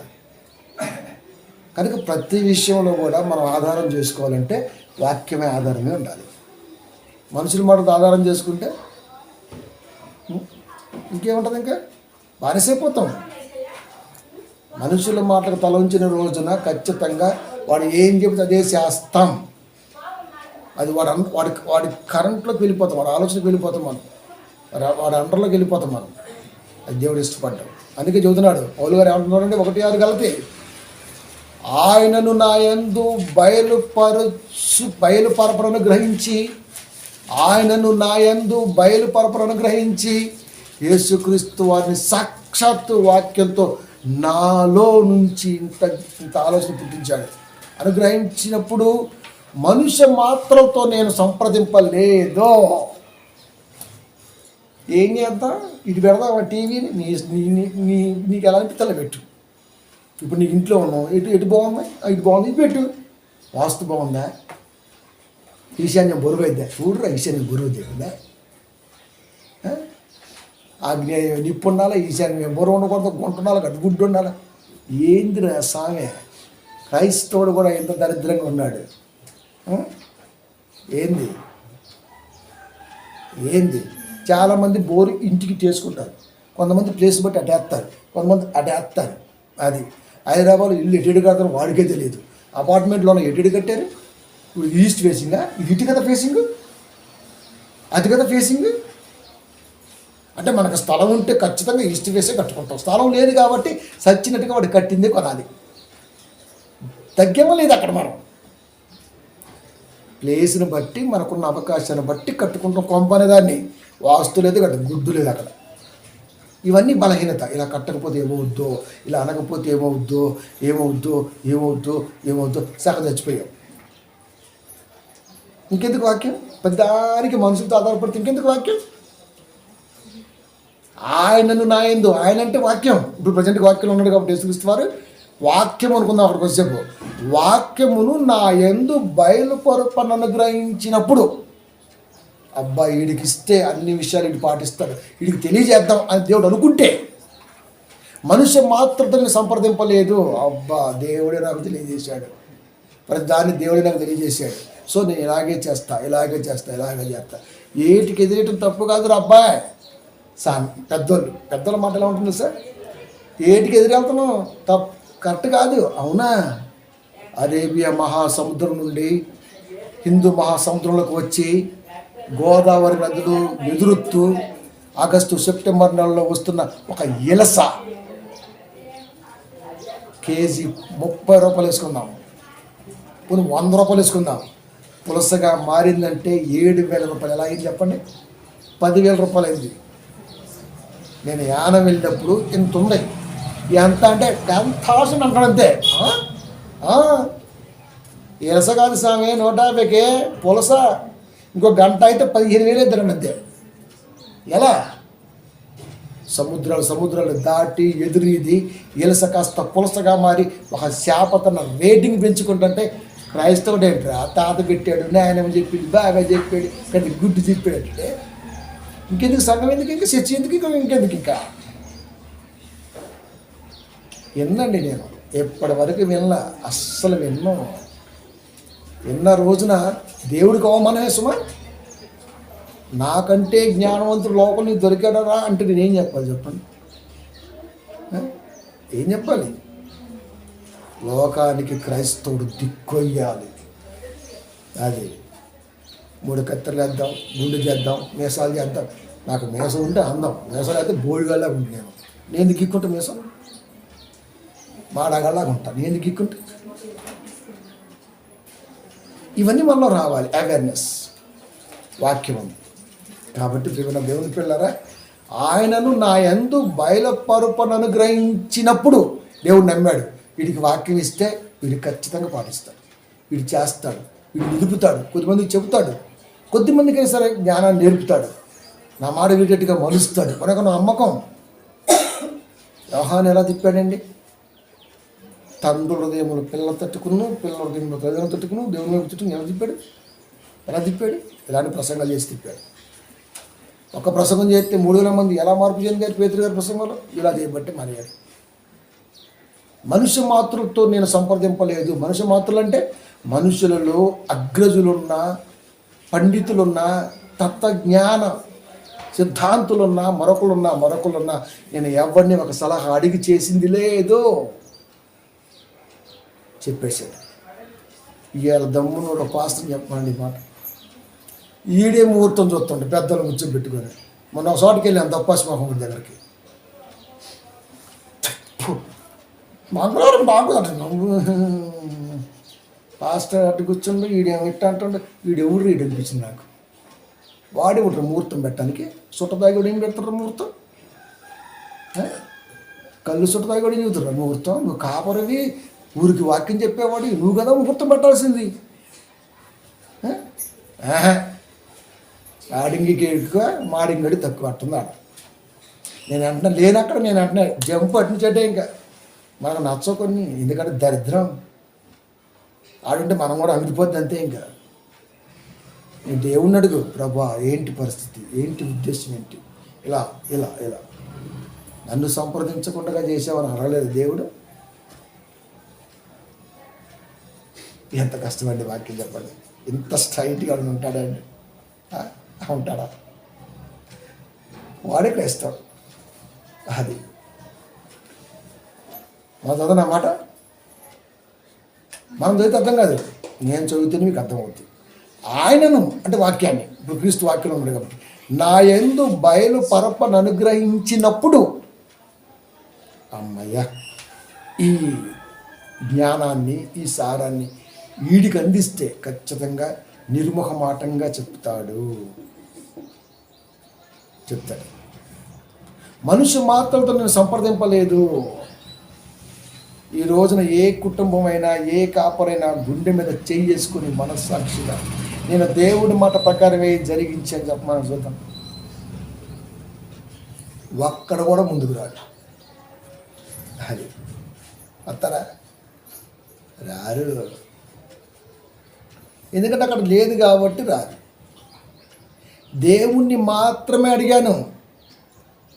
కనుక ప్రతి విషయంలో కూడా మనం ఆధారం చేసుకోవాలంటే వాక్యమే ఆధారమే ఉండాలి. మనుషుల మాటతో ఆధారం చేసుకుంటే ఇంకేముంటుంది, ఇంకా బానిసైపోతాం. మనుషుల మాటకు తల ఉంచిన రోజున ఖచ్చితంగా వాడు ఏం చెబితే అదే చేస్తాం. అది వాడి కరెంట్లోకి వెళ్ళిపోతాం, వాడి ఆలోచనకి వెళ్ళిపోతాం మనం, వాడి అండర్లోకి వెళ్ళిపోతాం మనం. అది దేవుడు ఇష్టపడ్డాం. అందుకే చెబుతున్నాడు పౌలు గారు ఏమంటున్నారంటే 1:6 గలతీ, ఆయనను నా యందు బయలుపరపరను గ్రహించి, ఆయనను నా యందు బయలుపరపరను గ్రహించి యేసుక్రీస్తు వారిని సాక్షాత్తు వాక్యంతో నాలో నుంచి ఇంత ఆలోచన పుట్టించాడు. అనుగ్రహించినప్పుడు మనుష్య మాత్రంతో నేను సంప్రదింపలేదు. ఏం చేద్దాం, ఇటు పెడదాం టీవీని, నీకు ఎలా అనిపిస్తే పెట్టు. ఇప్పుడు నీకు ఇంట్లో ఉన్నావు, ఎటు బాగుందా, ఇటు బాగుంది, ఇది పెట్టు. వాస్తు బాగుందా, ఈశాన్యం బరువు అయిద్దా, చూడరా ఈశాన్యం బరువు దిగుందా, ఆగ్నేయ నిప్పు ఉండాలా, ఈశాన్యం బరువు ఉండకూడదు, గుంట ఉండాలి, గడ్డుగుడ్డు ఉండాలి. ఏందిరా సామె, క్రైస్తవుడు కూడా ఎంత దరిద్రంగా ఉన్నాడు. ఏంది చాలామంది బోరు ఇంటికి చేసుకుంటారు, కొంతమంది ప్లేస్ బట్టి అటేస్తారు, కొంతమంది అటేస్తారు. అది హైదరాబాద్లో ఇల్లు ఎటు కడతారు వాడికే తెలియదు. అపార్ట్మెంట్లోనే ఎటు కట్టారు, ఇప్పుడు ఈస్ట్ ఫేసింగా, ఇది ఇటు కదా ఫేసింగ్, అది కదా ఫేసింగ్. అంటే మనకు స్థలం ఉంటే ఖచ్చితంగా ఈస్ట్ ఫేసే కట్టుకుంటాం. స్థలం లేదు కాబట్టి సచ్చినట్టుగా వాడు కట్టిందే కొనాలి. తగ్గేమో లేదు అక్కడ. మనం ప్లేస్ని బట్టి మనకున్న అవకాశాన్ని బట్టి కట్టుకుంటాం. కొంప అనేదాన్ని వాస్తు లేదు, కట్ట గుడ్డు లేదు అక్కడ. ఇవన్నీ బలహీనత. ఇలా కట్టకపోతే ఏమవుద్దో, ఇలా అనకపోతే ఏమవుద్దో సగం చచ్చిపోయాం. ఇంకెందుకు వాక్యం, పెద్దానికి మనుషులతో ఆధారపడితే ఇంకెందుకు వాక్యం. ఆయనను నా యందు, ఆయన అంటే వాక్యం. ఇప్పుడు ప్రజెంట్ వాక్యంలో ఉన్నాడు కాబట్టి యేసుక్రీస్తు వారు వాక్యం అనుకుందాం. అక్కడికి వచ్చేపు వాక్యమును నా యందు బయలుపరపను అనుగ్రహించినప్పుడు, అబ్బా వీడికి ఇస్తే అన్ని విషయాలు వీడు పాటిస్తాడు, వీడికి తెలియజేద్దాం అని దేవుడు అనుకుంటే, మనుష్య మాత్రమే సంప్రదింపలేదు. అబ్బా దేవుడే నాకు తెలియజేశాడు, ప్రతి దాన్ని దేవుడే నాకు తెలియజేశాడు. సో నేను ఇలాగే చేస్తా. ఏటికి ఎదిరేయటం తప్పు కాదు అబ్బాయి. పెద్దోళ్ళ మాట ఎలా ఉంటుంది సార్, ఏటికి ఎదురెళ్తున్నాం తప్పు, కరెక్ట్ కాదు. అవునా, అరేబియా మహాసముద్రం నుండి హిందూ మహాసముద్రంలోకి వచ్చి గోదావరి నదులు ఎదురుతూ ఆగస్టు సెప్టెంబర్ నెలలో వస్తున్న ఒక ఇలస కేజీ 30 రూపాయలు వేసుకుందాం, కొన్ని 100 రూపాయలు వేసుకుందాం. పులసగా మారిందంటే 7,000 రూపాయలు. ఎలా అయింది చెప్పండి, 10,000 రూపాయలు అయింది. నేను యానం వెళ్ళినప్పుడు ఇంత ఉంది, ఎంత అంటే 10,000 అంటాడు అంతే. ఇలస కాదు స్వామి, 150కే పులస. ఇంకో గంట అయితే 15,000 ఇద్దరండి అంతే. ఎలా సముద్రాలు దాటి ఎదురీది ఇలస కాస్త పులసగా మారి ఒక శాపతన రేటింగ్ పెంచుకుంటుంటే, క్రైస్తవుడు ఏంట్రా తాత పెట్టాడు, నాయనమ్మ చెప్పింది, బాగా చెప్పాడు, కానీ గుడ్డు చెప్పాడు అంటే ఇంకెందుకు సంఘం, ఎందుకు ఇంకా చర్చ ఎందుకు, ఇంకెందుకు ఇంకా. విన్నండి, నేను ఎప్పటి వరకు అస్సలు విన్న రోజున దేవుడికి అవమానమే సుమా. నాకంటే జ్ఞానవంతుడు లోపల దొరికాడరా అంటే నేనేం చెప్పాలి చెప్పండి, ఏం చెప్పాలి. లోకానికి క్రైస్తవుడు దిక్కొయ్యాలి. అది 3 కత్తెరలు వేద్దాం, గుండు చేద్దాం, మీసాలు చేద్దాం. నాకు మీసం ఉంటే అందం, మీసాలు అయితే బోడిగాళ్ళ ఉంటే నేను దిక్కుంటే మీసం మాడగల్లాగా ఉంటాను, నేను దిక్కుంటే. ఇవన్నీ మనలో రావాలి, అవేర్నెస్. వాక్యం ఉంది కాబట్టి ప్రియమైన దేవుని పిల్లరా, ఆయనను నా యందు బయలుపరపను అనుగ్రహించినప్పుడు దేవుడు నమ్మాడు. వీడికి వాక్యం ఇస్తే వీడు ఖచ్చితంగా పాటిస్తాడు, వీడు చేస్తాడు, వీడు నిలుపుతాడు, కొద్దిమందికి చెబుతాడు, కొద్దిమందికైనా సరే జ్ఞానాన్ని నేర్పుతాడు, నా మాట వీటట్టుగా మలుస్తాడు. మనకు నమ్మకం. యోహాను ఎలా తిప్పాడండి, తండ్రుల హృదయములు పిల్లలు తట్టుకును, పిల్లల హృదయములు ప్రజలను తట్టుకును, దేవుని వైపు చుట్టూ ఎలా తిప్పాడు. ఇలాంటి ప్రసంగాలు చేసి తిప్పాడు. ఒక ప్రసంగం చేస్తే 3,000 మంది ఎలా మార్పు చెందారు పేతురు గారి ప్రసంగంలో, ఇలా చేయబట్టి మానేయారు. మనుష్య మాతృలతో నేను సంప్రదింపలేదు. మనుష్య మాతృలు అంటే మనుషులలో అగ్రజులున్న, పండితులున్న, తత్వజ్ఞాన సిద్ధాంతులున్నా, మరొకరున్నా నేను ఎవరిని ఒక సలహా అడిగి చేసింది లేదు చెప్పేశాడు. ఇవాళ దమ్మును ఒక పాస్టర్ చెప్పండి మాట. ఈడే ముహూర్తం చూస్తుండే పెద్దలు ముచ్చం పెట్టుకొని. మొన్న ఒక చోటుకి వెళ్ళాను దప్పాసి మొహమ్మద్ దగ్గరికి. మంగళవారం బాగుందంట. పాస్టర్ అటు కూర్చుండు, ఈడేమో ఇట్ట అంటుండే. ఈడెవరు ఈడు అనిపించింది నాకు. వాడే ఉంటారు ముహూర్తం పెట్టడానికి. సుట్టదాగి కూడా ఏం పెడతారు ముహూర్తం? కళ్ళు సుట్టదాగి కూడా ఏం చెబుతారు ముహూర్తం? నువ్వు కాపరివి, ఊరికి వాక్యం చెప్పేవాడు, నువ్వు కదా ముహూర్తం పెట్టాల్సింది. ఆడింగికి ఎక్కువ, మాడింగడి తక్కువ అట్టుంది ఆడ. నేను అంటున్నా లేనక్కడ, నేను అంటున్నా జంపు అట్టించటే. ఇంకా మనకు నచ్చవు కొన్ని, ఎందుకంటే దరిద్రం. ఆడుంటే మనం కూడా అమిరిపోద్ది అంతే. ఇంకా నేను దేవుణ్ణి అడుగు, ప్రభా ఏంటి పరిస్థితి, ఏంటి ఉద్దేశం, ఏంటి ఇలా ఇలా ఇలా నన్ను సంప్రదించకుండా చేసావని అడగలేదు దేవుడు. ఎంత కష్టమండి వాక్యం చెప్పండి. ఇంత స్ట్రైట్గా ఉంటాడండి, ఉంటాడా? వాడే క్రైస్తవుడు. అది మా చదవన మాట మనం చదివితే అర్థం కాదు, నేను చదివితేనే మీకు అర్థమవుతుంది. ఆయనను అంటే వాక్యాన్ని, ఇప్పుడు క్రీస్తు వాక్యం ఉన్నాడు కాబట్టి, నా యందు బయలు పరపను అనుగ్రహించినప్పుడు అమ్మయ్య ఈ జ్ఞానాన్ని, ఈ సారాన్ని వీడికి అందిస్తే ఖచ్చితంగా నిర్ముఖమాటంగా చెప్తాడు. మనుషు మాత్రలతో నేను సంప్రదింపలేదు. ఈ రోజున ఏ కుటుంబమైనా, ఏ కాపరైనా గుండె మీద చెయ్యి చేసుకుని మనస్సాక్షిగా నేను దేవుడి మాట ప్రకారమే జరిగించాను చెప్పమని చూద్దాం. ఒక్కడ కూడా ముందుకు రాడు. అది వస్తారా? రారు. ఎందుకంటే అక్కడ లేదు కాబట్టి రారు. దేవుణ్ణి మాత్రమే అడిగాను,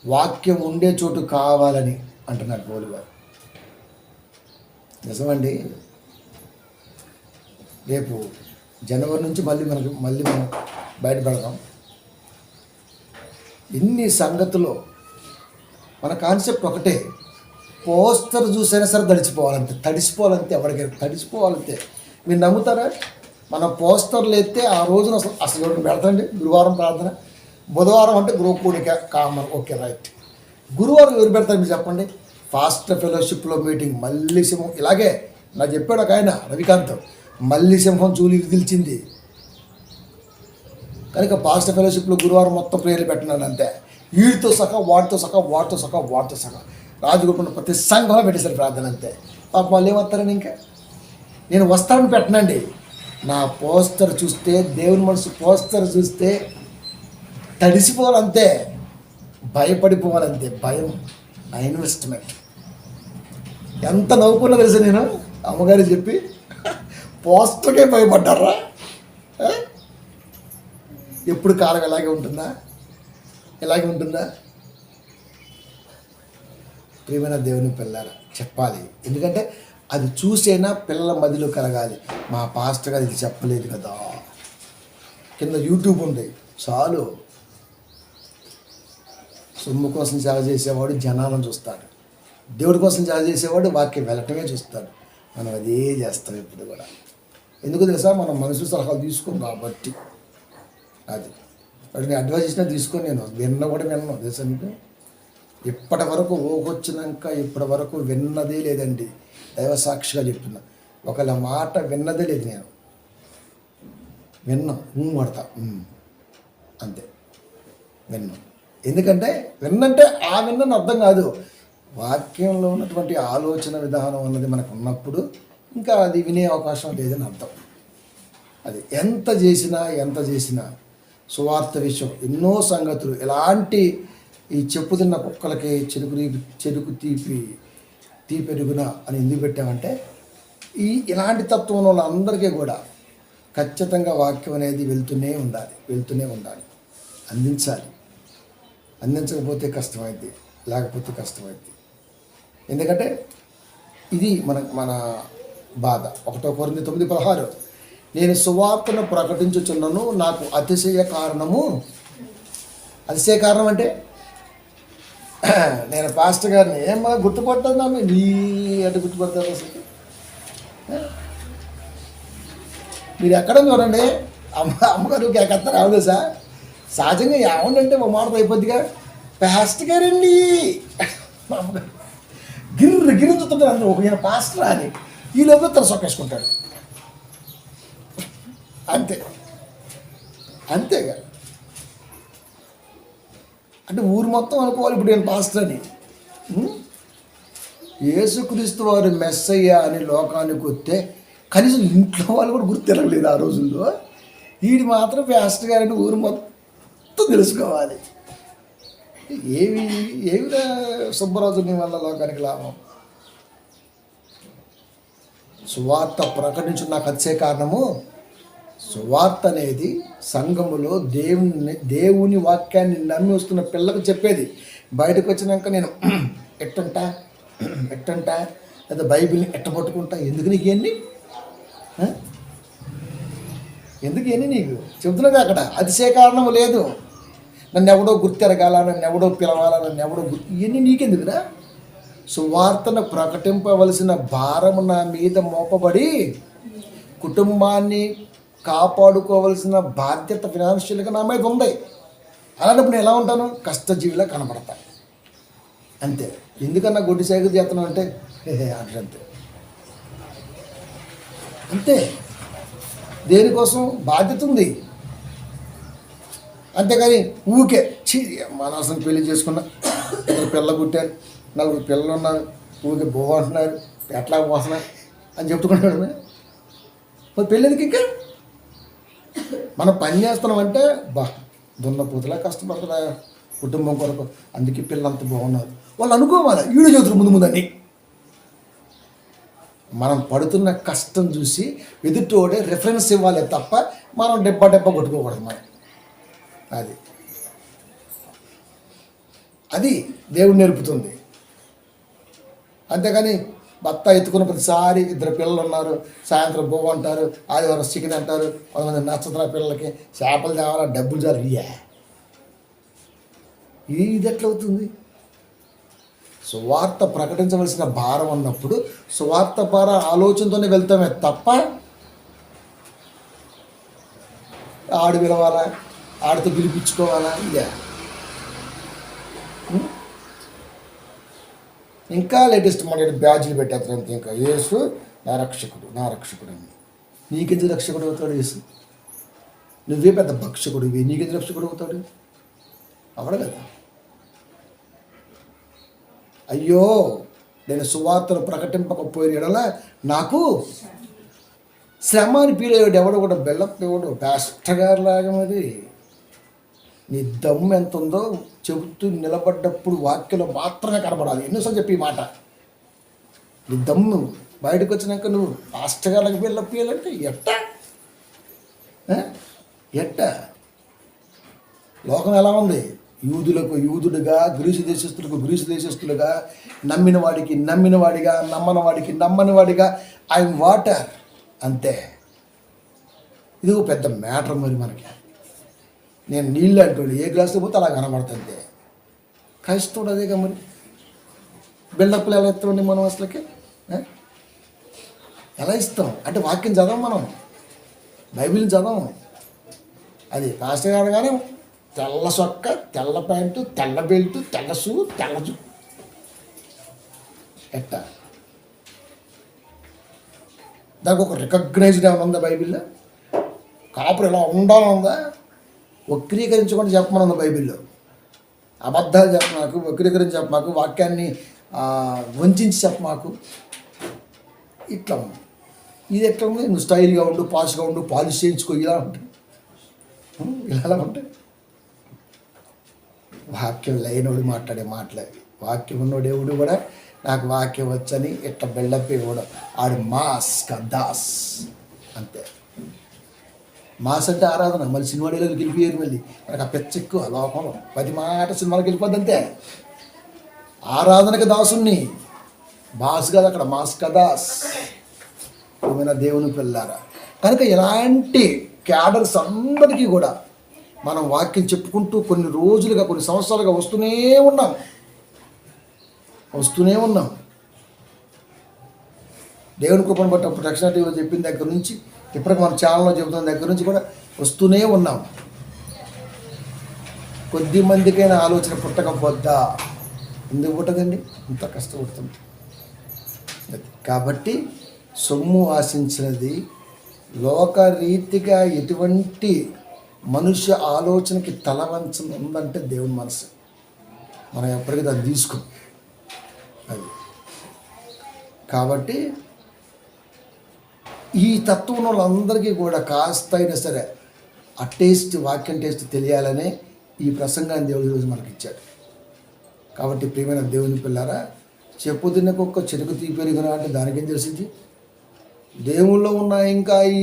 వాక్యం ఉండే చోటు కావాలని అంటున్నాడు పౌలు గారు. నిజమండి. రేపు జనవరి నుంచి మళ్ళీ మనం బయటపడదాం. ఇన్ని సంగతులు మన కాన్సెప్ట్ ఒకటే, పోస్టర్ చూసైనా సరే తడిసిపోవాలంతే ఎవరికైనా తడిసిపోవాలంతే. మీరు నమ్ముతారా? మన పోస్టర్లు ఎత్తే ఆ రోజున అసలు ఎవరిని పెడతాండి. గురువారం ప్రార్థన, బుధవారం అంటే గ్రూప్ కూడిక కామన్, ఓకే రైట్. గురువారం ఎవరు పెడతారు మీరు చెప్పండి? ఫాస్ట్ ఫెలోషిప్లో మీటింగ్, మల్లి సింహం. ఇలాగే నాకు చెప్పాడు ఒక ఆయన, రవికాంత్, మల్లి సింహం చూలి విదిల్చింది కనుక ఫాస్ట్ ఫెలోషిప్లో గురువారం మొత్తం ప్రేర్లు పెట్టినాను అంతే. వీడితో సహా వాటితో సహా రాజగోపురం ప్రతి సంఘంలో పెట్టేశారు ప్రార్థన అంతే. పాప వాళ్ళు ఏమవుతారని ఇంకా నేను వస్తానని పెట్టనండి. నా పోస్టర్ చూస్తే, దేవుని మనసు పోస్టర్ చూస్తే తడిసిపోవాలంతే, భయపడిపోవాలంతే. భయం నా ఇన్వెస్ట్మెంట్. ఎంత నవ్వుకున్నా తెలుసా నేను అమ్మగారు చెప్పి, పోస్టర్కే భయపడ్డారా? ఎప్పుడు కాలం ఇలాగే ఉంటుందా? ప్రియమైన దేవుని పిల్లారా చెప్పాలి. ఎందుకంటే అది చూసైనా పిల్లల మదిలో కలగాలి. మా పాస్టర్ గారు ఇది చెప్పలేదు కదా. కింద యూట్యూబ్ ఉంది చాలు. సొమ్ము కోసం సేవ చేసేవాడు జనాలను చూస్తాడు, దేవుడి కోసం సేవ చేసేవాడు వాక్యం వెళ్ళటమే చూస్తాడు. మనం అదే చేస్తాం ఇప్పుడు కూడా. ఎందుకు తెలుసా? మనం మనుషుల సలహాలు తీసుకోం కాబట్టి. అది వాడు నేను అడ్వైజ్ ఇచ్చినా తీసుకొని నేను విన్నాను తెలుసా మీకు. ఇప్పటి వరకు ఊకొచ్చినాక ఇప్పటి వరకు విన్నదే లేదండి. దైవ సాక్షిగా చెప్తున్నా, ఒకళ్ళ మాట విన్నదే లేదు. నేను విన్నా పడతా అంతే. ఎందుకంటే విన్నంటే ఆ విన్నని అర్థం కాదు. వాక్యంలో ఉన్నటువంటి ఆలోచన విధానం అన్నది మనకు ఉన్నప్పుడు ఇంకా అది వినే అవకాశం లేదని అర్థం. అది ఎంత చేసినా సువార్త విషయం ఎన్నో సంగతులు ఎలాంటి ఈ చెప్పు తిన్న కుక్కలకి చెరుకు తీపెరుగున అని ఎందుకు పెట్టామంటే ఇలాంటి తత్వం వాళ్ళందరికీ కూడా ఖచ్చితంగా వాక్యం అనేది వెళ్తూనే ఉండాలి. అందించకపోతే కష్టమైంది, లేకపోతే కష్టమైంది. ఎందుకంటే ఇది మన బాధ. 1 కొరింథీ 9:16 నేను సువార్తను ప్రకటించుచున్నాను, నాకు అతిశయ కారణం అంటే నేను పాస్టర్ గారిని ఏమో గుర్తుపడుతున్నాను నీ అంటే గుర్తుపడతారు అసలు. మీరు ఎక్కడ చూడండి అమ్మగారు కేకత్తారు అవును సార్ సహజంగా ఏమండంటే ఒక మాట అయిపోద్దిగా పాస్టర్ గారండి మా అమ్మగారు గిర్రు చూస్తుంటారు అందరూ ఒక ఈయన పాస్టర్ అని ఈ లోపల తన సొక్కేసుకుంటాడు అంతేగా అంటే ఊరు మొత్తం అనుకోవాలి ఇప్పుడు నేను పాస్టర్ అని. యేసుక్రీస్తు వారు మెస్సయ్య అని లోకానికి వస్తే కనీసం ఇంట్లో వాళ్ళు కూడా గుర్తు తిరగలేదు ఆ రోజుల్లో. వీడి మాత్రం పాస్టర్ గారని ఊరు మొత్తం తెలుసుకోవాలి. ఏమి సుబ్బరాజుని వల్ల లోకానికి లాభం. సువార్త ప్రకటించు నాకు అతిశయ కారణము. సువార్త అనేది సంఘములో దేవుని వాక్యాన్ని నమ్మి వస్తున్న పిల్లకు చెప్పేది. బయటకు వచ్చినాక నేను ఎట్టంటా లేదా బైబిల్ని ఎట్టబట్టుకుంటా ఎందుకు నీకు ఇవన్నీ నీకు చెబుతున్నది అక్కడ అతిశయ కారణం లేదు. నన్ను ఎవడో గుర్తెరగాల, నన్ను ఎవడో పిలవాలా, నన్ను ఎవడో ఇవన్నీ నీకెందుకురా? సువార్తను ప్రకటింపవలసిన భారము నా మీద మోపబడి కుటుంబాన్ని కాపాడుకోవాల్సిన బాధ్యత ఫినాన్షియల్గా నా మీద ఉంది. అలాంటప్పుడు నేను ఎలా ఉంటాను? కష్టజీవిలా కనపడతా అంతే. ఎందుకన్నా గొడ్డి సైకిల్ చేస్తున్నాను అంటే అంతే. దేనికోసం బాధ్యత ఉంది. అంతేగాని ఊకే మనసం పెళ్లి చేసుకున్నా, 2 పిల్లలు పుట్టారు, 4 పిల్లలు ఉన్నారు, ఊకే అంటున్నారు, ఎట్లా పోస్తున్నారు అని చెప్పుకుంటాడు. మరి పెళ్ళికి ఇంకా మనం పని చేస్తున్నామంటే దున్నపోతులా కష్టపడుతున్నా కుటుంబం కొరకు, అందుకే పిల్లలు అంత బాగున్నారు వాళ్ళు అనుకోవాలి. వీడియో చదువుతారు ముందు అని. మనం పడుతున్న కష్టం చూసి ఎదుటోడే రిఫరెన్స్ ఇవ్వాలి తప్ప మనం డెబ్బ కొట్టుకోకూడదు. మనం అది దేవుడు నేర్పుతుంది. అంతేగాని భర్త ఎత్తుకున్న ప్రతిసారి 2 పిల్లలు ఉన్నారు, సాయంత్రం అంటారు, ఆదివారం చికెన్ అంటారు, కొంతమంది నచ్చత్ర పిల్లలకి చేపలు తేవాలా, డబ్బులు జరిగా ఇది ఎట్లవుతుంది? సువార్త ప్రకటించవలసిన భారం అన్నప్పుడు సువార్త భార ఆలోచనతోనే వెళ్తామే తప్ప ఆడు పిలవాలా, ఆడితో పిలిపించుకోవాలా. ఇంకా లేటెస్ట్ మన బ్యాడ్జీలు పెట్టేస్తారు అంతే. ఇంకా యేసు నా రక్షకుడు అని. నీకెందుకు రక్షకుడు అవుతాడు యేసు? నువ్వే పెద్ద భక్షకుడివి, నీకెందుకు రక్షకుడు అవుతాడు? అవడ కదా. అయ్యో నేను సువార్తను ప్రకటింపకపోయిన ఎడల నాకు శ్రమ అని పీలేవాడు. ఎవడో కూడా బెల్లప్పేవాడు పాస్టర్ గారు లాగా. మరి నీ దమ్ము ఎంత ఉందో చెబుతూ నిలబడ్డప్పుడు వాక్యలో మాత్రమే కనబడాలి. ఎన్నోసార్లు చెప్పి ఈ మాట. నీ దమ్ము బయటకు వచ్చినాక నువ్వు పాస్టర్ గారికి బెల్లప్పేయాలంటే ఎట్ట లోకం ఎలా ఉంది? యూదులకు యూదుడుగా, గ్రీసు దేశస్తులుగా, నమ్మిన వాడిగా, నమ్మని వాడిగా ఐఎమ్ వాటర్ అంతే. ఇది ఒక పెద్ద మ్యాటర్. మరి మనకి నేను నీళ్ళు అంటాడు, ఏ గ్లాసులో పోతే అలా కనబడుతుంది. క్రైస్తవుడు అదేగా. మరి బిల్డప్లు ఎలా ఇస్తామండి మనం అసలుకి? ఎలా ఇస్తాం అంటే వాక్యం చదవం, మనం బైబిల్ని చదవం. అది పాస్టర్ గారు కానీ తెల్ల సొక్క, తెల్ల ప్యాంటు, తెల్ల బెల్ట్, తెల్ల షూ, తెల్ల జు ఎట్టా దానికి ఒక రికగ్నైజ్డ్ ఏమైనా ఉందా బైబిల్లో? కాపురు ఇలా ఉండాలనుందా? వక్రీకరించకుండా చెప్పమనుంది బైబిల్లో. అబద్ధాలు చెప్పమాకు, వక్రీకరించి చెప్పమాకు, వాక్యాన్ని వంచించి చెప్పమాకు. ఇట్లా ఉంది. ఇది ఎట్లా ఉంది? నువ్వు స్టైల్గా ఉండు, పాష్గా ఉండు, పాలిష్ చేయించుకో, ఇలా ఉంటాయి. ఇలా ఉంటాయి. వాక్యం లేనోడు మాట్లాడే మాటలవి. వాక్యం ఉన్నోడు ఎవడు కూడా నాకు వాక్యం వచ్చని ఇట్లా బిల్డప్ ఇవ్వడం. ఆడు మాస్ దాస్ అంతే. మాస్ అంటే ఆరాధన. మళ్ళీ సినిమా డైలాగులు గెలిపియారు. మళ్ళీ మనకు ఆ పెచ్చ ఎక్కువ లోకంలో 10 మాట సినిమాలకు వెళ్ళిపోద్ది అంతే. ఆరాధనకి దాసుని బాస్ కదా అక్కడ మాస్ కదాస్ ఏమైనా దేవుని పిల్లారా. కనుక ఇలాంటి క్యాడర్స్ అందరికీ కూడా మనం వాక్యం చెప్పుకుంటూ కొన్ని రోజులుగా కొన్ని సంవత్సరాలుగా వస్తూనే ఉన్నాం. దేవుని కృపను బట్టి అప్పుడు రక్షణ టీవీలో చెప్పిన దగ్గర నుంచి ఇప్పటికి మన ఛానల్లో చెబుతున్న దగ్గర నుంచి కూడా వస్తూనే ఉన్నాం. కొద్ది మందికైనా ఆలోచన పుట్టకపోద్దా? ఎందుకు పుట్టదండి? ఇంత కష్టపడుతుంది. కాబట్టి సొమ్ము ఆశించినది లోకరీతిగా ఎటువంటి మనుష్య ఆలోచనకి తలవంచం ఉందంటే దేవుని మనసు. మనం ఎప్పటికీ దాన్ని తీసుకోం. అది కాబట్టి ఈ తత్వం వాళ్ళందరికీ కూడా కాస్త అయినా సరే ఆ టేస్ట్, వాక్యం టేస్ట్ తెలియాలనే ఈ ప్రసంగాన్ని దేవుడు ఈరోజు మనకి ఇచ్చాడు. కాబట్టి ప్రియమైన దేవుని పిల్లారా, చెప్పు తిన్నకొక్క చెరుకు తీపెరిగిన అంటే దానికేం తెలిసింది? దేవుళ్ళో ఉన్న ఇంకా ఈ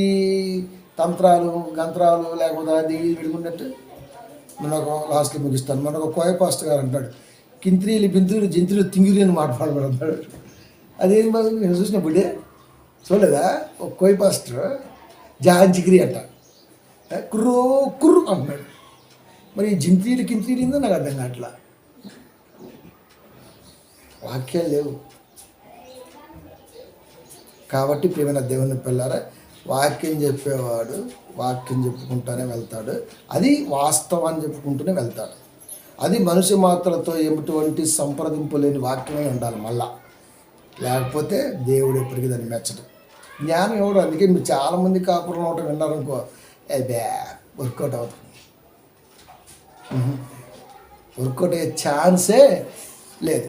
తంత్రాలు గంత్రాలు లేకపోతే అది విడుకున్నట్టు మనకు లాస్ట్కి ముగిస్తాను. మనకు కోయ పాస్టర్ గారు అంటాడు, కింత్రీలు బింత్రీలు జింత్రీలు తింగిరి అని మాట్లాడబడతాడు. అదేం బాధ నేను చూసినప్పుడే చూడలేదా? ఒక కోయ పాస్టర్ జాంజిగిరి అంట, కుర్రో కుర్రు అంటున్నాడు. మరి ఈ జింత్రీలు కింత్రీలు ఏందో నాకు అర్థం కావట్లా. వాక్యాలు లేవు. కాబట్టి ప్రియమైన దేవుని పిల్లారా, వాక్యం చెప్పేవాడు వాక్యం చెప్పుకుంటూనే వెళ్తాడు. అది వాస్తవాన్ని చెప్పుకుంటూనే వెళ్తాడు. అది మనిషి మాత్రలతో ఎటువంటి సంప్రదింపు లేని వాక్యమే ఉండాలి. మళ్ళా లేకపోతే దేవుడు ఎప్పటికీ దాన్ని మెచ్చడు. జ్ఞానం ఎవడు. అందుకే మీరు చాలామంది కాపురం ఒకటి విన్నారనుకో, బ్యా వర్కౌట్ అవుతుంది. వర్కౌట్ అయ్యే ఛాన్సే లేదు.